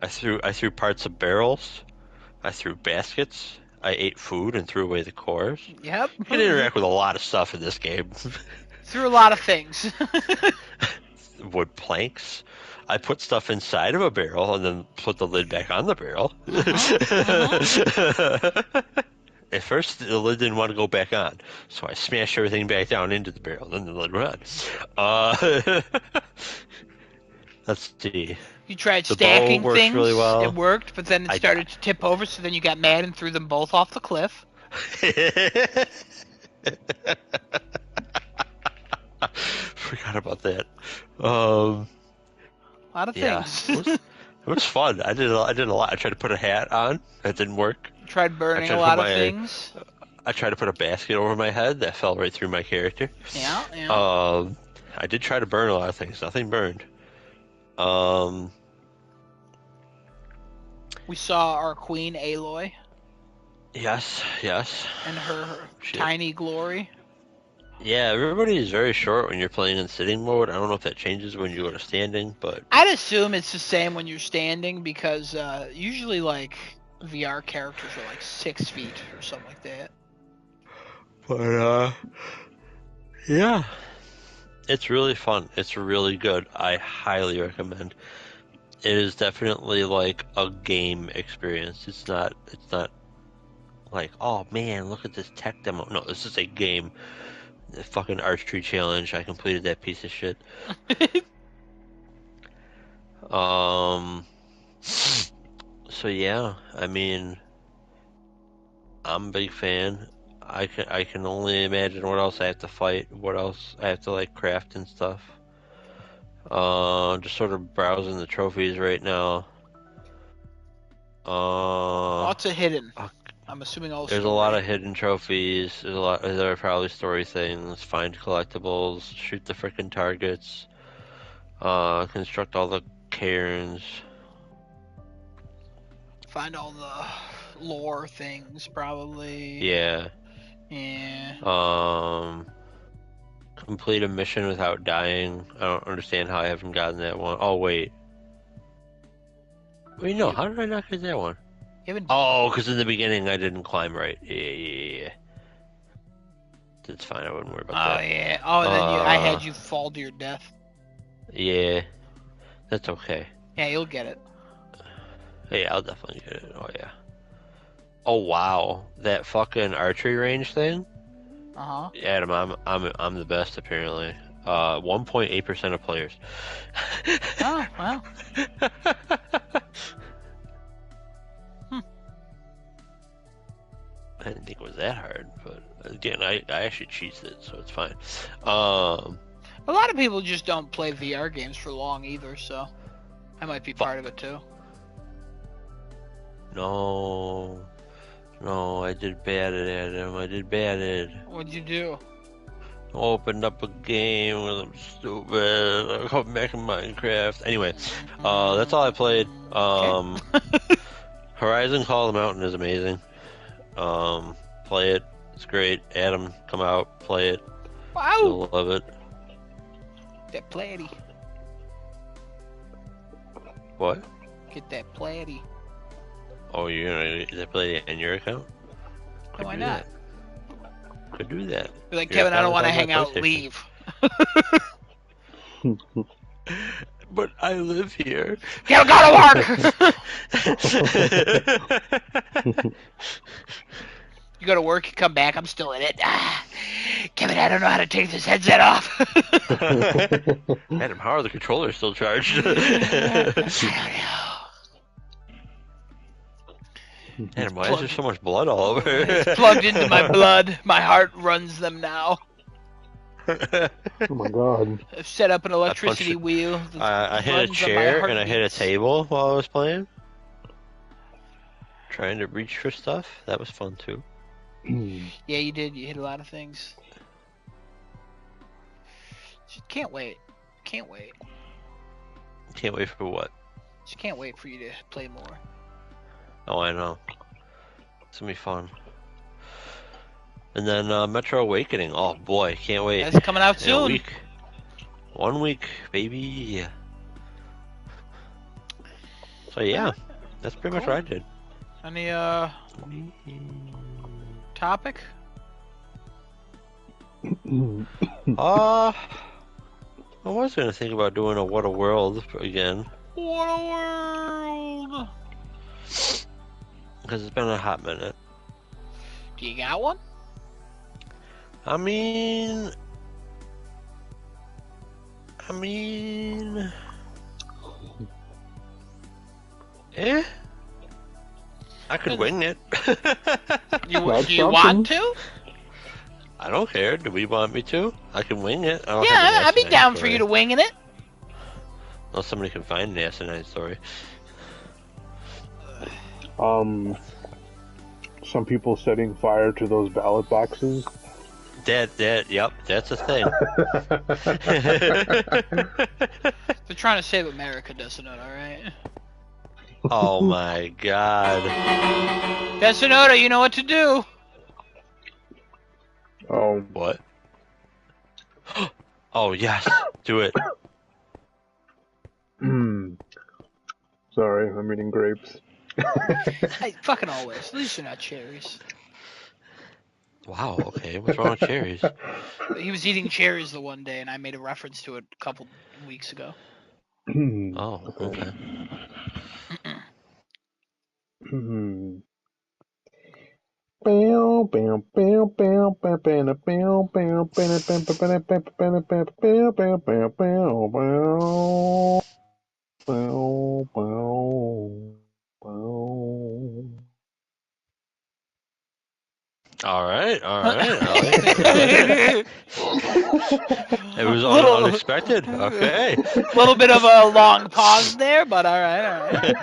S2: I threw parts of barrels. I threw baskets. I ate food and threw away the cores.
S1: Yep.
S2: You can interact with a lot of stuff in this game.
S1: Threw a lot of things.
S2: Wood planks. I put stuff inside of a barrel and then put the lid back on the barrel. At first, the lid didn't want to go back on, so I smashed everything back down into the barrel, then the lid went on. Let's see.
S1: You tried
S2: The bow
S1: stacking
S2: works
S1: things.
S2: really well.
S1: It worked, but then it
S2: I-
S1: started to tip over, so then you got mad and threw them both off the cliff.
S2: Forgot about that.
S1: A lot of
S2: Yeah,
S1: things.
S2: it was fun. I did a lot. I tried to put a hat on. That didn't work.
S1: Tried burning
S2: tried
S1: a
S2: to
S1: lot
S2: put
S1: of
S2: my-
S1: things.
S2: I tried to put a basket over my head. That fell right through my character.
S1: Yeah, yeah.
S2: I did try to burn a lot of things. Nothing burned.
S1: We saw our queen Aloy
S2: Yes.
S1: and her
S2: Shit.
S1: tiny glory.
S2: Yeah, everybody is very short when you're playing in sitting mode. I don't know if that changes when you go to standing, but
S1: I'd assume it's the same when you're standing because usually like VR characters are like 6 feet or something like that.
S2: Yeah. It's really fun. It's really good. I highly recommend. It is definitely like a game experience. It's not like, oh man, look at this tech demo. No, this is a game. The fucking archery challenge. I completed that piece of shit. So yeah, I mean, I'm a big fan. I can only imagine what else I have to fight, what else I have to like craft and stuff. Just sort of browsing the trophies right now.
S1: Lots of hidden.
S2: uh,
S1: I'm assuming all
S2: There's a
S1: story.
S2: lot of hidden trophies. There are probably story things. Find collectibles. Shoot the frickin' targets. Construct all the cairns.
S1: Find all the lore things, probably.
S2: Yeah.
S1: Yeah.
S2: Complete a mission without dying. I don't understand how I haven't gotten that one. Oh wait. Wait, no. How did I not get that one?
S1: You haven't.
S2: Oh, because in the beginning I didn't climb right. Yeah. That's fine. I wouldn't worry about
S1: Oh
S2: that.
S1: yeah. Oh, and then I had you fall to your death.
S2: Yeah. That's okay.
S1: Yeah, you'll get it.
S2: Yeah, I'll definitely get it. Oh yeah. Oh wow, that fucking archery range thing.
S1: Uh huh.
S2: Adam, I'm the best apparently. 1.8% of players.
S1: Oh well.
S2: I didn't think it was that hard, but again, I actually cheated it, so it's fine.
S1: A lot of people just don't play VR games for long either, so I might be part of it too.
S2: No, I did bad at Adam. I did bad at.
S1: What'd you do?
S2: Opened up a game with I'm stupid. I come back in Minecraft. Anyway, that's all I played. Horizon Call of the Mountain is amazing. Play it. It's great. Adam, come out, play it.
S1: Wow.
S2: You'll love it.
S1: That platy.
S2: What?
S1: Get that platy.
S2: Oh, you're gonna play it in your account?
S1: No, why not?
S2: Could do that.
S1: Be like,
S2: Your
S1: Kevin, I don't want to
S2: account is
S1: hang
S2: on
S1: out.
S2: my
S1: Leave.
S2: But I live here.
S1: Kevin, go to work. You go to work, you come back, I'm still in it. Kevin, I don't know how to take this headset off.
S2: Adam, how are the controllers still charged?
S1: I don't know.
S2: Adam, why is there so much blood all over?
S1: It's plugged into my blood. My heart runs them now.
S3: Oh my god.
S1: I've set up an electricity wheel.
S2: I hit a chair and I hit a table while I was playing. Trying to reach for stuff. That was fun too.
S1: Yeah, you did. You hit a lot of things. Just can't wait. Can't wait.
S2: Can't wait for what?
S1: Just can't wait for you to play more.
S2: Oh, I know. It's gonna be fun. And then Metro Awakening. Oh boy, can't wait.
S1: That's coming out
S2: In a
S1: soon.
S2: week. 1 week, baby. So yeah, that's pretty much what I did.
S1: Any topic?
S2: I was gonna think about doing a What a World again,
S1: What a world!
S2: because it's been a hot minute.
S1: Do you got one?
S2: I mean, I could wing it.
S3: That's
S1: Do you want
S3: something.
S1: to?
S2: I don't care. Do we want me to? I can wing it. I don't
S1: Yeah,
S2: have an
S1: I'd be
S2: asinine
S1: down for
S2: story.
S1: you to wing it.
S2: Unless somebody can find an asinine story.
S3: Some people setting fire to those ballot boxes.
S2: Yep, that's a thing.
S1: They're trying to save America, Desonoda, alright?
S2: Oh my god.
S1: Desonoda, you know what to do.
S3: Oh,
S2: What? Oh yes, do it.
S3: sorry, I'm eating grapes.
S1: Hey, fucking always. At least they're not cherries.
S2: Wow, okay, what's wrong with cherries?
S1: He was eating cherries the one day, and I made a reference to it a couple weeks ago.
S2: Oh, okay. Alright. It was unexpected. Okay.
S1: A little bit of a long pause there, but alright.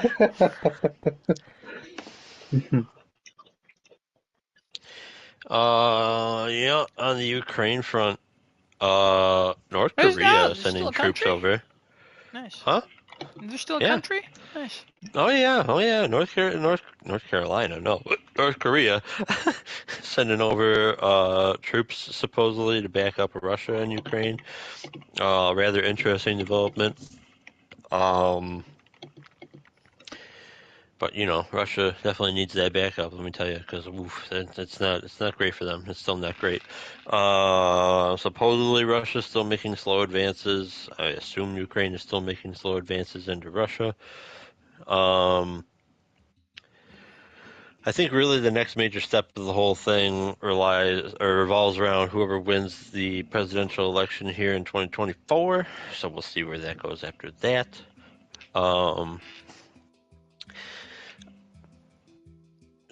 S2: Yeah, on the Ukraine front, North
S1: There's
S2: Korea
S1: not-
S2: sending
S1: still a
S2: troops
S1: country?
S2: over.
S1: Nice.
S2: Huh?
S1: There's still a
S2: Yeah.
S1: country? Nice.
S2: Oh yeah, North Carolina, no, North Korea, sending over troops supposedly to back up Russia and Ukraine. Rather interesting development. But you know, Russia definitely needs that backup. Let me tell you, because it's not great for them. It's still not great. Supposedly Russia's still making slow advances. I assume Ukraine is still making slow advances into Russia. I think really the next major step of the whole thing revolves around whoever wins the presidential election here in 2024. So we'll see where that goes after that.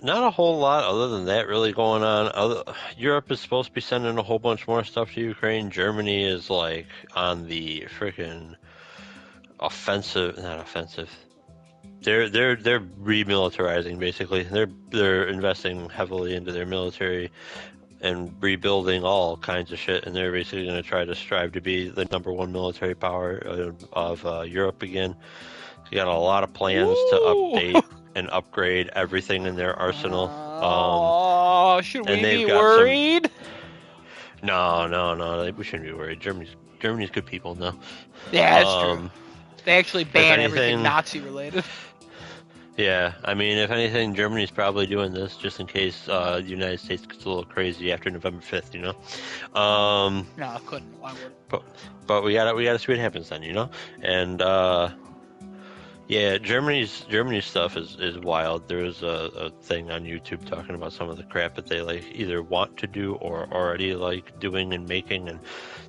S2: Not a whole lot other than that really going on. Europe is supposed to be sending a whole bunch more stuff to Ukraine. Germany is like on the freaking not offensive. They're remilitarizing basically. They're investing heavily into their military and rebuilding all kinds of shit, and they're basically going to try to strive to be the #1 military power of Europe again. They got a lot of plans to
S1: Ooh.
S2: update and upgrade everything in their arsenal.
S1: Oh, should
S2: and
S1: we
S2: they've
S1: be
S2: got some.
S1: worried?
S2: No, we shouldn't be worried. Germany's good people now.
S1: Yeah, that's true. They actually ban everything
S2: anything-
S1: Nazi related.
S2: Yeah, I mean, if anything, Germany's probably doing this just in case the United States gets a little crazy after November 5th, you know.
S1: No, I couldn't. Why would?
S2: But we gotta see what happens then, you know. And yeah, Germany's stuff is wild. There's a thing on YouTube talking about some of the crap that they like either want to do or already like doing and making. And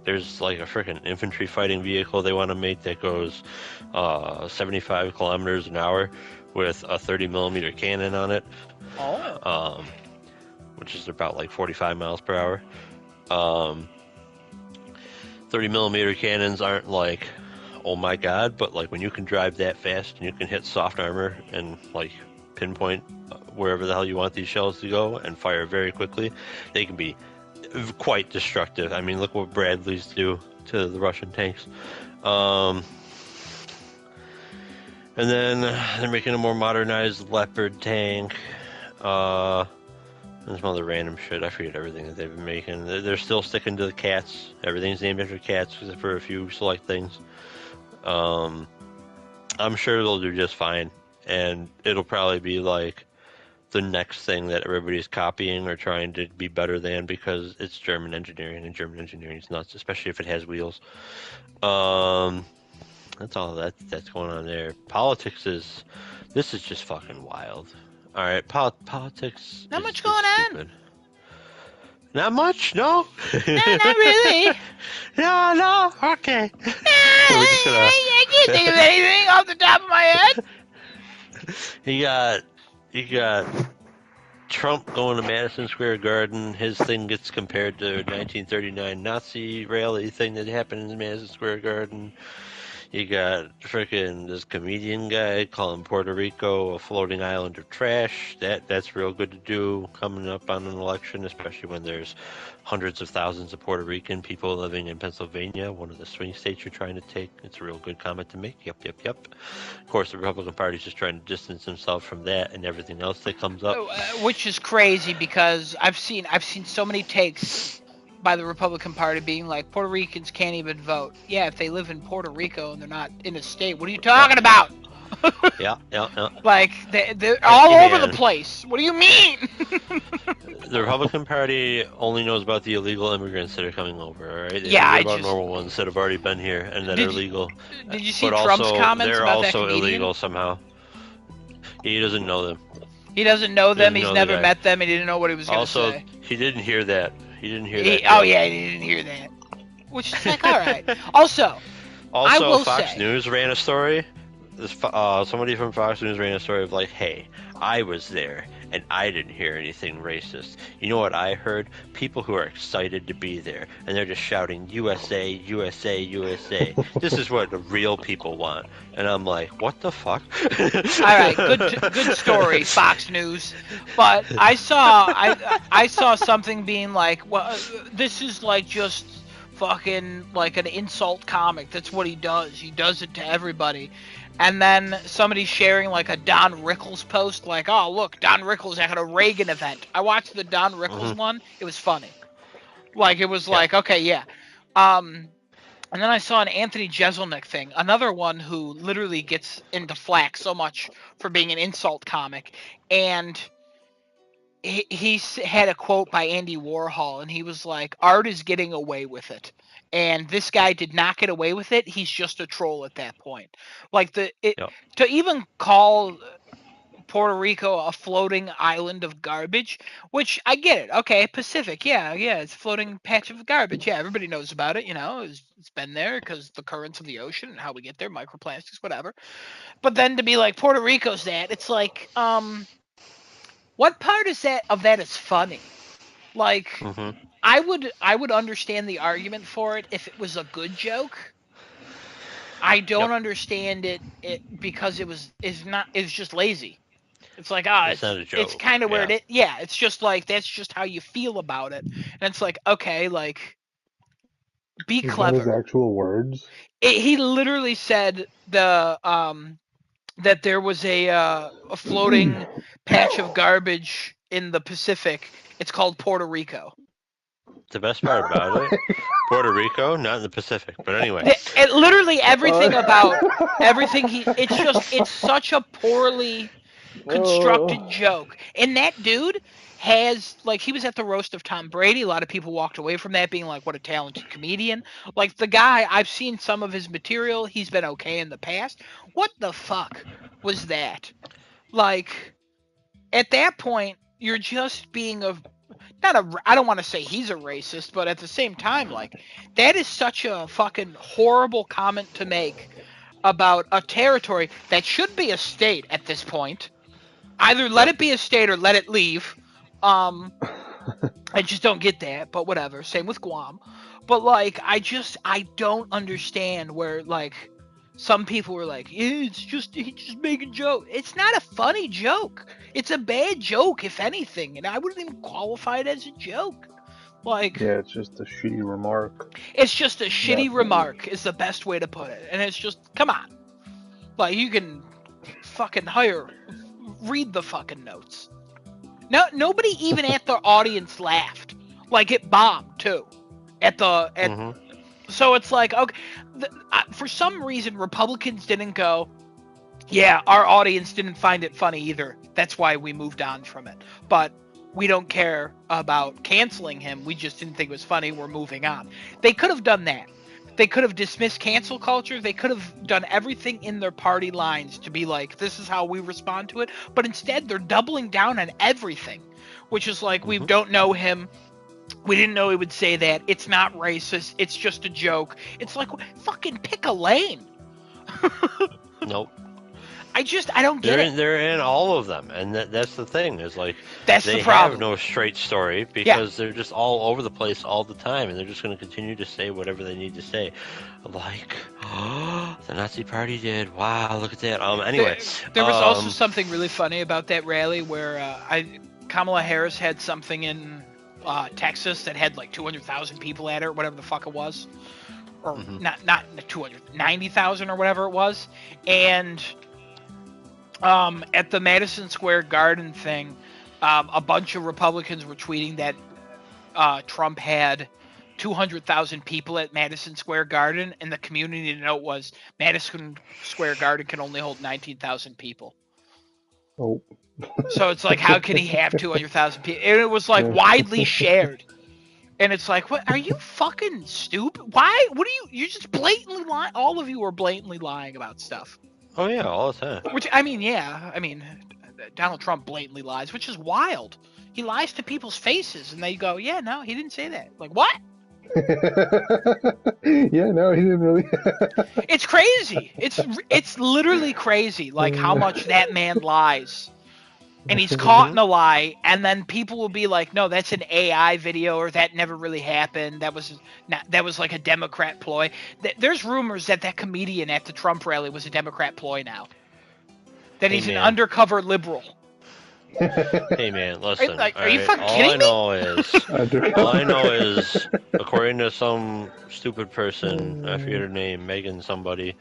S2: there's like a freaking infantry fighting vehicle they want to make that goes 75 kilometers an hour with a 30 millimeter cannon on it.
S1: Oh.
S2: Which is about like 45 miles per hour. 30 millimeter cannons aren't like, oh my god, but like when you can drive that fast and you can hit soft armor and like pinpoint wherever the hell you want these shells to go and fire very quickly, they can be quite destructive. I mean, look what Bradleys do to the Russian tanks. And then they're making a more modernized Leopard tank. And some other random shit. I forget everything that they've been making. They're still sticking to the cats. Everything's named after cats, except for a few select things. I'm sure they'll do just fine. And it'll probably be like the next thing that everybody's copying or trying to be better than, because it's German engineering, and German engineering is nuts, especially if it has wheels. That's all that's going on there. Politics is just fucking wild. All right, politics.
S1: Not much going on.
S2: Not much, no.
S1: No, not really.
S2: No, okay.
S1: I can't think of anything off the top of my head.
S2: You got Trump going to Madison Square Garden. His thing gets compared to a 1939 Nazi rally thing that happened in Madison Square Garden. You got freaking this comedian guy calling Puerto Rico a floating island of trash. That's real good to do coming up on an election, especially when there's hundreds of thousands of Puerto Rican people living in Pennsylvania, one of the swing states you're trying to take. It's a real good comment to make. Yep. Of course, the Republican Party's just trying to distance themselves from that and everything else that comes up.
S1: Which is crazy, because I've seen so many takes by the Republican Party being like, Puerto Ricans can't even vote. Yeah, if they live in Puerto Rico and they're not in a state, what are you talking about?
S2: Yeah.
S1: Like, they're all over the place. What do you mean?
S2: The Republican Party only knows about the illegal immigrants that are coming over, all right? They
S1: Yeah,
S2: know about normal ones that have already been here and that are legal.
S1: Did you see
S2: but
S1: Trump's
S2: also,
S1: comments
S2: they're
S1: about that
S2: also
S1: comedian?
S2: illegal somehow. He doesn't know them.
S1: He doesn't know them. He's
S2: know the
S1: never
S2: guy.
S1: met them. He didn't know what he was going to
S2: Also,
S1: say.
S2: he didn't hear that. He didn't hear that.
S1: Oh, yeah, he didn't hear that. Which is like, all right. Also, I will
S2: Fox
S1: say,
S2: News ran a story. Somebody from Fox News ran a story of like, hey, I was there and I didn't hear anything racist. You know what I heard? People who are excited to be there and they're just shouting USA, USA, USA. This is what the real people want. And I'm like, what the fuck?
S1: all right, good story, Fox News. But I saw something being like, well, this is like just fucking like an insult comic. That's what he does. He does it to everybody. And then somebody sharing like a Don Rickles post, like, oh, look, Don Rickles at a Reagan event. I watched the Don Rickles one. It was funny. Like, it was like, okay, yeah. And then I saw an Anthony Jeselnik thing, another one who literally gets into flack so much for being an insult comic. And he had a quote by Andy Warhol, and he was like, art is getting away with it. And this guy did not get away with it. He's just a troll at that point. Like, to even call Puerto Rico a floating island of garbage, which I get it. Okay, Pacific, yeah, it's a floating patch of garbage. Yeah, everybody knows about it, you know. It's been there because the currents of the ocean and how we get there, microplastics, whatever. But then to be like, Puerto Rico's that, it's like, what part of that is funny? Like, I would understand the argument for it if it was a good joke. I don't understand it because it's just lazy. It's like,
S2: It's not a joke.
S1: it's kind of where
S2: yeah.
S1: it is. Yeah, it's just like, that's just how you feel about it. And it's like, okay, like, be
S3: Is that his
S1: clever.
S3: actual words?
S1: He literally said that there was a floating patch of garbage in the Pacific. It's called Puerto Rico.
S2: The best part about it, Puerto Rico, not in the Pacific. But anyway,
S1: It literally everything about everything it's such a poorly constructed joke. And that dude has, like, he was at the roast of Tom Brady. A lot of people walked away from that being like, what a talented comedian. Like, the guy, I've seen some of his material. He's been okay in the past. What the fuck was that? Like, at that point, you're just being I don't want to say he's a racist, but at the same time, like, that is such a fucking horrible comment to make about a territory that should be a state at this point. Either let it be a state or let it leave. I just don't get that, but whatever. Same with Guam. But, like, I don't understand where, like, some people were like, yeah, he's just making a joke. It's not a funny joke. It's a bad joke, if anything, and I wouldn't even qualify it as a joke. Like,
S3: Yeah, it's just a shitty remark.
S1: it's just a shitty
S3: funny.
S1: remark is the best way to put it. And it's just, come on. Like, you can fucking read the fucking notes. No, nobody even at the audience laughed. Like, it bombed too. So it's like, okay, for some reason Republicans didn't go, yeah, our audience didn't find it funny either. That's why we moved on from it. But we don't care about canceling him. We just didn't think it was funny. We're moving on. They could have done that. They could have dismissed cancel culture. They could have done everything in their party lines to be like, this is how we respond to it. But instead, they're doubling down on everything, which is like, we don't know him. We didn't know he would say that. It's not racist. It's just a joke. It's like, fucking pick a lane.
S2: nope.
S1: I don't get it.
S2: They're in all of them, and that's the thing. Is like
S1: That's
S2: they
S1: the problem.
S2: have no straight story because they're just all over the place all the time, and they're just going to continue to say whatever they need to say. Like, the Nazi Party did. Wow, look at that. Anyway,
S1: there was also something really funny about that rally where Kamala Harris had something in Texas that had like 200,000 people at it, or whatever the fuck it was, or not 290,000 or whatever it was, and at the Madison Square Garden thing, a bunch of Republicans were tweeting that Trump had 200,000 people at Madison Square Garden, and the community note was Madison Square Garden can only hold 19,000 people.
S3: Oh.
S1: So it's like, how could he have 200,000 people? And it was like widely shared. And it's like, what? Are you fucking stupid? Why? What are you? You're just blatantly lying. All of you are blatantly lying about stuff.
S2: Oh yeah, all the time.
S1: Which, Donald Trump blatantly lies, which is wild. He lies to people's faces, and they go, yeah, no, he didn't say that. Like, what?
S3: Yeah, no, he didn't really.
S1: It's crazy. It's literally crazy, like, how much that man lies. And he's caught in a lie, and then people will be like, no, that's an AI video, or that never really happened. That was like a Democrat ploy. There's rumors that comedian at the Trump rally was a Democrat ploy now. That he's an undercover liberal.
S2: Hey man, listen.
S1: Are you fucking kidding me?
S2: All I know is, according to some stupid person, I forget her name, Megan somebody,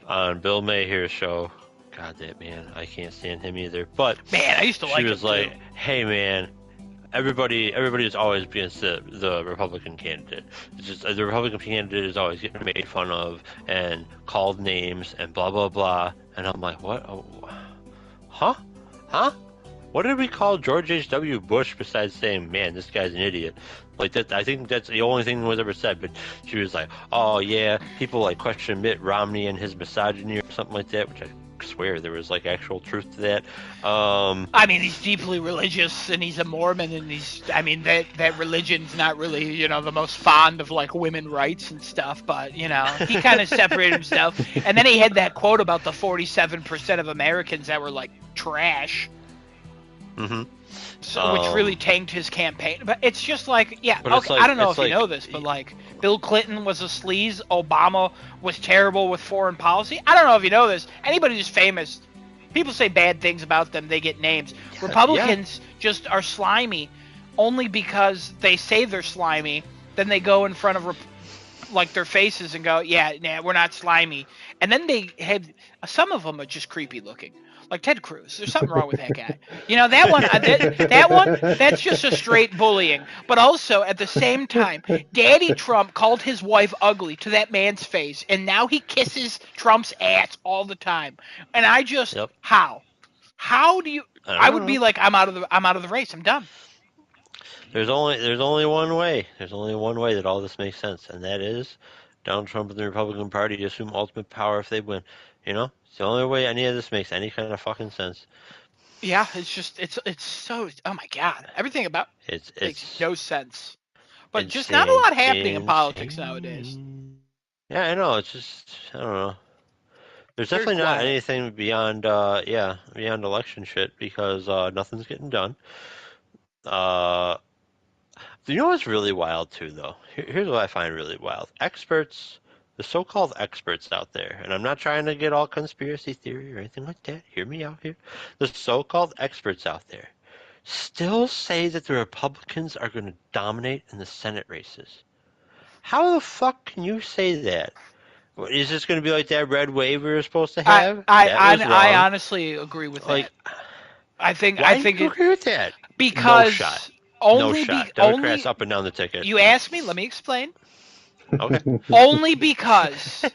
S2: on Bill Maher's show. God, that man, I can't stand him either. But
S1: man, I used to like him.
S2: She was like,
S1: too.
S2: "Hey man, everybody's always against the Republican candidate. It's just the Republican candidate is always getting made fun of and called names and blah blah blah." And I'm like, "What? Oh, huh? What did we call George H.W. Bush besides saying, man, this guy's an idiot?" Like that, I think that's the only thing that was ever said. But she was like, "Oh yeah, people like question Mitt Romney and his misogyny or something like that," which I swear there was like actual truth to that.
S1: He's deeply religious, and he's a Mormon, and that religion's not really, the most fond of like women rights and stuff, but he kind of separated himself. And then he had that quote about the 47% of Americans that were like trash. So, which really tanked his campaign. But it's just like, yeah, okay, like, I don't know if you know this, but like, Bill Clinton was a sleaze, Obama was terrible with foreign policy. I don't know if you know this. Anybody who's famous, people say bad things about them, they get names.
S2: Yeah.
S1: Republicans just are slimy only because they say they're slimy. Then they go in front of like their faces and go, yeah, nah, we're not slimy. And then they have, some of them are just creepy looking. Like Ted Cruz. There's something wrong with that guy. You know, that one, that one, that's just a straight bullying. But also, at the same time, Daddy Trump called his wife ugly to that man's face, and now he kisses Trump's ass all the time. And I just,
S2: Yep.
S1: how? How do you? I would be like, I'm out of the race. I'm done.
S2: There's only one way. There's only one way that all this makes sense, and that is Donald Trump and the Republican Party assume ultimate power if they win. You know, it's the only way any of this makes any kind of fucking sense.
S1: Yeah, it's just it's so, oh my god, everything about
S2: It's
S1: makes no sense. But
S2: insane,
S1: just not a lot happening in politics nowadays.
S2: Yeah, I know. It's just I don't know. There's
S1: Very
S2: definitely not
S1: quiet.
S2: anything beyond beyond election shit because nothing's getting done. You know what's really wild too, though? Here's what I find really wild. Experts, the so-called experts out there, and I'm not trying to get all conspiracy theory or anything like that. Hear me out here. The so-called experts out there still say that the Republicans are going to dominate in the Senate races. How the fuck can you say that? Is this going to be like that red wave we were supposed to have?
S1: I honestly agree with
S2: Like,
S1: that. I think
S2: why do you agree with that?
S1: because
S2: No shot.
S1: only
S2: No shot.
S1: be,
S2: Democrats
S1: only
S2: up and down the ticket.
S1: you asked me, let me explain.
S2: Okay.
S1: Only because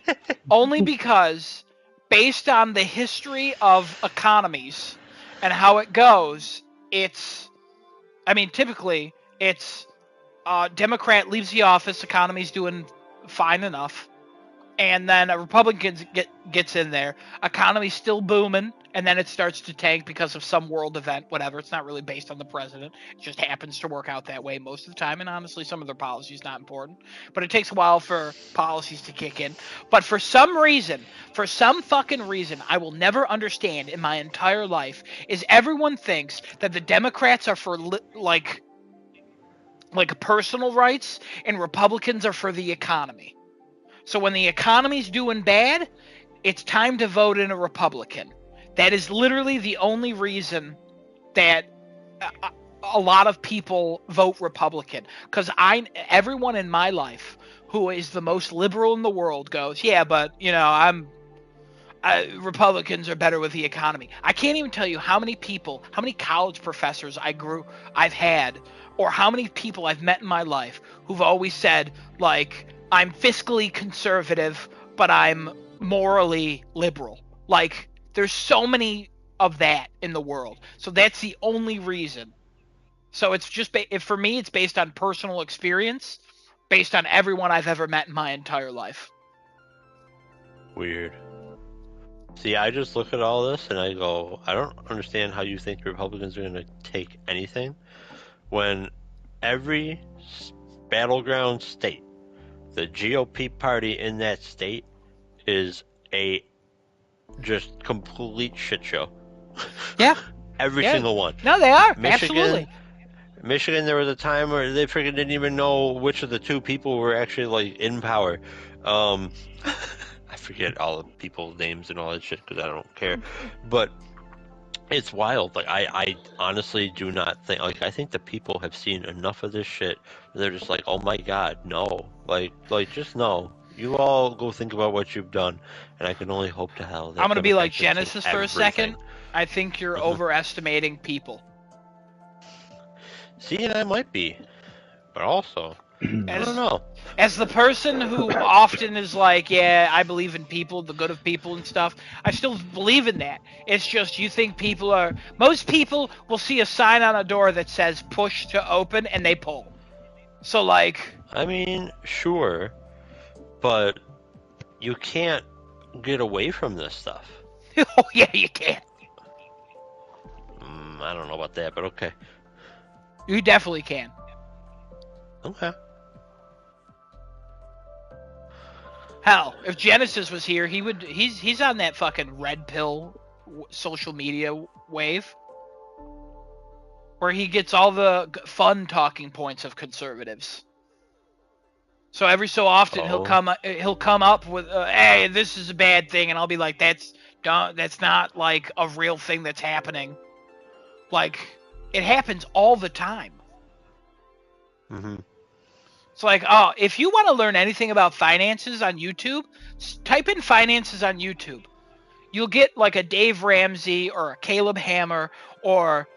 S1: based on the history of economies and how it goes, typically it's Democrat leaves the office, economy's doing fine enough, and then a Republican gets in there, economy's still booming, and then it starts to tank because of some world event, whatever. It's not really based on the president. It just happens to work out that way most of the time, and honestly, some of their policies not important. But it takes a while for policies to kick in. But for some fucking reason, I will never understand in my entire life, is everyone thinks that the Democrats are for like personal rights and Republicans are for the economy. So when the economy's doing bad, it's time to vote in a Republican. That is literally the only reason that a lot of people vote Republican. Because everyone in my life who is the most liberal in the world goes, yeah, but Republicans are better with the economy. I can't even tell you how many college professors I've had, or how many people I've met in my life who've always said, like, I'm fiscally conservative, but I'm morally liberal. Like, there's so many of that in the world. So that's the only reason. So it's just, for me, it's based on personal experience, based on everyone I've ever met in my entire life.
S2: Weird. See, I just look at all this and I go, I don't understand how you think the Republicans are going to take anything when every battleground state, the GOP party in that state is a just complete shit show.
S1: Yeah.
S2: Every single one.
S1: No, they are.
S2: Michigan,
S1: absolutely.
S2: Michigan, there was a time where they freaking didn't even know which of the two people were actually like in power. I forget all the people's names and all that shit because I don't care. But it's wild. Like I honestly do not think. Like I think the people have seen enough of this shit. They're just like, oh my god, no. Like just no. You all go think about what you've done, and I can only hope to hell.
S1: I'm gonna be like Genesis for a second. I think you're overestimating people.
S2: See, and I might be, but also, I don't know.
S1: As the person who often is like, yeah, I believe in people, the good of people and stuff, I still believe in that. It's just you think most people will see a sign on a door that says push to open and they pull. So like...
S2: I mean, sure, but you can't get away from this stuff.
S1: Oh, yeah, you can.
S2: I don't know about that, but okay.
S1: You definitely can.
S2: Okay.
S1: Hell, if Genesis was here, he's on that fucking red pill social media wave where he gets all the fun talking points of conservatives. So every so often
S2: Oh.
S1: he'll come up with, hey, this is a bad thing, and I'll be like, that's not like a real thing that's happening. Like, it happens all the time.
S2: Mm-hmm.
S1: It's like, oh, if you want to learn anything about finances on YouTube, type in finances on YouTube. You'll get like a Dave Ramsey or a Caleb Hammer or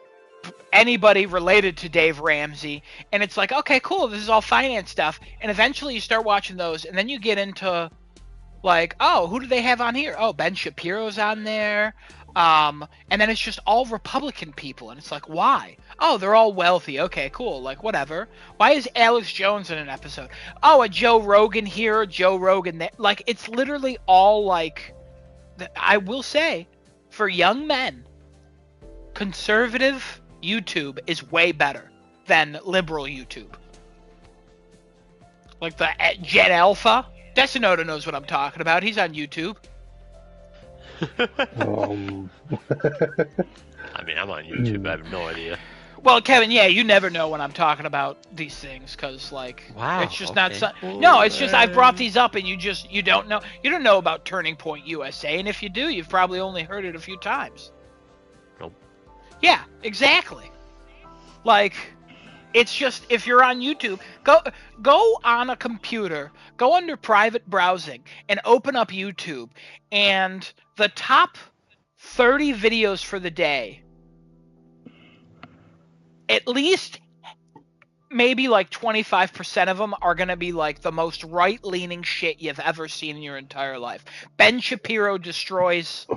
S1: anybody related to Dave Ramsey, and it's like, okay, cool, this is all finance stuff, and eventually you start watching those, and then you get into like, oh, who do they have on here? Oh, Ben Shapiro's on there, and then it's just all Republican people, and it's like, why? Oh, they're all wealthy. Okay, cool, like whatever. Why is Alex Jones in an episode? Oh, a Joe Rogan here, a Joe Rogan there. Like, it's literally all like, I will say, for young men, conservative YouTube is way better than liberal YouTube. Like the Gen Alpha. Decinoda knows what I'm talking about. He's on YouTube.
S2: I mean, I'm on YouTube. I have no idea.
S1: Well, Kevin, yeah, you never know when I'm talking about these things because, like,
S2: Wow,
S1: it's just not.
S2: okay.
S1: No, it's just I've brought these up and you don't know. You don't know about Turning Point USA, and if you do, you've probably only heard it a few times.
S2: Nope.
S1: Yeah, exactly. Like, it's just, if you're on YouTube, go on a computer, go under private browsing, and open up YouTube, and the top 30 videos for the day, at least maybe like 25% of them are going to be like the most right-leaning shit you've ever seen in your entire life. Ben Shapiro destroys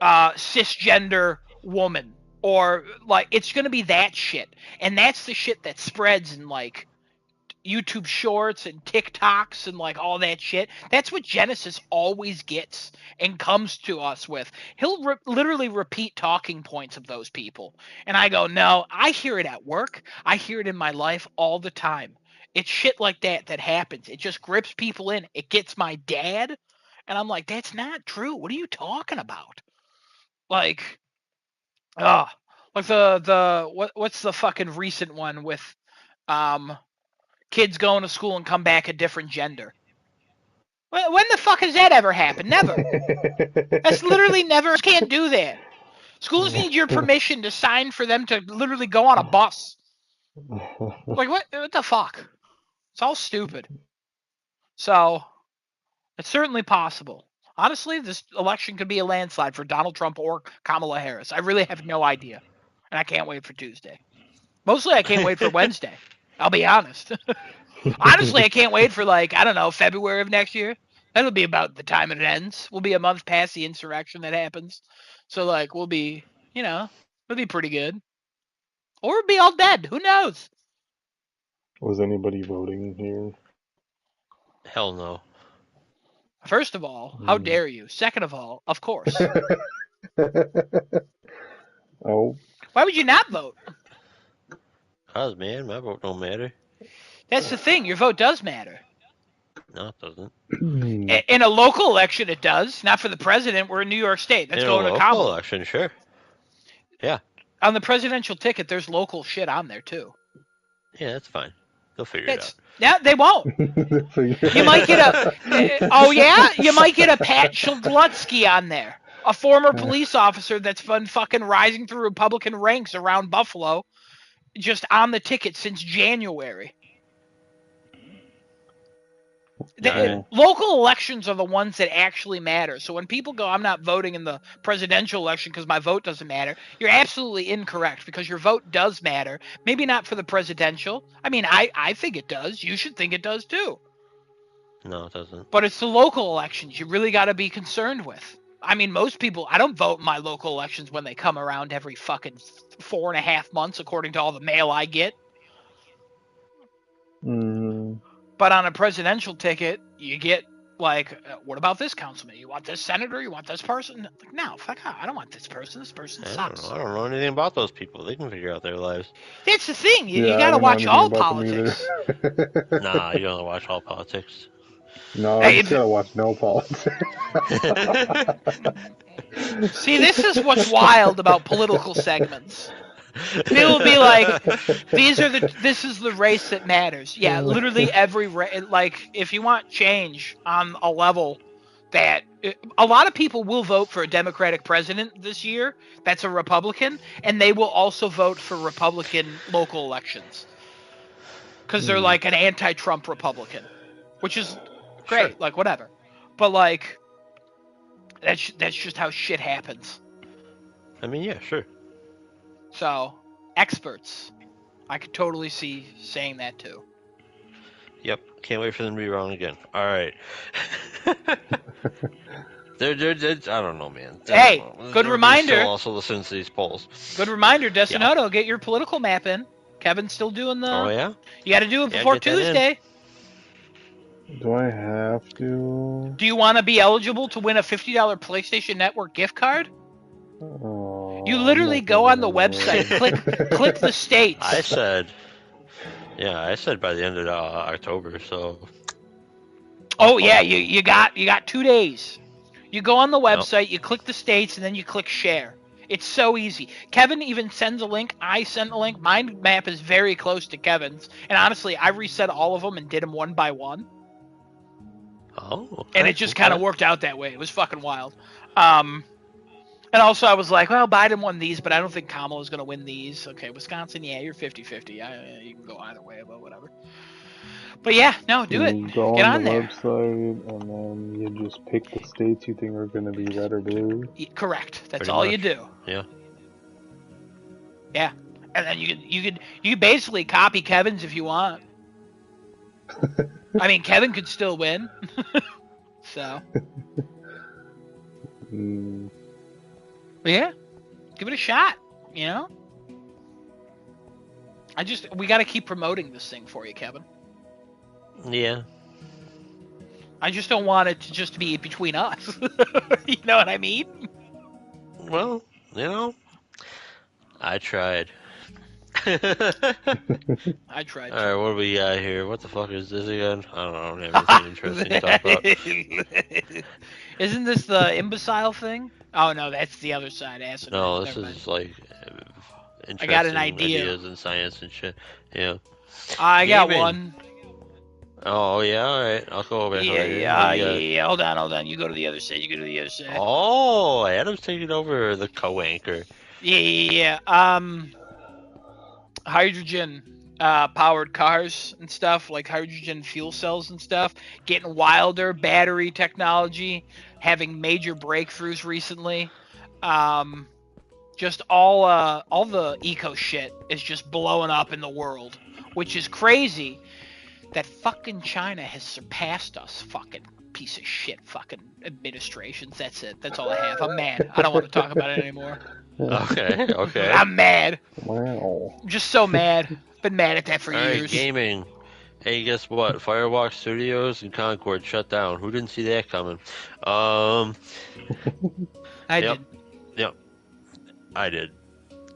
S1: cisgender woman. Or, like, it's going to be that shit. And that's the shit that spreads in, like, YouTube Shorts and TikToks and, like, all that shit. That's what Genesis always gets and comes to us with. He'll literally repeat talking points of those people. And I go, no, I hear it at work. I hear it in my life all the time. It's shit like that happens. It just grips people in. It gets my dad. And I'm like, that's not true. What are you talking about? Like... like what's the fucking recent one with kids going to school and come back a different gender? When the fuck has that ever happened? Never. That's literally never. Can't do that. Schools need your permission to sign for them to literally go on a bus. Like, what the fuck? It's all stupid. So, it's certainly possible. Honestly, this election could be a landslide for Donald Trump or Kamala Harris. I really have no idea. And I can't wait for Tuesday. Mostly I can't wait for Wednesday. I'll be honest. Honestly, I can't wait for, like, I don't know, February of next year. That'll be about the time it ends. We'll be a month past the insurrection that happens. So, like, we'll be, it'll be pretty good. Or we'll be all dead. Who knows?
S3: Was anybody voting here?
S2: Hell no.
S1: First of all, how dare you? Second of all, of course.
S3: Oh.
S1: Why would you not vote?
S2: Cause, man, my vote don't matter.
S1: That's the thing. Your vote does matter.
S2: No, it doesn't.
S1: In a local election, it does. Not for the president. We're in New York State. That's
S2: In
S1: going
S2: a
S1: to
S2: local
S1: Kamala.
S2: election, sure. Yeah.
S1: On the presidential ticket, there's local shit on there, too.
S2: Yeah, that's fine. They'll figure it out.
S1: Yeah, they won't. You might get a... oh, yeah? You might get a Pat Shulglutsky on there. A former police officer that's been fucking rising through Republican ranks around Buffalo, just on the ticket since January. Local elections are the ones that actually matter. So when people go, I'm not voting in the presidential election because my vote doesn't matter, you're absolutely incorrect, because your vote does matter. Maybe not for the presidential. I mean, I think it does. You should think it does too.
S2: No, it doesn't.
S1: But it's the local elections you really got to be concerned with. I mean, most people, I don't vote in my local elections when they come around every fucking 4.5 months, according to all the mail I get. But on a presidential ticket, you get, like, what about this councilman? You want this senator? You want this person? Like, no, fuck off. I don't want this person. This person sucks.
S2: I don't know anything about those people. They can figure out their lives.
S1: That's the thing. You got to watch all politics.
S2: Nah, you don't watch all politics.
S3: No, I just gotta watch no politics.
S1: See, this is what's wild about political segments. People will be like, this is the race that matters. Yeah, literally every like, if you want change on a level that a lot of people will vote for a Democratic president this year that's a Republican, and they will also vote for Republican local elections because they're like an anti-Trump Republican, which is great.
S2: Sure.
S1: Like, whatever. But like, that's just how shit happens.
S2: I mean, yeah, sure.
S1: So, experts, I could totally see saying that too.
S2: Yep. Can't wait for them to be wrong again. All right. they're, I don't know, man.
S1: Hey,
S2: Everybody
S1: good reminder.
S2: Still also listens to these polls.
S1: Good reminder, Decinoto, get your political map in. Kevin's still doing the.
S2: Oh yeah.
S1: You got to do it before
S2: get that in.
S1: Tuesday.
S3: Do I have to?
S1: Do you want to be eligible to win a $50 PlayStation Network gift card?
S3: Oh,
S1: You literally
S3: I'm not
S1: go on the
S3: gonna-
S1: website, click the states.
S2: I said by the end of October. So.
S1: Oh yeah, you got 2 days. You go on the website, you click the states, and then you click share. It's so easy. Kevin even sends a link. I sent a link. My map is very close to Kevin's, and honestly, I reset all of them and did them one by one.
S2: Oh. Okay,
S1: And it just kind of worked out that way. It was fucking wild. And also I was like, well, Biden won these, but I don't think Kamala's going to win these. Okay, Wisconsin, yeah, you're 50-50. You can go either way, but whatever. But yeah, no, do it.
S3: You go
S1: Get
S3: on
S1: on
S3: the
S1: there.
S3: website and then you just pick the states you think are going to be red or blue.
S1: Correct. That's
S2: Pretty
S1: all
S2: much.
S1: you do.
S2: Yeah.
S1: Yeah. And then you could basically copy Kevin's if you want. I mean, Kevin could still win. So,
S3: Mm,
S1: but yeah, give it a shot, you know? We got to keep promoting this thing for you, Kevin.
S2: Yeah.
S1: I just don't want it to just be between us. You know what I mean?
S2: Well, I tried.
S1: I tried
S2: All right, what do we got here? What the fuck is this again? I don't have anything interesting to talk about.
S1: Isn't this the imbecile thing? Oh no, that's the other side. Acid.
S2: No, this
S1: Never mind.
S2: is like interesting
S1: I got an idea.
S2: ideas in science and shit. Yeah.
S1: I got
S2: Gaming.
S1: one.
S2: Oh yeah, all right. I'll go over.
S1: Yeah. Hold on. You go to the other side.
S2: Oh, Adam's taking over the co-anchor.
S1: Yeah. Hydrogen powered cars and stuff, like hydrogen fuel cells and stuff, getting wilder. Battery technology having major breakthroughs recently. Just all the eco shit is just blowing up in the world, which is crazy. That fucking China has surpassed us, fucking piece of shit, fucking administrations. That's it. That's all I have. I'm mad. I don't want to talk about it anymore.
S2: Okay.
S1: I'm mad.
S3: wow.
S1: I'm just so mad. Been mad at that for
S2: All right,
S1: years.
S2: gaming. Hey, guess what? Firewalk Studios and Concord shut down. Who didn't see that coming?
S1: I
S2: Yep.
S1: did.
S2: I did.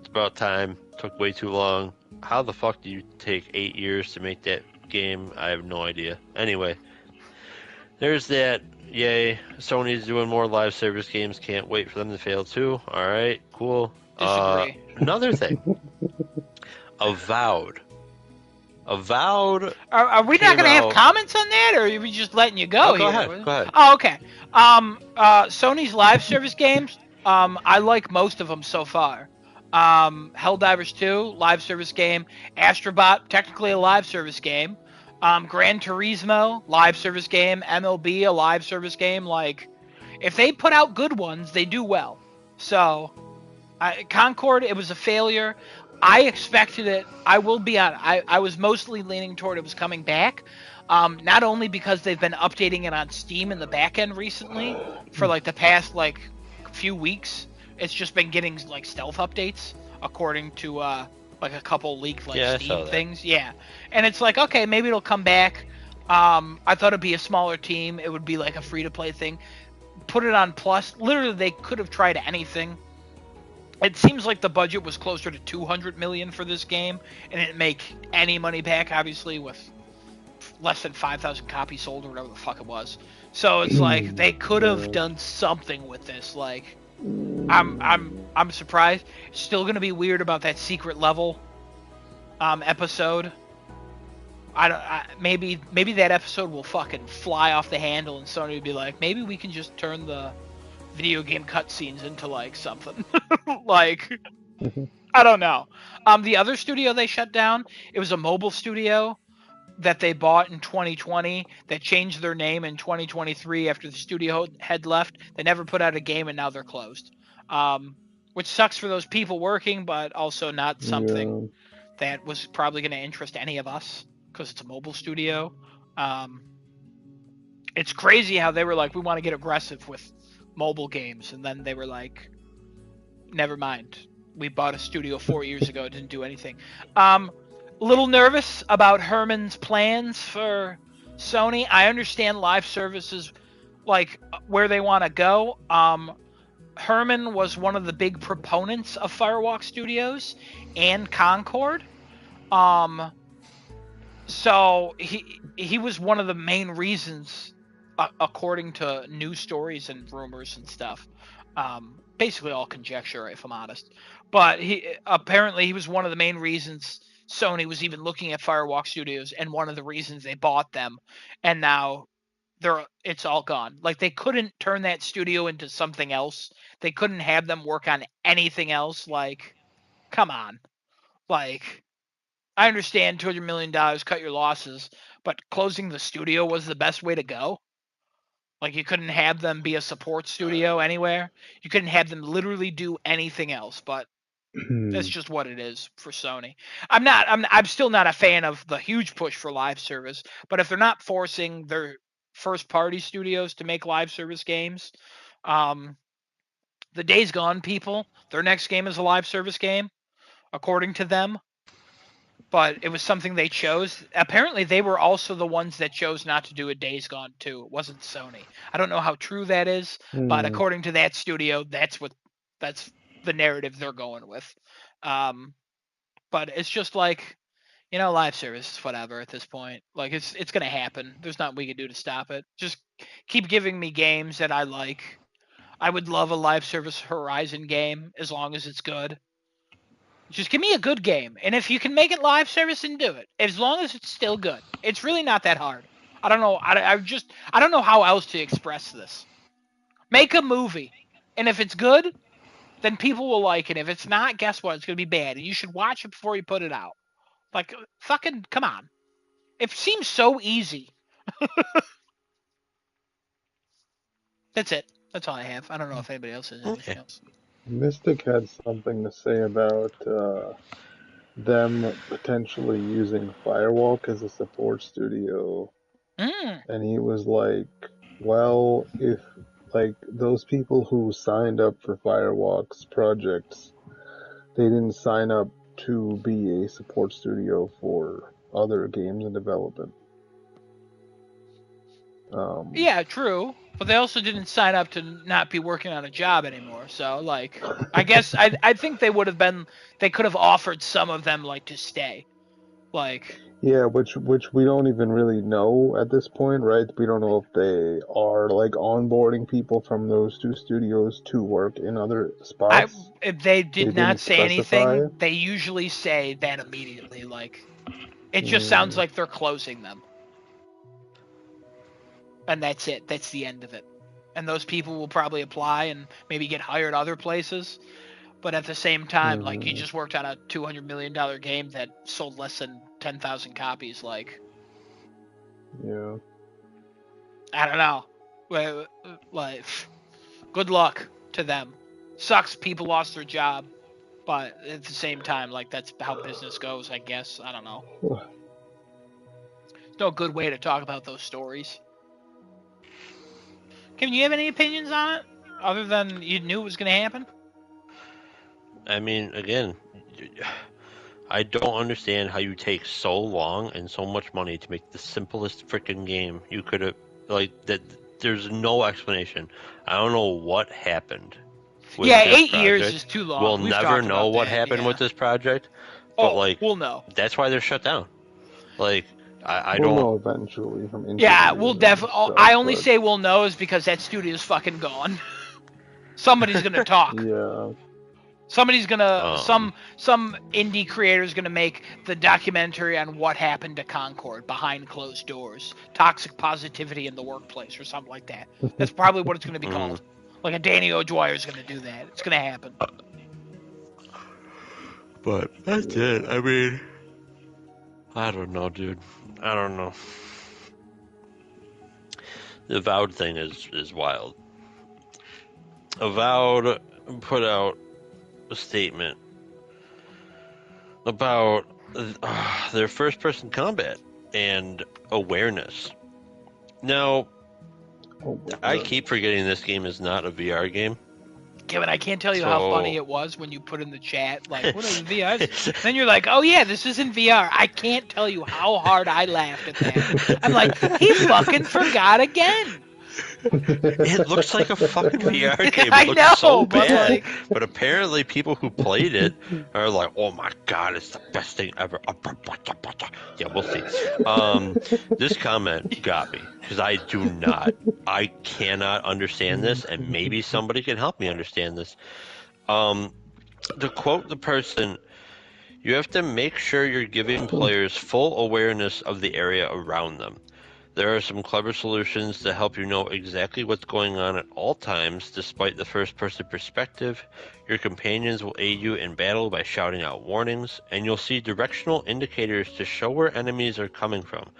S2: It's about time. Took way too long. How the fuck do you take 8 years to make that game? I have no idea. Anyway, there's that. Yay. Sony's doing more live service games. Can't wait for them to fail too. Alright, cool.
S1: Disagree.
S2: Another thing. Avowed.
S1: Are we not
S2: came
S1: going to have
S2: out-
S1: comments on that, or are we just letting you go
S2: Oh, go
S1: here?
S2: ahead.
S1: Oh, okay. Sony's live service games, I like most of them so far. Helldivers 2, live service game. Astrobot, technically a live service game. Gran Turismo, live service game. MLB, a live service game. Like, if they put out good ones, they do well. So, Concord, it was a failure. I expected it. I will be honest. I was mostly leaning toward it was coming back. Not only because they've been updating it on Steam in the back end recently for like the past like few weeks. It's just been getting like stealth updates according to like a couple leaked like
S2: Yeah, I saw
S1: Steam
S2: that.
S1: things. Yeah. And it's like, okay, maybe it'll come back. I thought it'd be a smaller team. It would be like a free to play thing. Put it on Plus. Literally, they could have tried anything. It seems like the budget was closer to $200 million for this game, and it didn't make any money back, obviously, with less than 5,000 copies sold or whatever the fuck it was. So it's like they could have done something with this. Like, I'm surprised. Still gonna be weird about that secret level episode. Maybe that episode will fucking fly off the handle and Sony will be like, maybe we can just turn the video game cutscenes into like something. Like, I don't know. The other studio they shut down, it was a mobile studio that they bought in 2020 that changed their name in 2023 after the studio head left. They never put out a game and now they're closed. Which sucks for those people working, but also not something that was probably going to interest any of us because it's a mobile studio. It's crazy how they were like, we want to get aggressive with mobile games, and then they were like, never mind. We bought a studio 4 years ago, it didn't do anything. A little nervous about Herman's plans for Sony. I understand live services, like where they want to go. Herman was one of the big proponents of Firewalk Studios and Concord. So he was one of the main reasons, according to news stories and rumors and stuff. Basically all conjecture, if I'm honest. But he was one of the main reasons Sony was even looking at Firewalk Studios, and one of the reasons they bought them. And now it's all gone. Like, they couldn't turn that studio into something else. They couldn't have them work on anything else. Like, come on. Like, I understand $200 million, cut your losses, but closing the studio was the best way to go. Like, you couldn't have them be a support studio anywhere. You couldn't have them literally do anything else, but that's just what it is for Sony. I'm still not a fan of the huge push for live service, but if they're not forcing their first party studios to make live service games, the Days Gone people, their next game is a live service game, according to them. But it was something they chose. Apparently, they were also the ones that chose not to do a Days Gone 2. It wasn't Sony. I don't know how true that is, but according to that studio, that's the narrative they're going with. But it's just like, live service, whatever at this point. Like, it's gonna happen. There's nothing we can do to stop it. Just keep giving me games that I like. I would love a live service Horizon game as long as it's good. Just give me a good game, and if you can make it live service, then do it. As long as it's still good, it's really not that hard. I don't know. I don't know how else to express this. Make a movie, and if it's good, then people will like it. If it's not, guess what? It's gonna be bad, and you should watch it before you put it out. Like, fucking, come on. It seems so easy. That's it. That's all I have. I don't know if anybody else has anything else.
S3: Mystic had something to say about them potentially using Firewalk as a support studio. And he was like, well, if like those people who signed up for Firewalk's projects, they didn't sign up to be a support studio for other games in development.
S1: Yeah, true. But they also didn't sign up to not be working on a job anymore. So, like, I guess I think they could have offered some of them, like, to stay. Like,
S3: yeah, which we don't even really know at this point, right? We don't know if they are like onboarding people from those two studios to work in other spots.
S1: If they did not say anything, they usually say that immediately. Like, it just sounds like they're closing them. And that's it. That's the end of it. And those people will probably apply and maybe get hired other places. But at the same time, like, you just worked on a $200 million game that sold less than 10,000 copies. Like,
S3: yeah,
S1: I don't know. Like, good luck to them. Sucks people lost their job. But at the same time, like, that's how business goes, I guess. I don't know. There's no good way to talk about those stories. Kevin, you have any opinions on it? Other than you knew it was going to happen?
S2: I mean, again, I don't understand how you take so long and so much money to make the simplest freaking game you could have, like, that. There's no explanation. I don't know what happened.
S1: Yeah, 8 years is too long.
S2: We'll never know what happened with this project. But, like,
S1: we'll know.
S2: That's why they're shut down. Like,
S3: we'll know eventually from
S1: we'll definitely. I only say we'll know is because that studio's fucking gone. Somebody's gonna talk.
S3: Yeah.
S1: Somebody's gonna
S2: Um.
S1: some indie creator's gonna make the documentary on what happened to Concord behind closed doors, toxic positivity in the workplace, or something like that. That's probably what it's gonna be called. Like a Danny O'Dwyer's gonna do that. It's gonna happen.
S2: But that's it. I mean, I don't know, dude. I don't know. The Avowed thing is wild. Avowed put out a statement about their first-person combat and awareness. Now,
S3: Oh,
S2: I keep forgetting this game is not a VR game.
S1: Kevin, I can't tell you how
S2: So-
S1: funny it was when you put in the chat, like, what is VR? Then you're like, oh yeah, this isn't VR. I can't tell you how hard I laughed at that. I'm like, he fucking forgot again.
S2: It looks like a fucking VR game.
S1: I
S2: It looks
S1: know,
S2: so
S1: but
S2: bad.
S1: like-
S2: But apparently people who played it are like, oh my god, it's the best thing ever. Yeah, we'll see. This comment got me, because I cannot understand this, and maybe somebody can help me understand this. To quote the person, you have to make sure you're giving players full awareness of the area around them. There are some clever solutions to help you know exactly what's going on at all times, despite the first-person perspective. Your companions will aid you in battle by shouting out warnings, and you'll see directional indicators to show where enemies are coming from.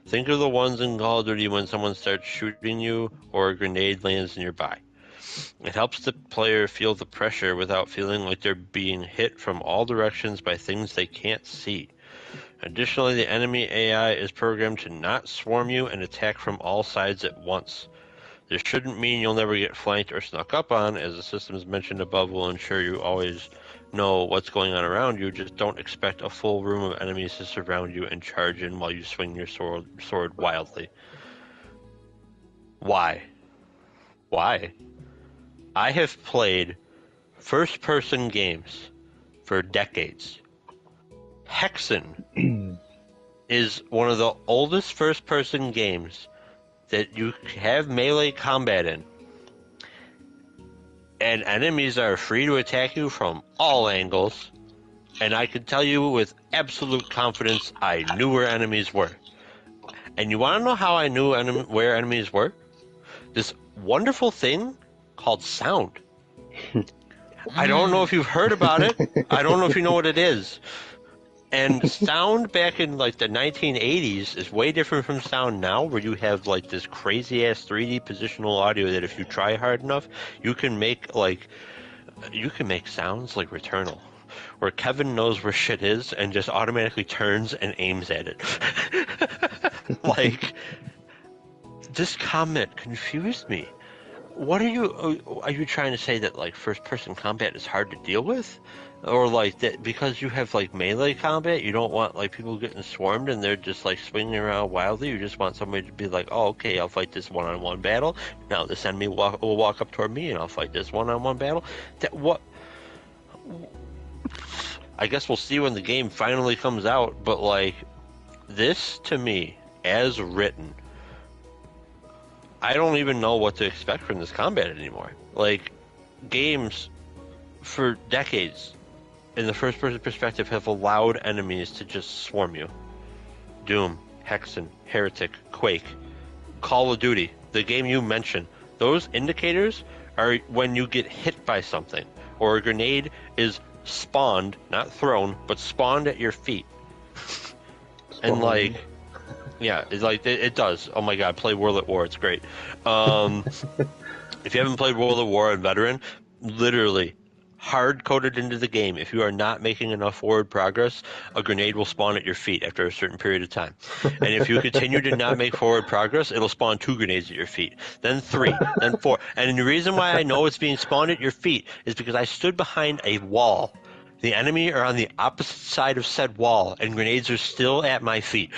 S2: Think of the ones in Call of Duty when someone starts shooting you or a grenade lands nearby. It helps the player feel the pressure without feeling like they're being hit from all directions by things they can't see. Additionally, the enemy AI is programmed to not swarm you and attack from all sides at once. This shouldn't mean you'll never get flanked or snuck up on, as the systems mentioned above will ensure you always know what's going on around you. Just don't expect a full room of enemies to surround you and charge in while you swing your sword wildly. Why? Why? I have played first-person games for decades. Hexen is one of the oldest first-person games that you have melee combat in. And enemies are free to attack you from all angles. And I can tell you with absolute confidence, I knew where enemies were. And you want to know how I knew where enemies were? This wonderful thing called sound. I don't know if you've heard about it. I don't know if you know what it is. And sound back in like the 1980s is way different from sound now, where you have like this crazy ass 3D positional audio that if you try hard enough, you can make sounds like Returnal, where Kevin knows where shit is and just automatically turns and aims at it. Like, this comment confused me. What are you trying to say that like first person combat is hard to deal with? Or like that because you have like melee combat, you don't want like people getting swarmed and they're just like swinging around wildly. You just want somebody to be like, oh, okay, I'll fight this one-on-one battle. Now this enemy will walk up toward me and I'll fight this one-on-one battle. I guess we'll see when the game finally comes out. But like this to me, as written, I don't even know what to expect from this combat anymore. Like games for decades in the first-person perspective have allowed enemies to just swarm you. Doom, Hexen, Heretic, Quake, Call of Duty, the game you mentioned. Those indicators are when you get hit by something, or a grenade is spawned, not thrown, but spawned at your feet. And like, yeah, it's like it does. Oh my god, play World at War, it's great. If you haven't played World at War and Veteran, literally hard-coded into the game, if you are not making enough forward progress, a grenade will spawn at your feet after a certain period of time. And if you continue to not make forward progress, it'll spawn 2 grenades at your feet, then 3, then 4. And the reason why I know it's being spawned at your feet is because I stood behind a wall. The enemy are on the opposite side of said wall, and grenades are still at my feet.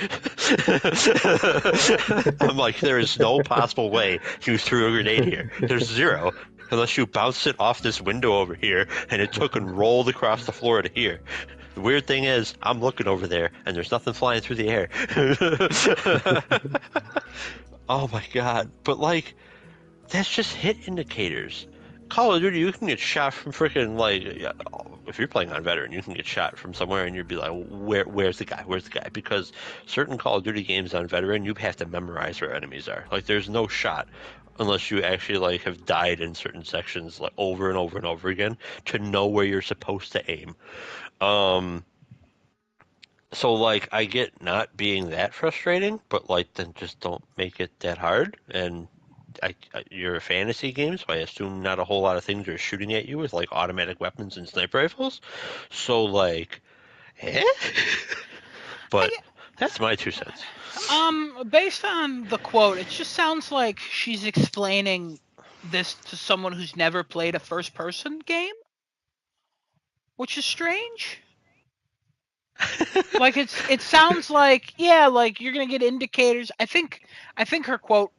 S2: I'm like, there is no possible way you threw a grenade here. There's zero. Unless you bounced it off this window over here, and it took and rolled across the floor to here. The weird thing is, I'm looking over there, and there's nothing flying through the air. Oh my god. But like, that's just hit indicators. Call of Duty, you can get shot from freaking if you're playing on veteran, you can get shot from somewhere, and you'd be like, where's the guy? Where's the guy? Because certain Call of Duty games on veteran, you have to memorize where enemies are. Like, there's no shot unless you actually have died in certain sections over and over and over again to know where you're supposed to aim. So I get not being that frustrating, but then just don't make it that hard. And you're a fantasy game, so I assume not a whole lot of things are shooting at you with automatic weapons and sniper rifles. So eh? But that's my 2 cents.
S1: Based on the quote, it just sounds like she's explaining this to someone who's never played a first-person game, which is strange. It sounds like you're gonna get indicators. I think her quote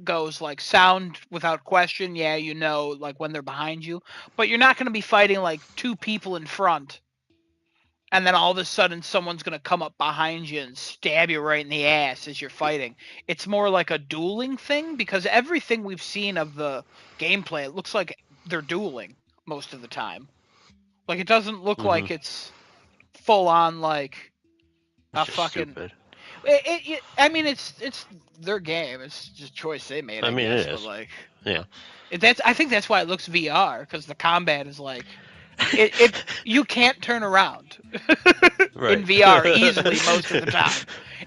S1: goes sound without question, when they're behind you, but you're not gonna be fighting two people in front and then all of a sudden someone's gonna come up behind you and stab you right in the ass as you're fighting. It's more like a dueling thing, because everything we've seen of the gameplay, it looks like they're dueling most of the time. It doesn't look like it's full on a fucking
S2: stupid.
S1: I mean, it's their game. It's just a choice they made. I guess,
S2: it is.
S1: But
S2: yeah.
S1: I think that's why it looks VR, because the combat is you can't turn around in VR easily most of the time,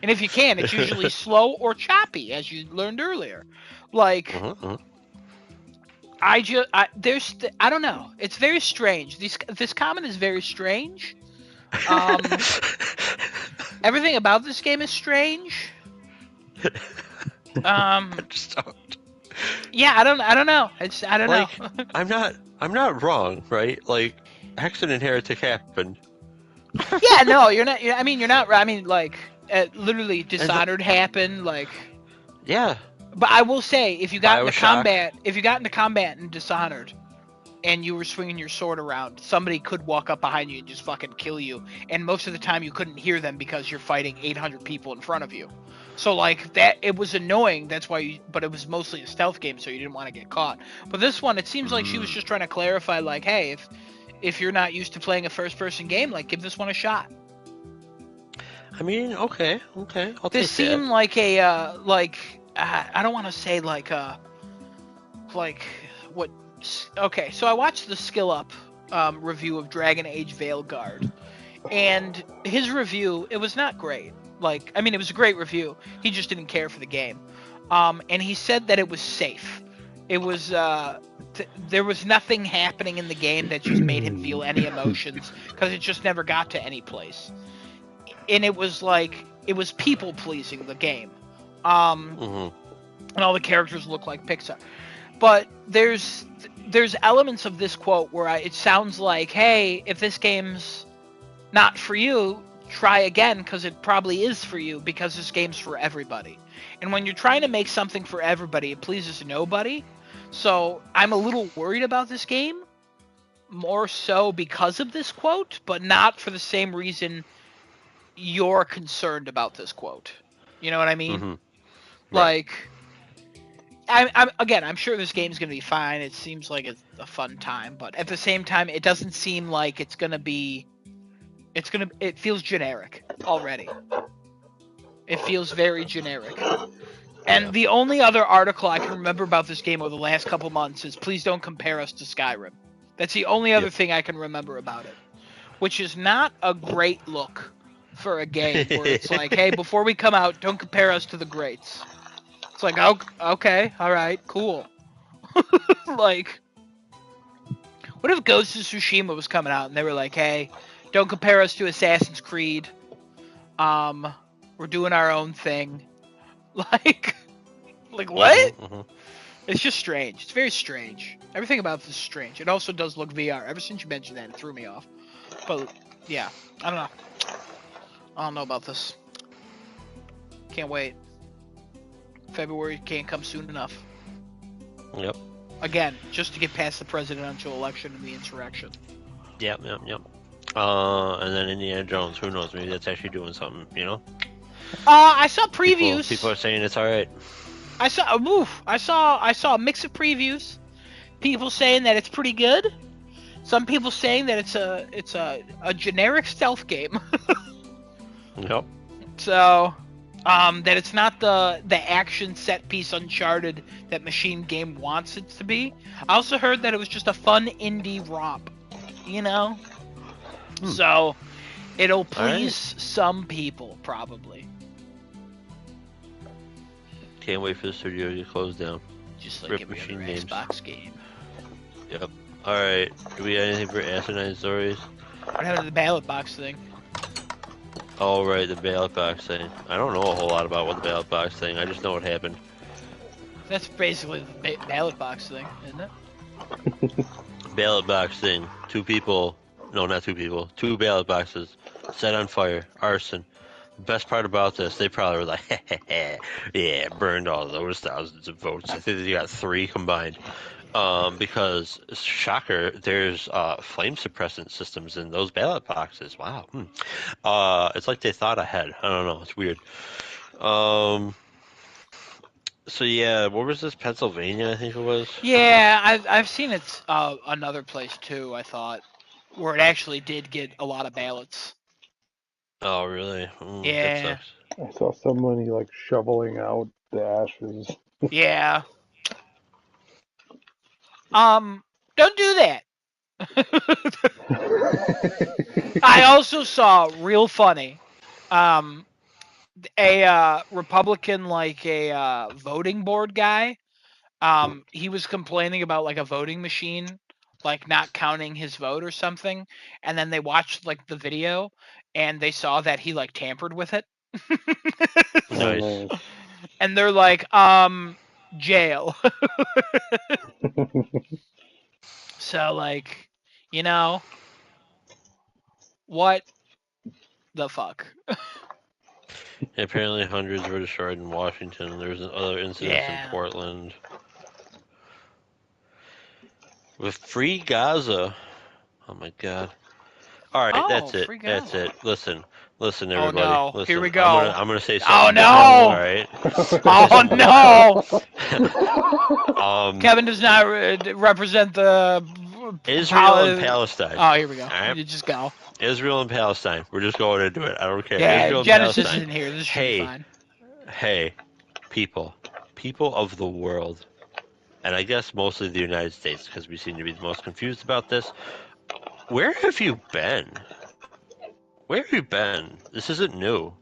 S1: and if you can, it's usually slow or choppy, as you learned earlier. I don't know. It's very strange. This comment is very strange. Everything about this game is strange.
S2: Just don't.
S1: Yeah, I don't know. I don't know.
S2: I'm not wrong, right? Accident Heretic happened.
S1: Yeah, no, you're not. I mean, you're not. I mean, literally, Dishonored happened.
S2: Yeah.
S1: But I will say, if you got into combat in Dishonored, and you were swinging your sword around, somebody could walk up behind you and just fucking kill you. And most of the time, you couldn't hear them because you're fighting 800 people in front of you. So that, it was annoying. That's why but it was mostly a stealth game, so you didn't want to get caught. But this one, it seems like she was just trying to clarify, hey, if you're not used to playing a first-person game, give this one a shot.
S2: I mean, okay, I'll take that.
S1: This seemed like a, I don't want to say what. Okay, so I watched the Skill Up review of Dragon Age Veilguard, and his review, it was not great. It was a great review. He just didn't care for the game, and he said that it was safe. It was there was nothing happening in the game that just made him feel any emotions, because it just never got to any place. And it was it was people pleasing, the game, and all the characters look like Pixar. But there's elements of this quote where it sounds like, hey, if this game's not for you, try again, because it probably is for you, because this game's for everybody. And when you're trying to make something for everybody, it pleases nobody. So I'm a little worried about this game, more so because of this quote, but not for the same reason you're concerned about this quote. You know what I mean? Right. I'm sure this game's gonna be fine. It seems like it's a fun time, but at the same time, it doesn't seem like it's gonna be. It feels generic already. It feels very generic. And the only other article I can remember about this game over the last couple months is, please don't compare us to Skyrim. That's the only other thing I can remember about it, which is not a great look for a game where it's hey, before we come out, don't compare us to the greats. It's oh, okay, all right, cool. What if Ghost of Tsushima was coming out and they were hey, don't compare us to Assassin's Creed. We're doing our own thing. What? It's just strange. It's very strange. Everything about this is strange. It also does look VR. Ever since you mentioned that, it threw me off. But, yeah, I don't know. I don't know about this. Can't wait. February can't come soon enough.
S2: Yep.
S1: Again, just to get past the presidential election and the insurrection.
S2: Yep. And then Indiana Jones, who knows? Maybe that's actually doing something, you know?
S1: I saw previews.
S2: People are saying it's all right.
S1: I saw a mix of previews. people saying that it's pretty good. Some people saying that it's a generic stealth game.
S2: Yep.
S1: So, that it's not the action set piece Uncharted that Machine Game wants it to be. I also heard that it was just a fun indie romp, you know. So, it'll please some people probably.
S2: Can't wait for the studio to get closed down.
S1: Just like
S2: Rip
S1: every
S2: Machine
S1: other
S2: Games.
S1: Xbox game.
S2: Yep. Alright, do we have anything for Asinine Stories?
S1: What happened to the ballot box thing?
S2: Oh, right, the ballot box thing. I don't know a whole lot about what the ballot box thing, I just know what happened.
S1: That's basically the ballot box thing, isn't it?
S2: Ballot box thing. Two ballot boxes set on fire, arson. Best part about this, they probably were like, yeah, burned all those thousands of votes. I think they got 3 combined. Because, shocker, there's flame suppressant systems in those ballot boxes. Wow. It's like they thought ahead. I don't know. It's weird. So yeah, what was this? Pennsylvania, I think it was.
S1: Yeah, I've seen it another place too. I thought where it actually did get a lot of ballots.
S2: Oh really?
S1: Yeah.
S2: That sucks.
S3: I saw somebody like shoveling out the ashes.
S1: Yeah. Don't do that. I also saw real funny. A Republican like a voting board guy. He was complaining about like a voting machine like not counting his vote or something, and then they watched like the video and they saw that he like tampered with it.
S2: Nice.
S1: And they're like, jail. So like, you know, what the fuck?
S2: Apparently hundreds were destroyed in Washington. There's other incidents in Portland. With Free Gaza. Oh my god. Alright, that's it. That's it. Listen, everybody.
S1: Oh no,
S2: Listen.
S1: here we go.
S2: I'm gonna say something.
S1: Oh no!
S2: Alright.
S1: Oh no! Kevin does not represent the
S2: Israel and Palestine.
S1: Oh, here we go.
S2: Right.
S1: You just go.
S2: Israel and Palestine. We're just going into it. I don't care.
S1: Yeah,
S2: Israel
S1: Genesis
S2: and
S1: isn't here. This should be fine.
S2: Hey, people of the world, and I guess mostly the United States, because we seem to be the most confused about this. Where have you been? Where have you been? This isn't new.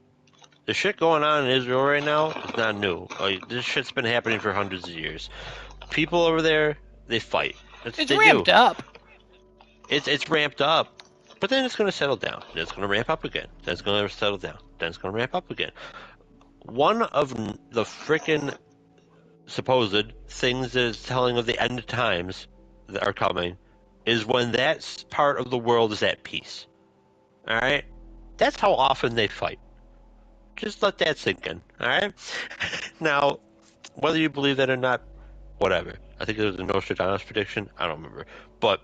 S2: The shit going on in Israel right now is not new. Like, this shit's been happening for hundreds of years. People over there, they fight.
S1: It's ramped up.
S2: It's ramped up, but then it's going to settle down. Then it's going to ramp up again. Then it's going to settle down. Then it's going to ramp up again. One of the frickin' supposed things that is telling of the end of times that are coming is when that part of the world is at peace. Alright? That's how often they fight. Just let that sink in. Alright? Now, whether you believe that or not, whatever. I think it was a Nostradamus prediction. I don't remember. But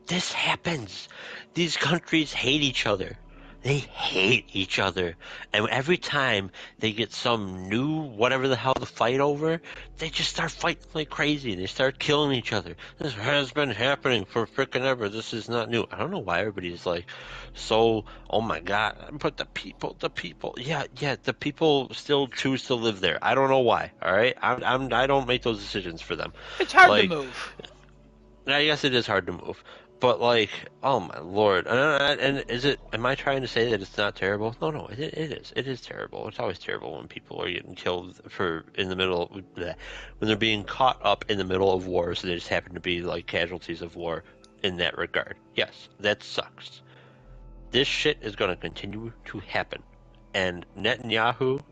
S2: this happens. These countries hate each other. They hate each other. And every time they get some new whatever the hell to fight over, they just start fighting like crazy. They start killing each other. This has been happening for frickin' ever. This is not new. I don't know why everybody's like so, oh my god. But the people. Yeah, the people still choose to live there. I don't know why, alright? I don't make those decisions for them.
S1: It's hard to move.
S2: I guess it is hard to move. But like, oh my lord! And is it? Am I trying to say that it's not terrible? No, it is. It is terrible. It's always terrible when people are getting killed in the middle when they're being caught up in the middle of war. So they just happen to be like casualties of war in that regard. Yes, that sucks. This shit is going to continue to happen, and Netanyahu,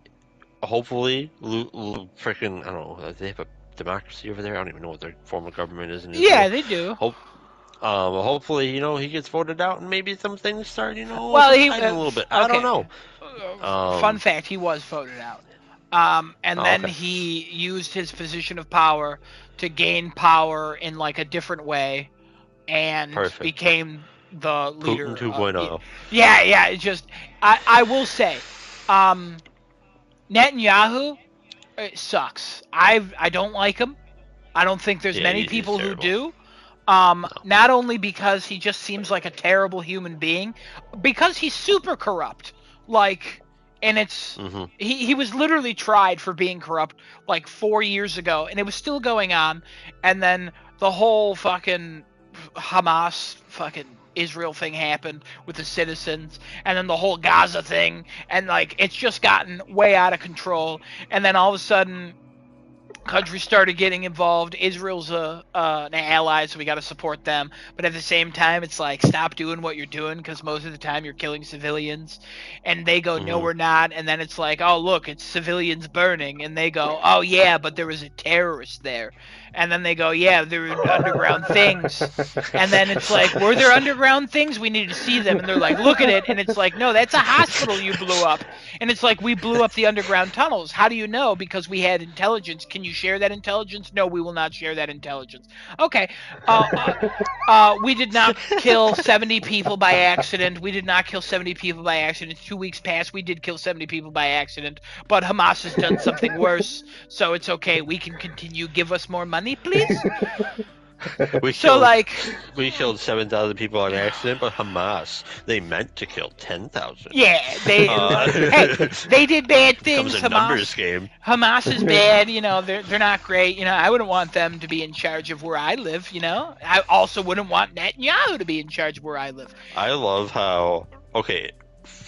S2: hopefully, freaking I don't know. They have a democracy over there. I don't even know what their form of government is in Israel.
S1: Yeah, they do.
S2: Hopefully, he gets voted out and maybe some things start, a little bit. I don't know.
S1: Fun fact, he was voted out. Then he used his position of power to gain power in like a different way and became the leader.
S2: Putin 2.0.
S1: Yeah, it's just, I will say, Netanyahu, it sucks. I don't like him. I don't think there's
S2: Yeah,
S1: many
S2: he's
S1: people who
S2: terrible.
S1: do. Not only because he just seems like a terrible human being, because he's super corrupt. Like, and it's
S2: Hmm.
S1: he was literally tried for being corrupt like 4 years ago, and it was still going on. And then the whole fucking Hamas fucking Israel thing happened with the citizens, and then the whole Gaza thing, and like it's just gotten way out of control. And then all of a sudden, countries started getting involved. Israel's an ally, so we got to support them. But at the same time, it's like, stop doing what you're doing, because most of the time you're killing civilians. And they go, no,
S2: Hmm.
S1: we're not. And then it's like, oh, look, it's civilians burning. And they go, oh, yeah, but there was a terrorist there. And then they go, yeah, there were underground things. And then it's like, were there underground things? We need to see them. And they're like, look at it. And it's like, no, that's a hospital you blew up. And it's like, we blew up the underground tunnels. How do you know? Because we had intelligence. Can you share that intelligence? No, we will not share that intelligence. Okay. We did not kill 70 people by accident. We did not kill 70 people by accident. 2 weeks passed. We did kill 70 people by accident. But Hamas has done something worse. So it's okay. We can continue. Give us more money, please.
S2: We
S1: So,
S2: killed
S1: like,
S2: we killed 7,000 people on accident, but Hamas, they meant to kill 10,000.
S1: yeah, they hey, they did bad things.
S2: Becomes a numbers game.
S1: Hamas is bad, you know, they're not great. You know, I wouldn't want them to be in charge of where I live, you know. I also wouldn't want Netanyahu to be in charge of where I live.
S2: I love how, okay,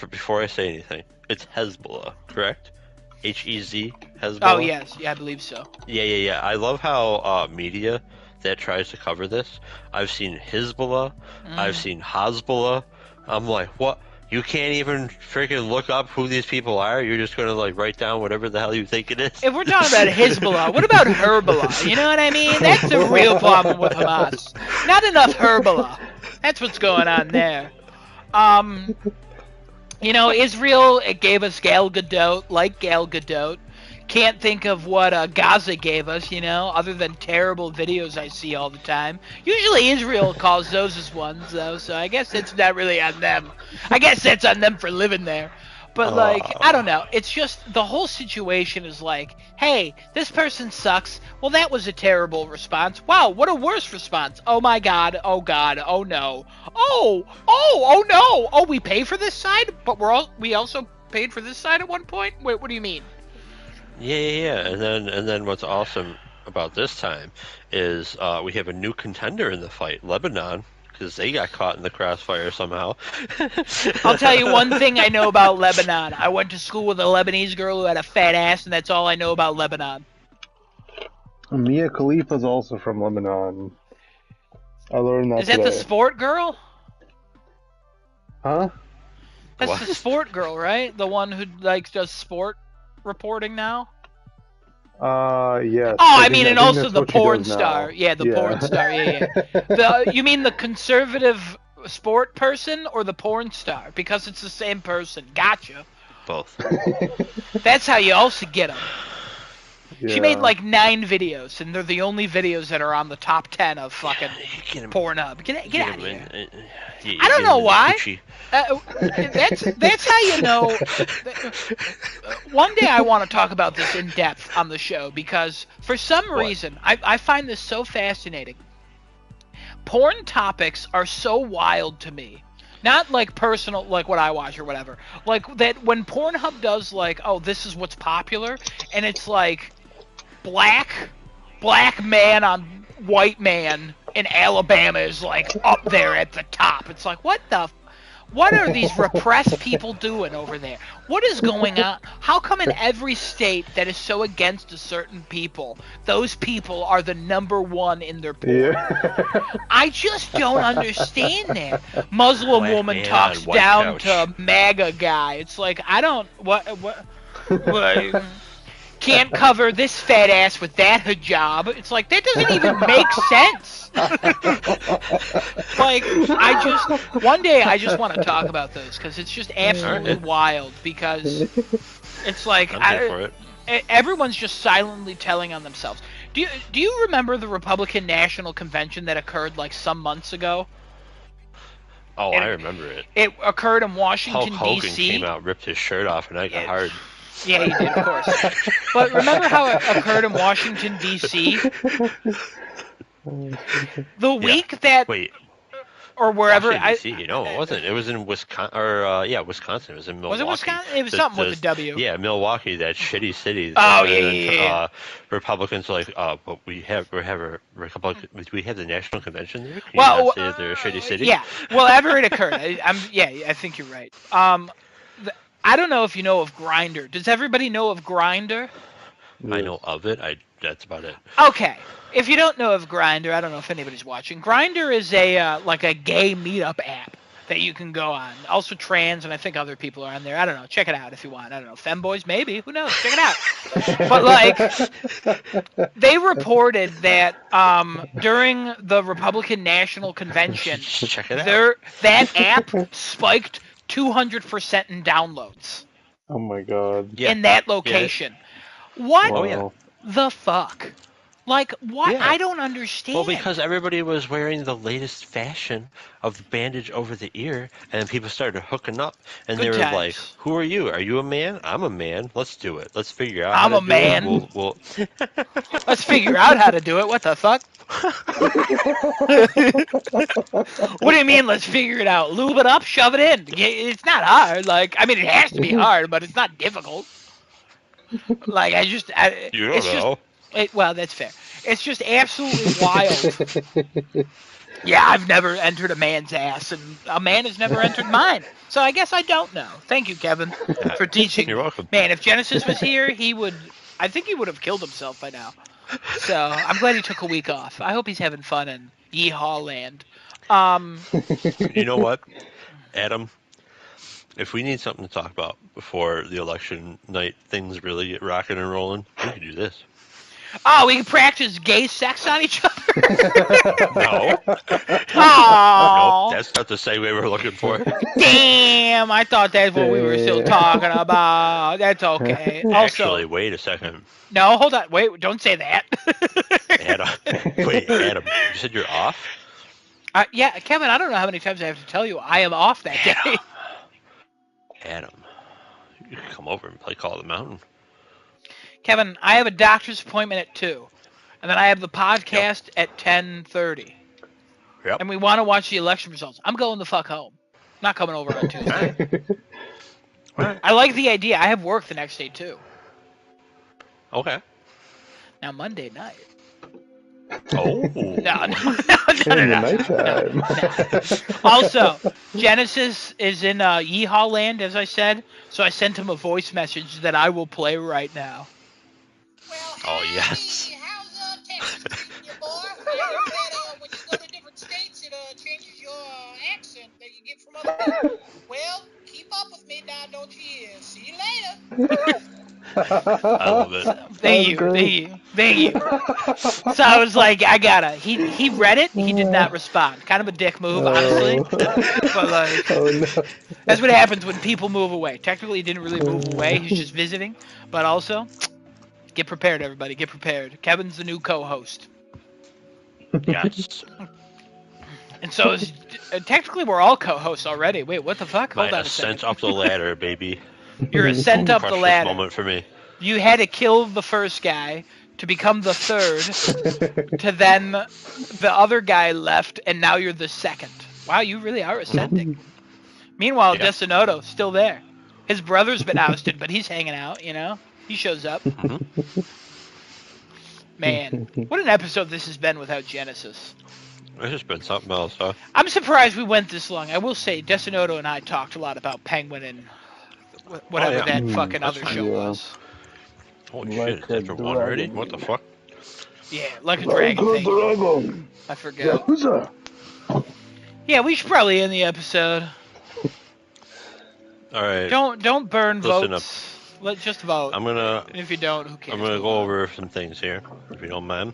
S2: before I say anything, it's Hezbollah, correct? H-E-Z, Hezbollah?
S1: Oh, yes, yeah, I believe so.
S2: Yeah. I love how media that tries to cover this. I've seen Hezbollah, I've seen Hezbollah. I'm like, what? You can't even freaking look up who these people are? You're just gonna like write down whatever the hell you think it is?
S1: If we're talking about Hezbollah, what about Herbollah? You know what I mean? That's the real problem with Hamas. Not enough Herbollah. That's what's going on there. You know, Israel, it gave us Gal Gadot, like Gal Gadot. Can't think of what Gaza gave us, you know, other than terrible videos I see all the time. Usually Israel calls those as ones, though, so I guess it's not really on them. I guess that's on them for living there. But, like, I don't know. It's just the whole situation is like, hey, this person sucks. Well, that was a terrible response. Wow, what a worse response. Oh, my God. Oh, God. Oh, no. Oh, no. Oh, we pay for this side? But we also paid for this side at one point? Wait, what do you mean?
S2: Yeah. And then what's awesome about this time is we have a new contender in the fight, Lebanon, because they got caught in the crossfire somehow.
S1: I'll tell you one thing I know about Lebanon. I went to school with a Lebanese girl who had a fat ass, and that's all I know about Lebanon.
S3: Mia Khalifa's also from Lebanon. I learned that
S1: Is that
S3: today.
S1: the sport girl?
S3: Huh?
S1: That's
S2: What?
S1: the sport girl, right? The one who like does sport reporting now?
S3: Yes.
S1: Oh, I mean,
S3: think
S1: and also
S3: that's
S1: the
S3: what she
S1: porn
S3: does now.
S1: star. Yeah, the porn star. Yeah. You mean the conservative sport person or the porn star? Because it's the same person. Gotcha.
S2: Both.
S1: That's how you also get them. She made
S3: Yeah.
S1: like 9 videos, and they're the only videos that are on the top 10 of fucking
S2: Get him-
S1: Pornhub. Get out of
S2: him
S1: here.
S2: in.
S1: I don't know why.
S2: Gucci.
S1: That's how you know. One day I want to talk about this in depth on the show because for some
S2: What?
S1: reason I find this so fascinating. Porn topics are so wild to me. Not like personal, like what I watch or whatever. Like that when Pornhub does like, oh, this is what's popular, and it's like black man on white man in Alabama is like up there at the top. It's like, what are these repressed people doing over there? What is going on? How come in every state that is so against a certain people, those people are the number one in their porn?
S3: Yeah.
S1: I just don't understand that. Muslim
S2: Black
S1: woman
S2: man
S1: talks
S2: on white
S1: down
S2: couch.
S1: to MAGA guy. It's like, I don't, what can't cover this fat ass with that hijab. It's like, that doesn't even make sense. Like, one day I just want to talk about those because it's just absolutely
S2: Alright.
S1: wild because it's like,
S2: I'm here for it.
S1: everyone's just silently telling on themselves. Do you remember the Republican National Convention that occurred like some months ago?
S2: Oh,
S1: And
S2: I remember it.
S1: It occurred in
S2: Hulk
S1: Washington,
S2: Hogan
S1: D.C.
S2: came out, ripped his shirt off, and I got
S1: Yeah.
S2: hard.
S1: Yeah, you did, of course. But remember how it occurred in Washington, D.C.? The week that,
S2: Wait,
S1: or wherever,
S2: Washington D.C. No, it wasn't. It was in Wisconsin, or Wisconsin. It was in
S1: was it
S2: Milwaukee.
S1: Wisconsin? It was something with a W.
S2: Yeah, Milwaukee, that shitty city.
S1: Oh,
S2: And
S1: yeah,
S2: then,
S1: yeah, yeah.
S2: Republicans are like, but we have a Republican. We have the national convention there. Can you
S1: Well,
S2: not say that they're a shitty city?
S1: yeah. Wherever it occurred, I think you're right. I don't know if you know of Grindr. Does everybody know of Grindr?
S2: I know of it. That's about it.
S1: Okay. If you don't know of Grindr, I don't know if anybody's watching. Grindr is a like a gay meetup app that you can go on. Also trans, and I think other people are on there. I don't know. Check it out if you want. I don't know. Femboys, maybe. Who knows? Check it out. But like, they reported that during the Republican National Convention,
S2: Check it out.
S1: that app spiked 200% in downloads
S3: Oh my god.
S2: Yeah.
S1: in that location. What
S2: Oh, yeah.
S1: the fuck? Like, what?
S2: Yeah.
S1: I don't understand.
S2: Well, because everybody was wearing the latest fashion of the bandage over the ear, and then people started hooking up, and
S1: Good
S2: they were
S1: times.
S2: like, "Who are you? Are you a man? I'm a man. Let's do it. Let's figure out.
S1: I'm
S2: how
S1: a
S2: to do
S1: man.
S2: It. We'll
S1: Let's figure out how to do it. What the fuck? What do you mean, let's figure it out? Lube it up, shove it in. It's not hard. Like, I mean, it has to be hard, but it's not difficult. Like,
S2: you don't
S1: it's
S2: know.
S1: well, that's fair. It's just absolutely wild. Yeah, I've never entered a man's ass, and a man has never entered mine. So I guess I don't know. Thank you, Kevin, for teaching.
S2: You're welcome.
S1: Man, if Genesis was here, I think he would have killed himself by now. So I'm glad he took a week off. I hope he's having fun in Yeehaw Land.
S2: You know what, Adam? If we need something to talk about before the election night, things really get rocking and rolling, we can do this.
S1: Oh, we can practice gay sex on each other?
S2: No.
S1: Oh,
S2: Nope, that's not the segue we're looking for.
S1: damn. I thought that's what we were still talking about. That's okay. Also,
S2: Actually, wait a second.
S1: no, hold on. Wait, don't say that.
S2: Adam. Wait, Adam, you said you're off?
S1: Yeah, Kevin, I don't know how many times I have to tell you I am off that day.
S2: Adam, you can come over and play Call of the Mountain.
S1: Kevin, I have a doctor's appointment at 2. And then I have the podcast at 10:30.
S2: Yep.
S1: And we want to watch the election results. I'm going the fuck home. I'm not coming over on Tuesday. I like the idea. I have work the next day, too.
S2: Okay.
S1: Now, Monday night.
S2: Oh.
S3: In the nighttime.
S1: Also, Genesis is in Yeehaw Land, as I said. So I sent him a voice message that I will play right now.
S5: Well,
S2: Oh,
S5: hey,
S2: yes.
S5: how's Texas treating you, boy? I heard that when you go to different states, it changes your accent that you get from other people. Well, keep up with me now, don't you hear? See you later.
S2: I love it.
S1: Thank you. So I was like, I gotta. He read it. He did not respond. Kind of a dick move, honestly. But like,
S3: Oh no.
S1: that's what happens when people move away. Technically, he didn't really move away. He's just visiting. But also, get prepared, everybody. Get prepared. Kevin's the new co-host.
S2: Yes.
S1: And so, technically, we're all co-hosts already. Wait, what the fuck?
S2: My
S1: Hold on a
S2: ascent
S1: second.
S2: up the ladder, baby.
S1: Your ascent up the
S2: Precious
S1: ladder.
S2: moment for me.
S1: You had to kill the first guy to become the third, to then the other guy left, and now you're the second. Wow, you really are ascending. Meanwhile,
S2: Yeah.
S1: Desonoto's still there. His brother's been ousted, but he's hanging out, you know? He shows up. Man, what an episode this has been without Genesis.
S2: It's just been something else, huh?
S1: I'm surprised we went this long. I will say, Desonoto and I talked a lot about Penguin and whatever
S2: yeah.
S1: that fucking
S2: That's
S1: other
S2: fine.
S1: show
S3: Yeah.
S1: was.
S2: Holy
S3: Like
S2: shit, it's after
S3: a
S2: one already?
S3: dragon.
S2: What the fuck?
S1: Yeah, like a dragon thing.
S3: Dragon.
S1: I forget.
S3: Yakuza.
S1: Yeah, we should probably end the episode.
S2: Alright,
S1: Don't burn
S2: Listen
S1: votes. Let just vote.
S2: I'm gonna
S1: And if you don't, who cares?
S2: I'm gonna
S1: Move
S2: go
S1: on.
S2: over some things here, if you don't mind.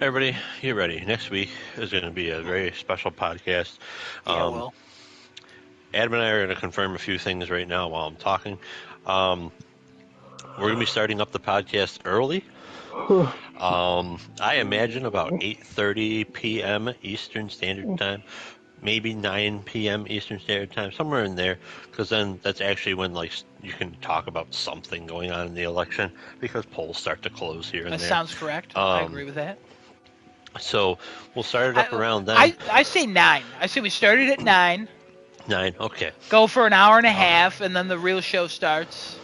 S2: Everybody, get ready. Next week is going to be a very special podcast.
S1: Yeah, well.
S2: Adam and I are going to confirm a few things right now while I'm talking. We're going to be starting up the podcast early. I imagine about 8:30 p.m. Eastern Standard Time. maybe 9 p.m. Eastern Standard Time, somewhere in there, because then that's actually when like you can talk about something going on in the election, because polls start to close here and
S1: That
S2: there.
S1: sounds correct. I agree with that.
S2: So we'll start it up around then.
S1: I say 9. I say we started at 9.
S2: 9, okay.
S1: Go for an hour and a half, and then the real show starts,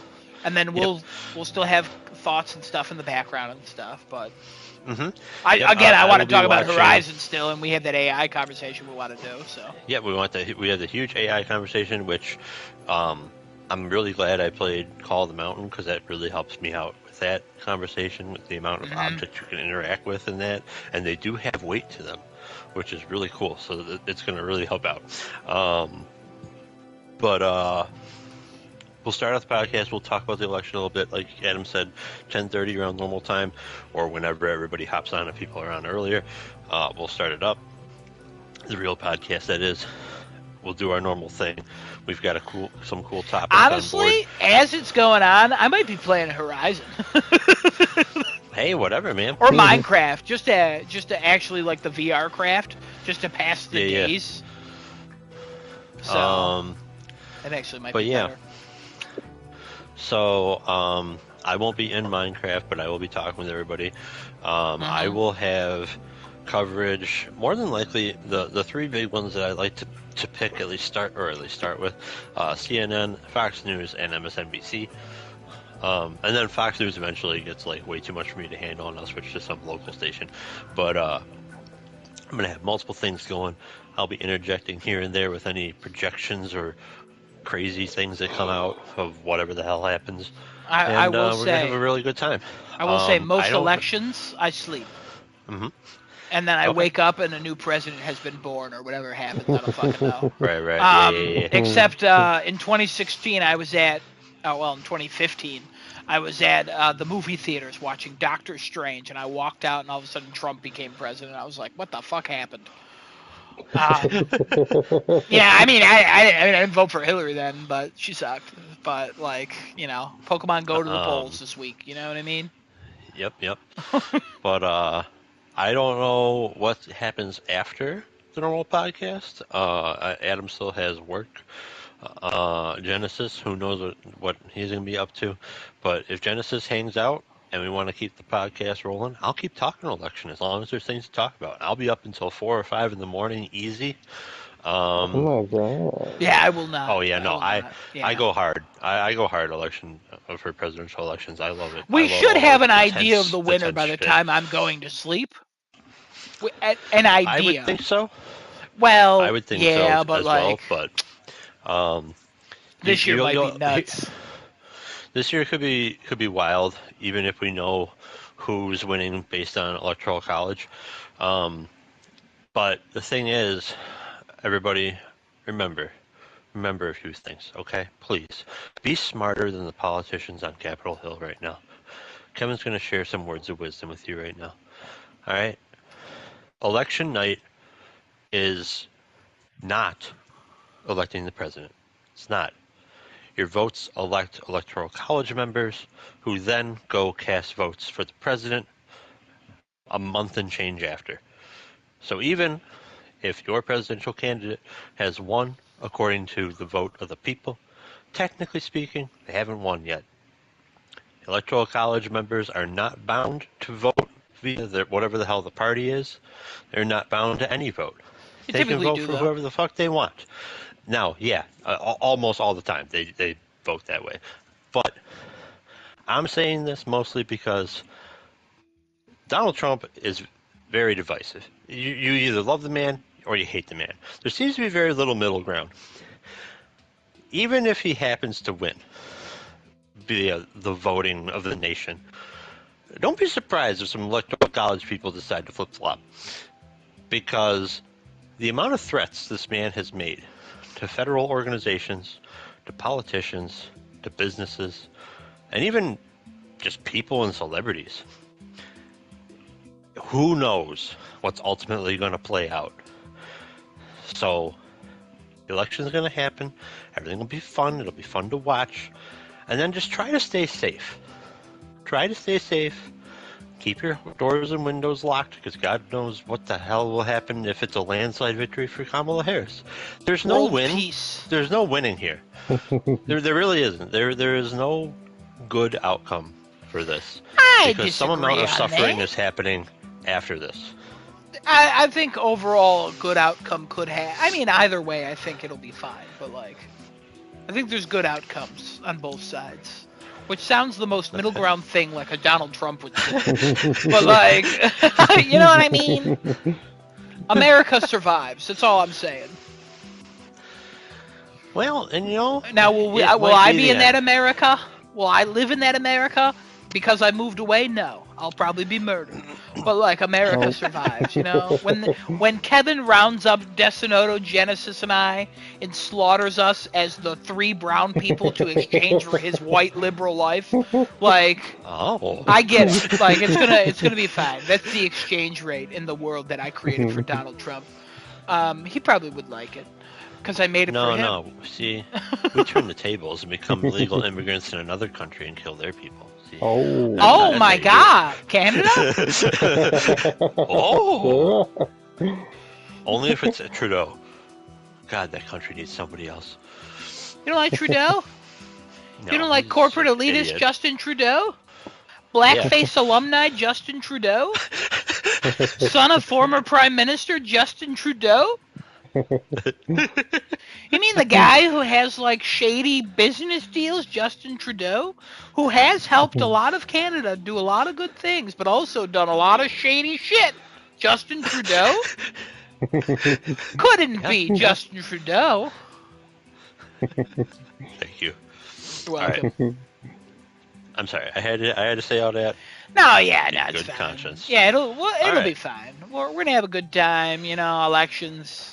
S1: and then we'll still have thoughts and stuff in the background and stuff. But I want to talk about Horizon still, and we have that AI conversation we want to do. So
S2: yeah, we had the huge AI conversation, which I'm really glad I played Call of the Mountain, because that really helps me out with that conversation, with the amount of objects you can interact with in that, and they do have weight to them, which is really cool. So it's going to really help out. But we'll start off the podcast. We'll talk about the election a little bit. Like Adam said, 10:30 around normal time, or whenever everybody hops on. If people are on earlier, we'll start it up. The real podcast, that is. We'll do our normal thing. We've got some cool topics.
S1: Honestly, as it's going on, I might be playing Horizon.
S2: Hey, whatever, man.
S1: Or Minecraft, just to actually like the VR craft, just to pass the days. So that actually might be better.
S2: So I won't be in Minecraft, but I will be talking with everybody. I will have coverage, more than likely the 3 big ones that I like to pick, at least start with, CNN, Fox News, and MSNBC. And then Fox News eventually gets like way too much for me to handle, and I'll switch to some local station. But I'm gonna have multiple things going. I'll be interjecting here and there with any projections or crazy things that come out of whatever the hell happens.
S1: I will
S2: we're gonna have a really good time.
S1: I will say most elections I sleep. And then I wake up and a new president has been born, or whatever happens. I don't fucking know.
S2: Right.
S1: Except in 2016, I was at, in 2015, I was at the movie theaters watching Doctor Strange, and I walked out, and all of a sudden Trump became president. I was like, what the fuck happened? Yeah, I mean, I didn't vote for Hillary then, but she sucked. But, like, Pokemon Go to the polls this week. You know what I mean?
S2: Yep. But, I don't know what happens after the normal podcast. Adam still has work. Genesis, who knows what he's going to be up to. But if Genesis hangs out and we want to keep the podcast rolling, I'll keep talking election as long as there's things to talk about. I'll be up until 4 or 5 in the morning, easy.
S3: Oh my god.
S1: Yeah, I will not.
S2: Oh yeah, no, I go hard. I go hard election for presidential elections. I love it.
S1: We should have an idea of the winner by the time I'm going to sleep. An idea.
S2: I would think so.
S1: Well,
S2: I would think
S1: so but
S2: as
S1: like,
S2: well, but
S1: this year might be nuts.
S2: This year could be wild, even if we know who's winning based on Electoral College. But the thing is, everybody, remember a few things, okay? Please be smarter than the politicians on Capitol Hill right now. Kevin's going to share some words of wisdom with you right now. All right? Election night is not electing the president. It's not. Your votes elect Electoral College members, who then go cast votes for the president a month and change after. So even if your presidential candidate has won according to the vote of the people, technically speaking, they haven't won yet. Electoral College members are not bound to vote via whatever the hell the party is. They're not bound to any vote. They can vote for whoever the fuck they want. Now, yeah, almost all the time they vote that way. But I'm saying this mostly because Donald Trump is very divisive. You either love the man or you hate the man. There seems to be very little middle ground. Even if he happens to win via the voting of the nation, don't be surprised if some Electoral College people decide to flip-flop. Because the amount of threats this man has made to federal organizations, to politicians, to businesses, and even just people and celebrities, who knows what's ultimately going to play out. So, the election's going to happen. Everything will be fun. It'll be fun to watch. And then just try to stay safe. Try to stay safe. keep your doors and windows locked, because God knows what the hell will happen if it's a landslide victory for Kamala Harris. There's no
S1: World
S2: win.
S1: peace.
S2: There's no winning here. There really isn't. There is no good outcome for this,
S1: I
S2: because some amount
S1: disagree
S2: of
S1: on
S2: suffering
S1: that.
S2: is happening after this.
S1: I think overall a good outcome could have. I mean, either way, I think it'll be fine. But like, I think there's good outcomes on both sides, which sounds the most middle ground thing, like a Donald Trump would say. But like, you know what I mean? America survives. That's all I'm saying.
S2: Well, and you know,
S1: Now, will
S2: it might
S1: I
S2: be
S1: be
S2: the
S1: in that
S2: end.
S1: America? Will I live in that America? Because I moved away? No. I'll probably be murdered. But, like, America survives, you know? When Kevin rounds up Decinoto, Genesis, and I and slaughters us as the 3 brown people to exchange for his white liberal life, like,
S2: Oh.
S1: I get it. Like, it's gonna be fine. That's the exchange rate in the world that I created for Donald Trump. He probably would like it. Because I made it for him.
S2: No. See, we turn the tables and become legal immigrants in another country and kill their people. See?
S3: Oh.
S1: Oh
S2: That's
S1: my
S2: how
S1: God, Canada?
S2: Oh. Only if it's Trudeau. God, that country needs somebody else.
S1: You don't like Trudeau?
S2: No,
S1: You don't like
S2: he's
S1: corporate
S2: an
S1: elitist
S2: idiot.
S1: Justin Trudeau? Blackface alumni Justin Trudeau? Son of former Prime Minister Justin Trudeau? You mean the guy who has like shady business deals, Justin Trudeau? Who has helped a lot of Canada do a lot of good things, but also done a lot of shady shit, Justin Trudeau? Couldn't be Justin Trudeau.
S2: Thank you.
S1: You're welcome.
S2: I'm sorry. I had to say all that.
S1: No, yeah, no, it's
S2: Good
S1: fine.
S2: conscience.
S1: Yeah, it'll
S2: right.
S1: be fine. We're gonna have a good time, you know. Elections,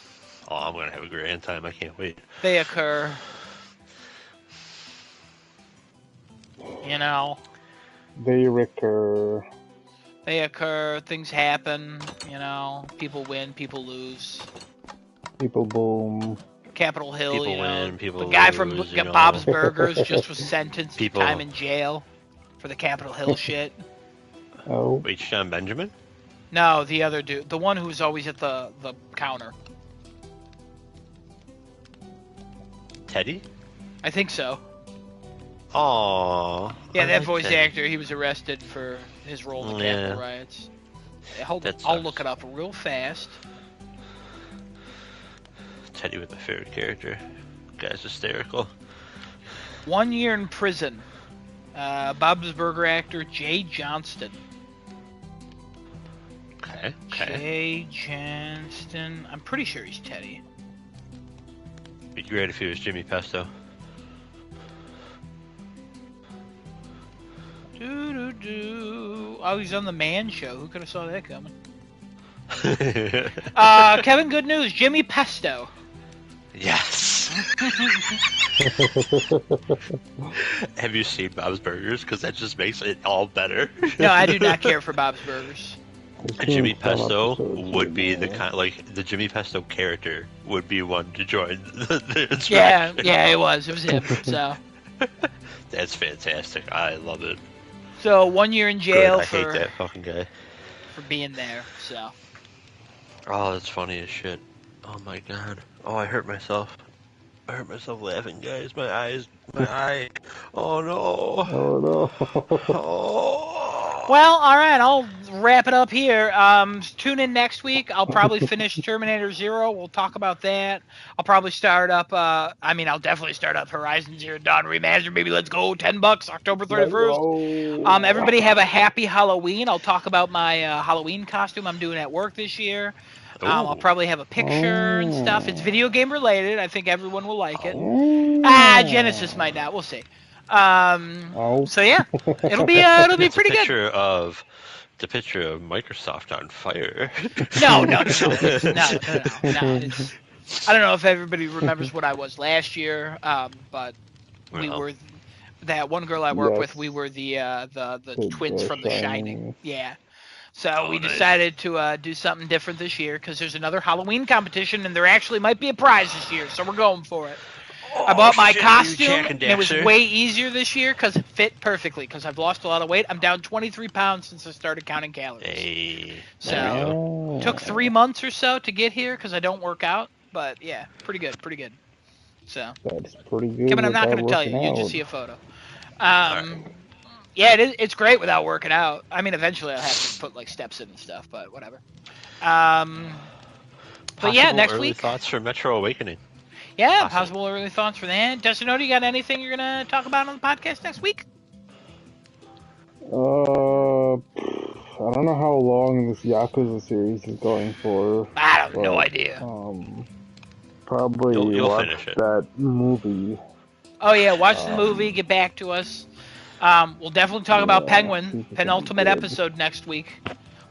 S2: Oh, I'm gonna have a grand time. I can't wait.
S1: they occur. You know,
S3: They recur.
S1: they occur. Things happen. You know, people win, people lose.
S3: People boom.
S1: Capitol Hill,
S2: People
S1: you know,
S2: win, people
S1: the guy from
S2: lose, you know.
S1: Bob's Burgers just was sentenced
S2: People-
S1: to time in jail for the Capitol Hill shit.
S3: Oh.
S2: Wait, Sean Benjamin?
S1: No, the other dude, the one who's always at the counter.
S2: Teddy?
S1: I think so.
S2: Aww.
S1: Yeah,
S2: I
S1: that
S2: like
S1: voice
S2: Teddy.
S1: actor, he was arrested for his role in the
S2: Yeah.
S1: Capitol riots. Hold on,
S2: That
S1: I'll
S2: sucks.
S1: look it up real fast.
S2: Teddy was my favorite character. Guy's hysterical.
S1: 1 year in prison. Bob's Burger actor Jay Johnston.
S2: Okay.
S1: Jay Johnston. I'm pretty sure he's Teddy.
S2: Be great if he was Jimmy Pesto.
S1: Oh, he's on the Man Show. Who could have saw that coming? Kevin, good news. Jimmy Pesto.
S2: Yes. Have you seen Bob's Burgers? Because that just makes it all better.
S1: No, I do not care for Bob's Burgers.
S2: Jimmy Pesto would be the kind, like the Jimmy Pesto character would be one to join the
S1: Yeah,
S2: insurrection.
S1: yeah, it was. It was him. So,
S2: That's fantastic. I love it.
S1: 1 year in jail
S2: Good. I hate
S1: for
S2: that fucking guy.
S1: being there. So,
S2: Oh, that's funny as shit. Oh my god. Oh, I hurt myself. I hurt myself laughing, guys. My eye. Oh no.
S3: Oh no.
S2: Oh.
S1: well, all right. I'll wrap it up here. Tune in next week. I'll probably finish Terminator Zero. We'll talk about that. I'll probably start up. I'll definitely start up Horizon Zero Dawn Remastered. Maybe let's go. $10, October 31st.
S3: Oh.
S1: Everybody have a happy Halloween. I'll talk about my Halloween costume I'm doing at work this year. I'll probably have a picture and stuff. It's video game related. I think everyone will like it. Genesis might not. We'll see.
S3: Oh.
S1: So yeah, it'll be
S2: It's
S1: pretty
S2: a
S1: good.
S2: picture of the picture of Microsoft on fire.
S1: No. It's, I don't know if everybody remembers what I was last year, but we
S2: Well.
S1: were that one girl I work
S3: Yes.
S1: with. We were the
S3: The
S1: twins from The Shining.
S3: Shining.
S1: Yeah. So we
S2: nice.
S1: decided to do something different this year because there's another Halloween competition and there actually might be a prize this year. So we're going for it. I bought my
S2: shit, you
S1: costume,
S2: Jack
S1: and
S2: and
S1: it was
S2: Daxter.
S1: way easier this year because it fit perfectly. Because I've lost a lot of weight. I'm down 23 pounds since I started counting calories.
S2: Hey,
S1: So
S2: there you go.
S1: took 3 months or so to get here because I don't work out. But yeah, pretty good. So
S3: That's pretty good.
S1: Kevin, I'm not
S3: without
S1: going to tell you.
S3: working
S1: You just
S3: out.
S1: see a photo. Yeah, it's great without working out. I mean, eventually I'll have to put like steps in and stuff, but whatever. But yeah,
S2: Possible
S1: next
S2: early
S1: week.
S2: thoughts for Metro Awakening.
S1: Yeah,
S2: Possible.
S1: possible early thoughts for that. Destinote, you got anything you're gonna talk about on the podcast next week?
S3: I don't know how long this Yakuza series is going for.
S1: I have no
S3: but,
S1: idea.
S3: Probably
S2: You'll
S3: watch
S2: finish it.
S3: that movie.
S1: Oh yeah, watch the movie. Get back to us. We'll definitely talk about
S3: Yeah,
S1: Penguin
S3: see if it's
S1: penultimate
S3: any good.
S1: episode next week.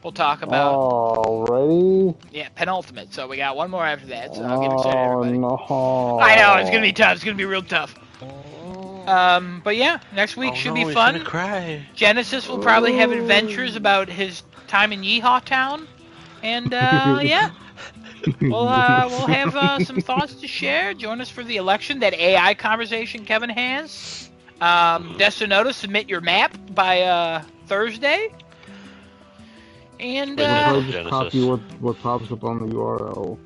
S1: We'll talk about
S3: Already?
S1: yeah penultimate. So we got one more after that. So I'll get excited, everybody.
S3: No.
S1: I know it's gonna be tough. It's gonna be real tough. But yeah, next week should be
S2: He's
S1: fun.
S2: gonna cry.
S1: Genesis will probably have adventures about his time in Yeehaw Town, and yeah, we'll have some thoughts to share. Join us for the election, that AI conversation Kevin has. Destinote, submit your map by Thursday, and
S2: Wait,
S3: What if I just
S2: Genesis.
S3: copy what pops up on the URL?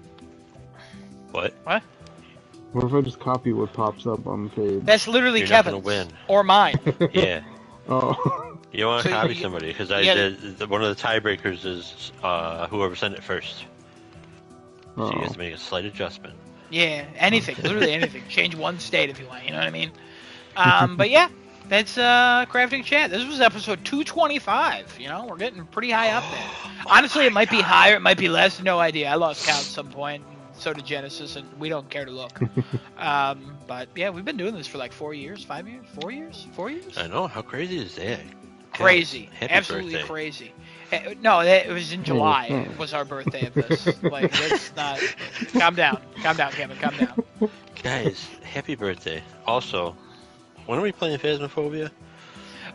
S2: What?
S3: What if I just copy what pops up on the page?
S1: that's literally
S2: You're not
S1: Kevin's
S2: gonna win.
S1: or mine.
S2: Yeah.
S3: Oh.
S2: You want to
S1: So
S2: copy
S1: you-
S2: somebody because
S1: yeah.
S2: one of the tiebreakers is whoever sent it first. So you
S3: Oh.
S2: have to make a slight adjustment.
S1: Yeah, anything, literally anything. Change one state if you want. You know what I mean? But yeah, that's Crafting Chat. This was episode 225. You know, we're getting pretty high up there. Honestly, it might be higher, it might be less. No idea. I lost count at some point. So did Genesis, and we don't care to look. But yeah, we've been doing this for like 4 years, 5 years, 4 years, 4 years.
S2: I know, how crazy is that?
S1: Crazy,
S2: Happy
S1: absolutely
S2: birthday.
S1: crazy. No, it was in July. It was our birthday of this. Like, it's not. Calm down, Kevin. Calm down.
S2: Guys, happy birthday. Also, when are we playing Phasmophobia?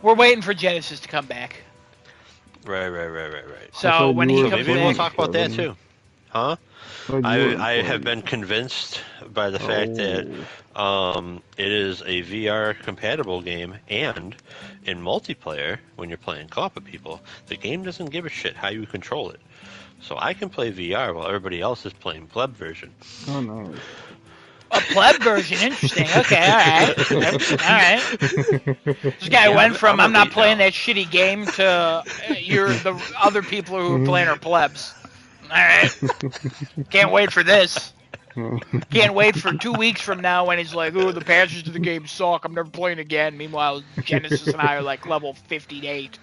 S1: We're waiting for Genesis to come back.
S2: Right.
S1: So
S3: thought
S1: when
S3: you
S1: he
S3: were
S2: So
S1: comes
S2: maybe we'll
S1: back,
S2: talk about that
S3: Kevin.
S2: too. Huh? I have been convinced by the fact that it is a VR compatible game, and in multiplayer, when you're playing co-op with people, the game doesn't give a shit how you control it. So I can play VR while everybody else is playing pleb version.
S3: Oh no.
S1: a pleb version, interesting. Okay, all right. This guy went from I'm not playing that shitty game to you're the other people who are playing are plebs. All right. Can't wait for this. Can't wait for 2 weeks from now when he's like, "Ooh, the patches to the game suck. I'm never playing again." Meanwhile, Genesis and I are like level 58.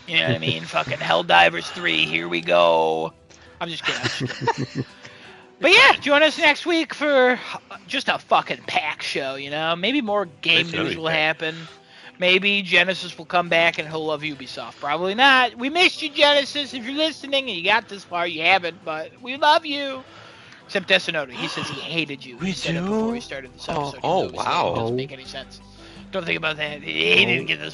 S1: You know what I mean? Fucking Helldivers 3. Here we go. I'm just kidding. But yeah, join us next week for just a fucking pack show. You know, maybe more game
S2: It's gonna
S1: news
S2: be
S1: will
S2: packed.
S1: happen. Maybe Genesis will come back and he'll love Ubisoft. Probably not. We missed you, Genesis. If you're listening and you got this far, you haven't, but we love you. Except Destinote. He says he hated you.
S2: We
S1: He said it
S2: do?
S1: before we started this episode.
S2: Oh,
S1: He knows
S2: wow.
S1: It doesn't make any sense. Don't think about that. He didn't get this